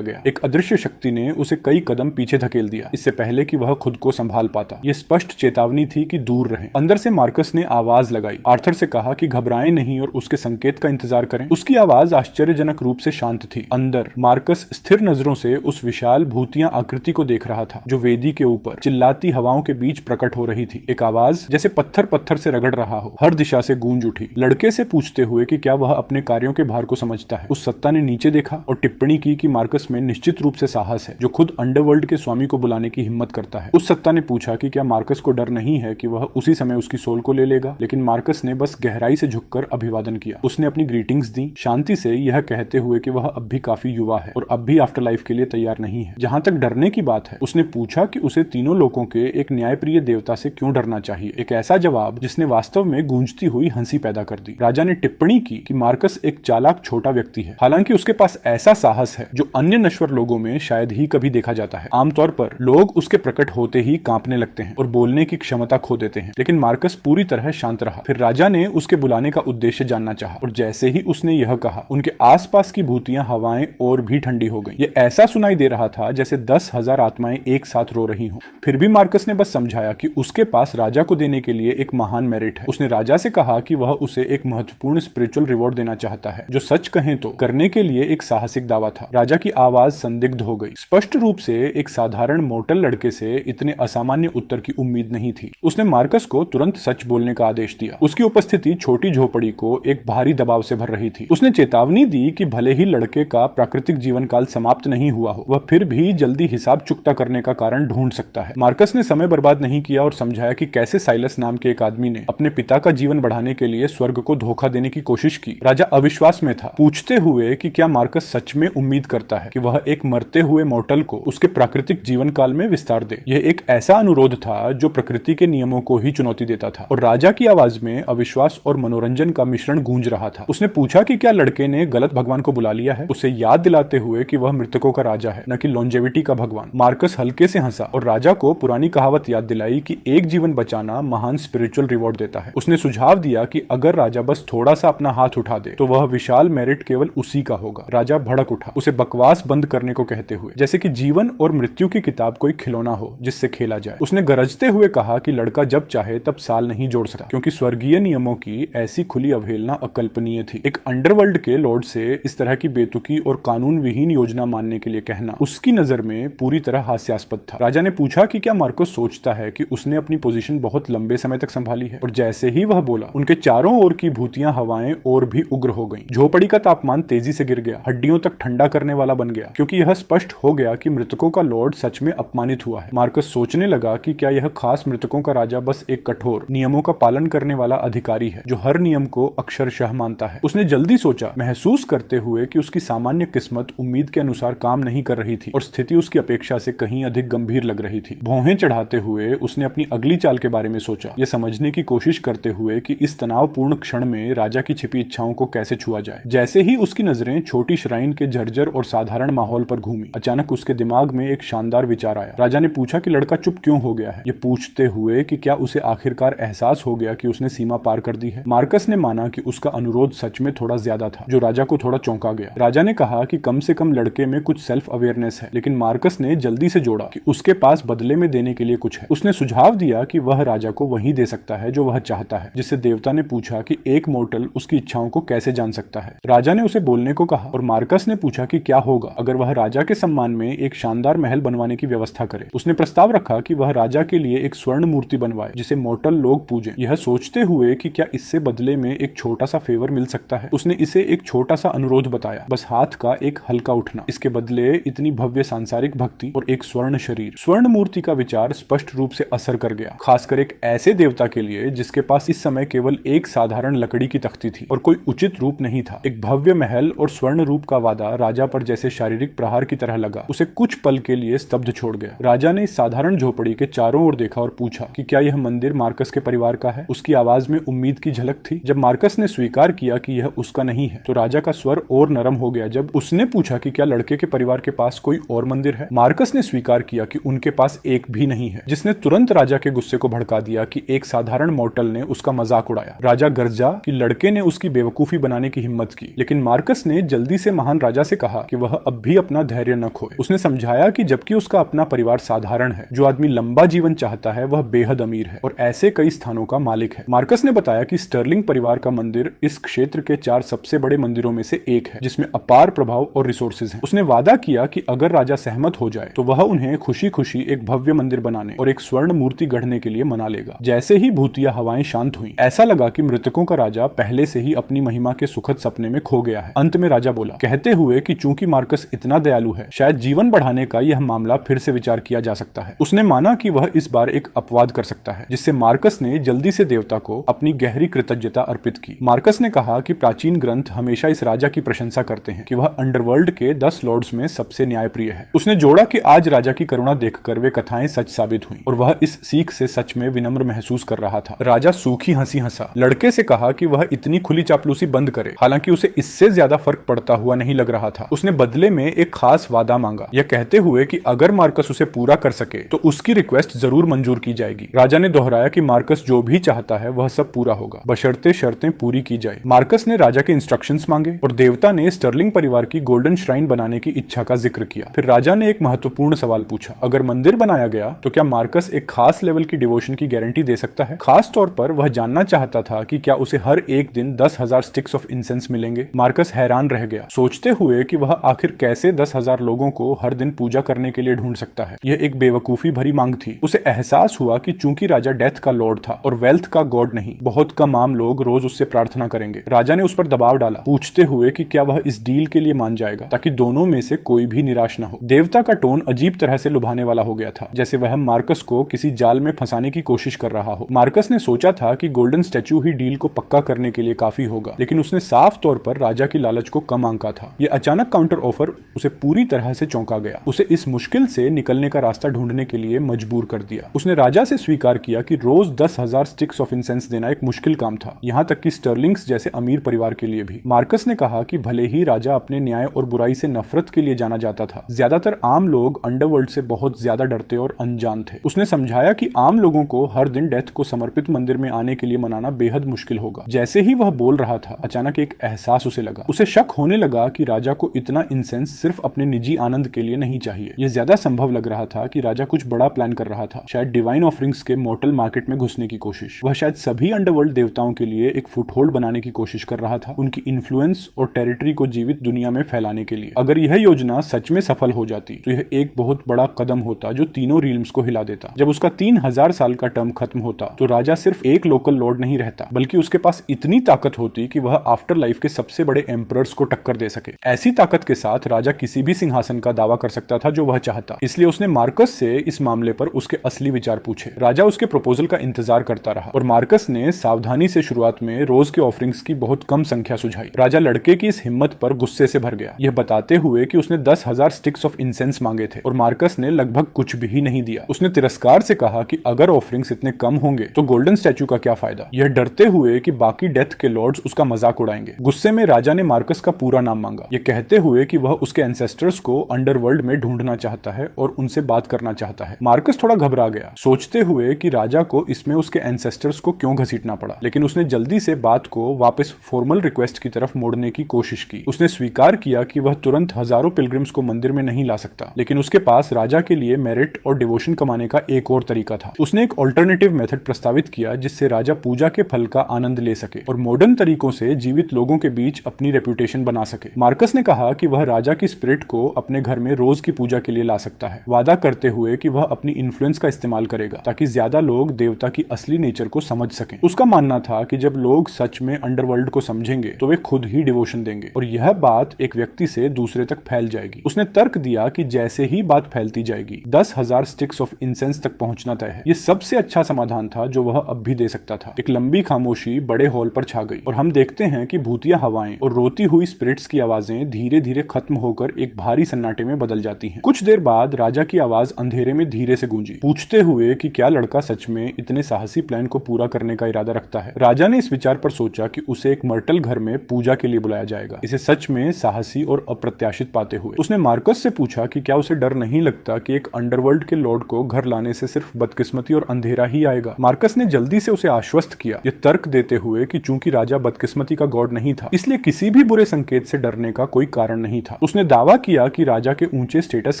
गया। एक अदृश्य शक्ति ने उसे कई कदम पीछे धकेल दिया, इससे पहले कि वह खुद को संभाल पाता। यह स्पष्ट चेतावनी थी कि दूर रहें। अंदर से मार्कस ने आवाज लगाई, आर्थर से कहा कि घबराएं नहीं और उसके संकेत का इंतजार करें। उसकी आवाज आश्चर्यजनक रूप से शांत थी। अंदर मार्कस स्थिर नजरों से उस विशाल भूतिया आकृति को देख रहा था, जो वेदी के ऊपर चिल्लाती हवाओं के बीच प्रकट हो रही थी। एक आवाज जैसे पत्थर पत्थर से रगड़ रहा हो हर दिशा से गूंज उठी, लड़के से पूछते हुए कि क्या वह अपने कार्यों के भार को समझता है। उस सत्ता ने नीचे देखा और टिप्पणी की कि मार्कस में निश्चित रूप से साहस है, जो खुद अंडरवर्ल्ड के स्वामी को बुलाने की हिम्मत करता है। उस सत्ता ने पूछा कि क्या मार्कस को डर नहीं है कि वह उसी समय उसकी सोल को ले लेगा, लेकिन मार्कस ने बस गहराई से झुककर अभिवादन किया। उसने अपनी ग्रीटिंग्स दी, शांति से, यह कहते हुए कि वह अब भी काफी युवा है और अब भी आफ्टर लाइफ के लिए तैयार नहीं है। जहां तक डरने की बात है, उसने पूछा कि उसे तीनों लोगों के एक न्यायप्रिय देवता से क्यों डरना चाहिए। एक ऐसा जवाब जिसने वास्तव में गूंजती हुई हंसी पैदा कर दी। राजा ने टिप्पणी की कि मार्कस एक चालाक छोटा व्यक्ति है, हालांकि उसके पास ऐसा साहस है जो अन्य नश्वर लोगों में शायद ही कभी देखा जाता है। आमतौर पर लोग उसके प्रकट होते ही कांपने लगते हैं और बोलने की क्षमता खो देते हैं, लेकिन मार्कस पूरी तरह शांत रहा। फिर राजा ने उसके बुलाने का उद्देश्य जानना चाहा और जैसे ही उसने यह कहा, उनके आसपास की भूतियां हवाएं और भी ठंडी हो गईं। ये ऐसा सुनाई दे रहा था जैसे 10,000 आत्माएं एक साथ रो रही हों। फिर भी मार्कस ने बस समझाया कि उसके पास राजा को देने के लिए एक महान मेरिट है। उसने राजा से कहा कि वह उसे एक महत्वपूर्ण स्पिरिचुअल रिवॉर्ड देना चाहता है, जो सच कहें तो करने के लिए एक साहसिक दावा था। राजा की आवाज संदिग्ध हो गई। स्पष्ट रूप से एक साधारण मोटल लड़के से इतने असामान्य उत्तर की उम्मीद नहीं थी। उसने मार्कस को तुरंत सच बोलने का आदेश दिया। उसकी उपस्थिति छोटी झोपड़ी को एक भारी दबाव से भर रही थी। उसने चेतावनी दी कि भले ही लड़के का प्राकृतिक जीवन काल समाप्त नहीं हुआ हो, वह फिर भी जल्दी हिसाब चुकता करने का कारण ढूंढ सकता है। मार्कस ने समय बर्बाद नहीं किया और समझाया कि कैसे साइलस नाम के एक आदमी ने अपने पिता का जीवन बढ़ाने के लिए स्वर्ग को धोखा देने की कोशिश की। राजा अविश्वास में था, पूछते हुए कि क्या मार्कस सच में उम्मीद करता है कि वह एक मरते हुए मोर्टल को उसके प्राकृतिक जीवन काल में विस्तार दे। यह एक ऐसा अनुरोध था जो प्रकृति के नियमों को ही चुनौती देता था, और राजा की आवाज में अविश्वास और मनोरंजन का मिश्रण गूंज रहा था। उसने पूछा कि क्या लड़के ने गलत भगवान को बुला लिया है, उसे याद दिलाते हुए कि वह मृतकों का राजा है, न कि लॉन्जेविटी का भगवान। मार्कस हल्के से हंसा और राजा को पुरानी कहावत याद दिलाई कि एक जीवन बचाना महान स्पिरिचुअल रिवॉर्ड देता है। उसने सुझाव दिया कि अगर राजा बस थोड़ा सा अपना हाथ उठा दे तो वह विशाल मेरिट केवल उसी का होगा। राजा भड़क उठा, उसे बकवास बंद करने को कहते हुए, जैसे कि जीवन और मृत्यु की किताब कोई खिलौना हो जिससे खेला जाए। उसने गरजते हुए कहा कि लड़का जब चाहे तब साल नहीं जोड़ सकता, क्योंकि स्वर्गीय नियमों की ऐसी खुली अवहेलना अकल्पनीय थी। एक अंडरवर्ल्ड के लॉर्ड से इस तरह की बेतुकी और कानून विहीन योजना मानने के लिए कहना उसकी नजर में पूरी तरह हास्यास्पद था। राजा ने पूछा कि क्या मार्कस सोचता है कि उसने अपनी पोजीशन बहुत लंबे समय तक संभाली है, और जैसे ही वह बोला, उनके चारों ओर की भूतियां हवाएं और भी उग्र हो गईं। झोपड़ी का तापमान तेजी से गिर गया, हड्डियों तक ठंडा करने वाला बन गया, क्योंकि यह स्पष्ट हो गया कि मृतकों का लॉर्ड सच में अपमानित हुआ है। मार्कस सोचने लगा कि क्या यह खास मृतकों का राजा बस एक कठोर नियमों का पालन करने वाला अधिकारी है, जो हर नियम को अक्षरशः मानता है। उसने जल्दी सोचा, महसूस करते हुए कि उसकी सामान्य किस्मत उम्मीद के अनुसार काम नहीं कर रही थी और स्थिति उसकी अपेक्षा से कहीं अधिक गंभीर लग रही थी। भौहें चढ़ाते हुए उसने अपनी अगली चाल के बारे में सोचा, यह समझने की कोशिश करते हुए कि इस तनावपूर्ण क्षण में राजा की छिपी इच्छाओं को कैसे छुआ जाए। जैसे ही उसकी नजरें छोटी श्राइन के जर्जर और साधारण माहौल पर घूमी, अचानक उसके दिमाग में एक शानदार विचार आया। राजा ने पूछा कि लड़का चुप क्यों हो गया है, ये पूछते हुए कि क्या उसे आखिरकार एहसास हो गया कि उसने सीमा पार कर दी है। मार्कस ने माना कि उसका अनुरोध सच में थोड़ा ज्यादा था, जो राजा को थोड़ा चौंका गया। राजा ने कहा कि कम से कम लड़के में कुछ सेल्फ अवेयरनेस है, लेकिन मार्कस ने जल्दी से जोड़ा कि उसके पास बदले में देने के लिए कुछ है। उसने सुझाव दिया कि वह राजा को वही दे सकता है जो वह चाहता है, जिससे देवता ने पूछा कि एक मोर्टल उसकी इच्छाओं को कैसे जान सकता है। राजा ने उसे बोलने को कहा और मार्कस ने पूछा कि क्या होगा अगर वह राजा के सम्मान में एक शानदार महल बनवाने की व्यवस्था करे। उसने प्रस्ताव रखा कि वह राजा के लिए एक स्वर्ण मूर्ति बनवाए जिसे मोर्टल लोग पूजें, यह सोचते हुए कि क्या इससे बदले में एक छोटा सा फेवर मिल सकता है। उसने इसे एक छोटा सा अनुरोध बताया, बस हाथ का एक हल्का उठना। इसके बदले इतनी भव्य सांसारिक भक्ति और एक स्वर्ण शरीर। स्वर्ण मूर्ति का विचार स्पष्ट रूप से असर कर गया, खासकर एक ऐसे देवता के लिए जिसके पास इस समय केवल एक साधारण लकड़ी की तख्ती थी और कोई उचित रूप नहीं था। एक भव्य महल महल और स्वर्ण रूप का वादा राजा पर जैसे शारीरिक प्रहार की तरह लगा। उसे कुछ पल के लिए स्तब्ध छोड़ गया। राजा ने इस साधारण झोपड़ी के चारों ओर देखा और पूछा कि क्या यह मंदिर मार्कस के परिवार का है। उसकी आवाज में उम्मीद की झलक थी। जब मार्कस ने स्वीकार किया कि यह उसका नहीं है तो राजा का स्वर और नरम हो गया। जब उसने पूछा कि क्या लड़के के परिवार के पास कोई और मंदिर है, मार्कस ने स्वीकार किया कि उनके पास एक भी नहीं है, जिसने तुरंत राजा के गुस्से को भड़का दिया कि एक साधारण मॉर्टल ने उसका मजाक उड़ाया। राजा गरजा कि लड़के ने उसकी बेवकूफी बनाने की हिम्मत की, लेकिन मार्कस ने जल्दी से महान राजा से कहा कि वह अब भी अपना धैर्य न खोए। उसने समझाया कि जबकि उसका अपना परिवार साधारण है, जो आदमी लंबा जीवन चाहता है वह बेहद अमीर है और ऐसे कई स्थानों का मालिक है। मार्कस ने बताया कि स्टर्लिंग परिवार का मंदिर इस क्षेत्र के 4 सबसे बड़े मंदिरों में से एक है, जिसमें अपार प्रभाव और रिसोर्सेज हैं। उसने वादा किया कि अगर राजा सहमत हो जाए तो वह उन्हें खुशी खुशी एक भव्य मंदिर बनाने और एक स्वर्ण मूर्ति गढ़ने के लिए मना लेगा। जैसे ही भूतिया हवाएं शांत हुई, ऐसा लगा कि मृतकों का राजा पहले से ही अपनी महिमा के सुखद सपने में खो गया है। अंत में राजा बोला, कहते हुए कि चूंकि मार्कस इतना दयालु है, शायद जीवन बढ़ाने का यह मामला फिर से विचार किया जा सकता है। उसने माना कि वह इस बार एक अपवाद कर सकता है, जिससे मार्कस ने जल्दी से देवता को अपनी गहरी कृतज्ञता अर्पित की। मार्कस ने कहा कि प्राचीन ग्रंथ हमेशा इस राजा की प्रशंसा करते हैं कि वह अंडरवर्ल्ड के 10 लॉर्ड्स में सबसे न्यायप्रिय है। उसने जोड़ा कि आज राजा की करुणा देखकर वे कथाएं सच साबित हुई और वह इस सीख से सच में विनम्र महसूस कर रहा था। राजा सूखी हंसी हंसा, लड़के से कहा कि वह इतनी खुली चापलूसी बंद करे। हालांकि उसे इससे ज्यादा फर्क पड़ता हुआ नहीं लग रहा था। उसने बदले में एक खास वादा मांगा, यह कहते हुए कि अगर मार्कस उसे पूरा कर सके तो उसकी रिक्वेस्ट जरूर मंजूर की जाएगी। राजा ने दोहराया कि मार्कस जो भी चाहता है वह सब पूरा होगा, बशर्ते शर्तें पूरी की जाए। मार्कस ने राजा के इंस्ट्रक्शंस मांगे और देवता ने स्टर्लिंग परिवार की गोल्डन श्राइन बनाने की इच्छा का जिक्र किया। फिर राजा ने एक महत्वपूर्ण सवाल पूछा, अगर मंदिर बनाया गया तो क्या मार्कस एक खास लेवल की डिवोशन की गारंटी दे सकता है? खास तौर पर वह जानना चाहता था कि क्या उसे हर एक दिन 10,000 स्टिक्स ऑफ इंसेंस मिलेंगे। मार्कस हैरान रह गया, सोचते हुए कि वह आखिर कैसे 10,000 लोगों को हर दिन पूजा करने के लिए ढूंढ सकता है। यह एक बेवकूफी भरी मांग थी। उसे एहसास हुआ कि चूंकि राजा डेथ का लॉर्ड था और वेल्थ का गॉड नहीं, बहुत कम आम लोग रोज उससे प्रार्थना करेंगे। राजा ने उस पर दबाव डाला, पूछते हुए कि क्या वह इस डील के लिए मान जाएगा ताकि दोनों में से कोई भी निराश न हो। देवता का टोन अजीब तरह से लुभाने वाला हो गया था, जैसे वह मार्कस को किसी जाल में फंसाने की कोशिश कर रहा हो। मार्कस ने सोचा था कि गोल्डन स्टैचू ही डील को पक्का करने के लिए काफी होगा, लेकिन उसने साफ तौर पर राजा की लालच को कम आंका था। यह अचानक काउंटर ऑफर उसे पूरी तरह से चौंका गया। उसे इस मुश्किल से निकलने का रास्ता ढूंढने के लिए मजबूर कर दिया। उसने राजा से स्वीकार किया कि रोज 10,000 स्टिक्स ऑफ इंसेंस देना एक मुश्किल काम था, यहाँ तक कि स्टर्लिंग्स जैसे अमीर परिवार के लिए भी। मार्कस ने कहा कि भले ही राजा अपने न्याय और बुराई से नफरत के लिए जाना जाता था, ज्यादातर आम लोग अंडरवर्ल्ड से बहुत ज्यादा डरते और अनजान थे। उसने समझाया कि आम लोगों को हर दिन डेथ को समर्पित मंदिर में आने के लिए मनाना बेहद मुश्किल होगा। जैसे ही वह बोल रहा था, अचानक एक एहसास उसे लगा। उसे शक होने लगा कि राजा को इतना इंसेंस सिर्फ अपने निजी आनंद के लिए नहीं चाहिए। यह ज्यादा संभव लग रहा था कि राजा कुछ बड़ा प्लान कर रहा था, शायद डिवाइन ऑफरिंग्स के मॉर्टल मार्केट में घुसने की कोशिश। वह शायद सभी अंडरवर्ल्ड देवताओं के लिए एक फुटहोल्ड बनाने की कोशिश कर रहा था, उनकी इन्फ्लुएंस और टेरिटरी को जीवित दुनिया में फैलाने के लिए। अगर यह योजना सच में सफल हो जाती तो यह एक बहुत बड़ा कदम होता जो तीनों रील्म्स को हिला देता। जब उसका 3000 साल का टर्म खत्म होता तो राजा सिर्फ एक लोकल लॉर्ड नहीं रहता, बल्कि उसके पास इतनी ताकत होती कि वह आफ्टर लाइफ के सबसे बड़े एम्परर्स को टक्कर दे सके। ऐसी ताकत के साथ राजा किसी भी सिंहासन का दावा कर सकता था जो वह चाहता। इसलिए उसने मार्कस से इस मामले पर उसके असली विचार पूछे। राजा उसके प्रपोजल का इंतजार करता रहा और मार्कस ने सावधानी से शुरुआत में रोज के ऑफरिंग्स की बहुत कम संख्या सुझाई। राजा लड़के की इस हिम्मत पर गुस्से से भर गया, यह बताते हुए कि उसने 10,000 स्टिक्स ऑफ इंसेंस मांगे थे और मार्कस ने लगभग कुछ भी नहीं दिया। उसने तिरस्कार से कहा कि अगर ऑफरिंग्स इतने कम होंगे तो गोल्डन स्टैचू का क्या फायदा, यह डरते हुए कि बाकी डेथ के लॉर्ड्स उसका मजाक उड़ाएंगे। गुस्से में राजा ने मार्कस का पूरा नाम मांगा, यह कहते हुए कि वह उसके एंसेस्टर्स को अंडरवर्ल्ड में ढूंढना चाहता है और उनसे बात करना चाहता है। मार्कस थोड़ा घबरा गया, सोचते हुए कि राजा को इसमें उसके एंसेस्टर्स को क्यों घसीटना पड़ा, लेकिन उसने जल्दी से बात को वापस फॉर्मल रिक्वेस्ट की तरफ मोड़ने की कोशिश की। उसने स्वीकार किया कि वह तुरंत हजारों पिलग्रिम्स को मंदिर में नहीं ला सकता, लेकिन उसके पास राजा के लिए मेरिट और डिवोशन कमाने का एक और तरीका था। उसने एक ऑल्टरनेटिव मेथड प्रस्तावित किया जिससे राजा पूजा के फल का आनंद ले सके और मॉडर्न तरीकों से जीवित लोगों के बीच अपनी रेपुटेशन बना सके। मार्कस ने कहा कि वह राजा की स्पिरिट को अपने घर में रोज की पूजा के लिए ला सकता है, वादा करते हुए कि वह अपनी इन्फ्लुएंस का इस्तेमाल करेगा ताकि ज्यादा लोग देवता की असली नेचर को समझ सकें। उसका मानना था कि जब लोग सच में अंडरवर्ल्ड को समझेंगे तो वे खुद ही डिवोशन देंगे और यह बात एक व्यक्ति से दूसरे तक फैल जाएगी। उसने तर्क दिया कि जैसे ही बात फैलती जाएगी 10,000 स्टिक्स ऑफ इंसेंस तक पहुंचना तय है। यह सबसे अच्छा समाधान था जो वह अब भी दे सकता था। एक लंबी खामोशी बड़े हॉल पर छा गई और हम देखते हैं कि भूतिया हवाएं और रोती बोलती हुई स्पिरिट्स की आवाजें धीरे धीरे खत्म होकर एक भारी सन्नाटे में बदल जाती हैं। कुछ देर बाद राजा की आवाज अंधेरे में धीरे से गूंजी, पूछते हुए कि क्या लड़का सच में इतने साहसी प्लान को पूरा करने का इरादा रखता है। राजा ने इस विचार पर सोचा कि उसे एक मर्टल घर में पूजा के लिए बुलाया जाएगा, इसे सच में साहसी और अप्रत्याशित पाते हुए। उसने मार्कस से पूछा कि क्या उसे डर नहीं लगता कि एक अंडरवर्ल्ड के लॉर्ड को घर लाने से सिर्फ बदकिस्मती और अंधेरा ही आएगा। मार्कस ने जल्दी से उसे आश्वस्त किया, ये तर्क देते हुए कि चूंकि राजा बदकिस्मती का गॉड नहीं था, इसलिए किसी भी बुरे संकेत से डरने का कोई कारण नहीं था। उसने दावा किया कि राजा के ऊंचे स्टेटस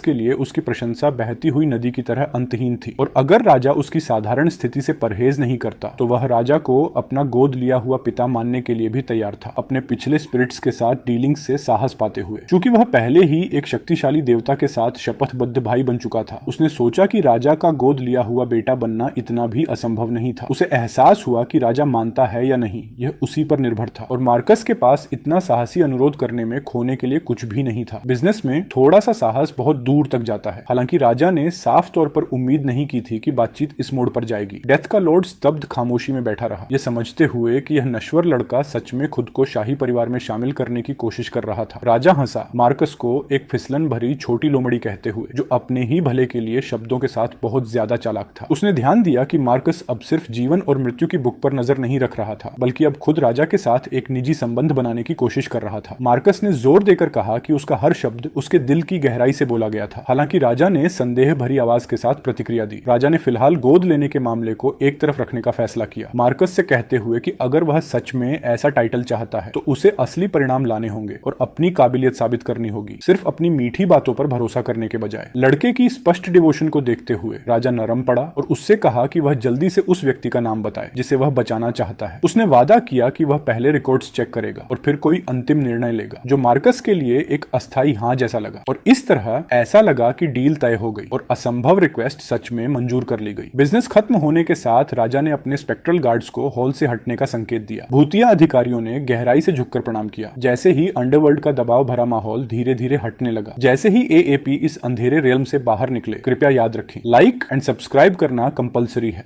के लिए उसकी प्रशंसा बहती हुई नदी की तरह अंतहीन थी, और अगर राजा उसकी साधारण स्थिति से परहेज नहीं करता तो वह राजा को अपना गोद लिया हुआ पिता मानने के लिए भी तैयार था, अपने पिछले स्पिरिट्स के साथ डीलिंग से साहस पाते हुए। चूंकि वह पहले ही एक शक्तिशाली देवता के साथ शपथबद्ध भाई बन चुका था, उसने सोचा कि राजा का गोद लिया हुआ बेटा बनना इतना भी असंभव नहीं था। उसे एहसास हुआ कि राजा मानता है या नहीं यह उसी पर निर्भर था, और मार्कस के पास इतना साहसी अनुरोध करने में खोने के लिए कुछ भी नहीं था। बिजनेस में थोड़ा सा साहस बहुत दूर तक जाता है। हालांकि राजा ने साफ तौर पर उम्मीद नहीं की थी कि बातचीत इस मोड़ पर जाएगी। डेथ का लॉर्ड स्तब्ध खामोशी में बैठा रहा, यह समझते हुए कि यह नश्वर लड़का सच में खुद को शाही परिवार में शामिल करने की कोशिश कर रहा था। राजा हंसा, मार्कस को एक फिसलन भरी छोटी लोमड़ी कहते हुए, जो अपने ही भले के लिए शब्दों के साथ बहुत ज्यादा चालाक था। उसने ध्यान दिया कि मार्कस अब सिर्फ जीवन और मृत्यु की बुक पर नजर नहीं रख रहा था, बल्कि अब खुद राजा के साथ एक निजी संबंध बनाने की कोशिश कर रहा था। मार्कस ने जोर देकर कहा कि उसका हर शब्द उसके दिल की गहराई से बोला गया था। हालांकि राजा ने संदेह भरी आवाज के साथ प्रतिक्रिया दी। राजा ने फिलहाल गोद लेने के मामले को एक तरफ रखने का फैसला किया, मार्कस से कहते हुए कि अगर वह सच में ऐसा टाइटल चाहता है तो उसे असली परिणाम लाने होंगे और अपनी काबिलियत साबित करनी होगी, सिर्फ अपनी मीठी बातों पर भरोसा करने के बजाय। लड़के की स्पष्ट डिवोशन को देखते हुए राजा नरम पड़ा और उससे कहा कि वह जल्दी से उस व्यक्ति का नाम बताए जिसे वह बचाना चाहता है। उसने वादा किया कि वह पहले रिकॉर्ड्स चेक करेगा और फिर कोई अंतिम निर्णय लेगा, जो मार्कस के लिए एक अस्थायी हाँ जैसा लगा। और इस तरह ऐसा लगा कि डील तय हो गई और असंभव रिक्वेस्ट सच में मंजूर कर ली गई। बिजनेस खत्म होने के साथ राजा ने अपने स्पेक्ट्रल गार्ड्स को हॉल से हटने का संकेत दिया। भूतिया अधिकारियों ने गहराई से झुककर प्रणाम किया। जैसे ही अंडरवर्ल्ड का दबाव भरा माहौल धीरे धीरे हटने लगा, जैसे ही एएपी इस अंधेरे रेल्म से बाहर निकले, कृपया याद रखें, लाइक एंड सब्सक्राइब करना कंपलसरी है।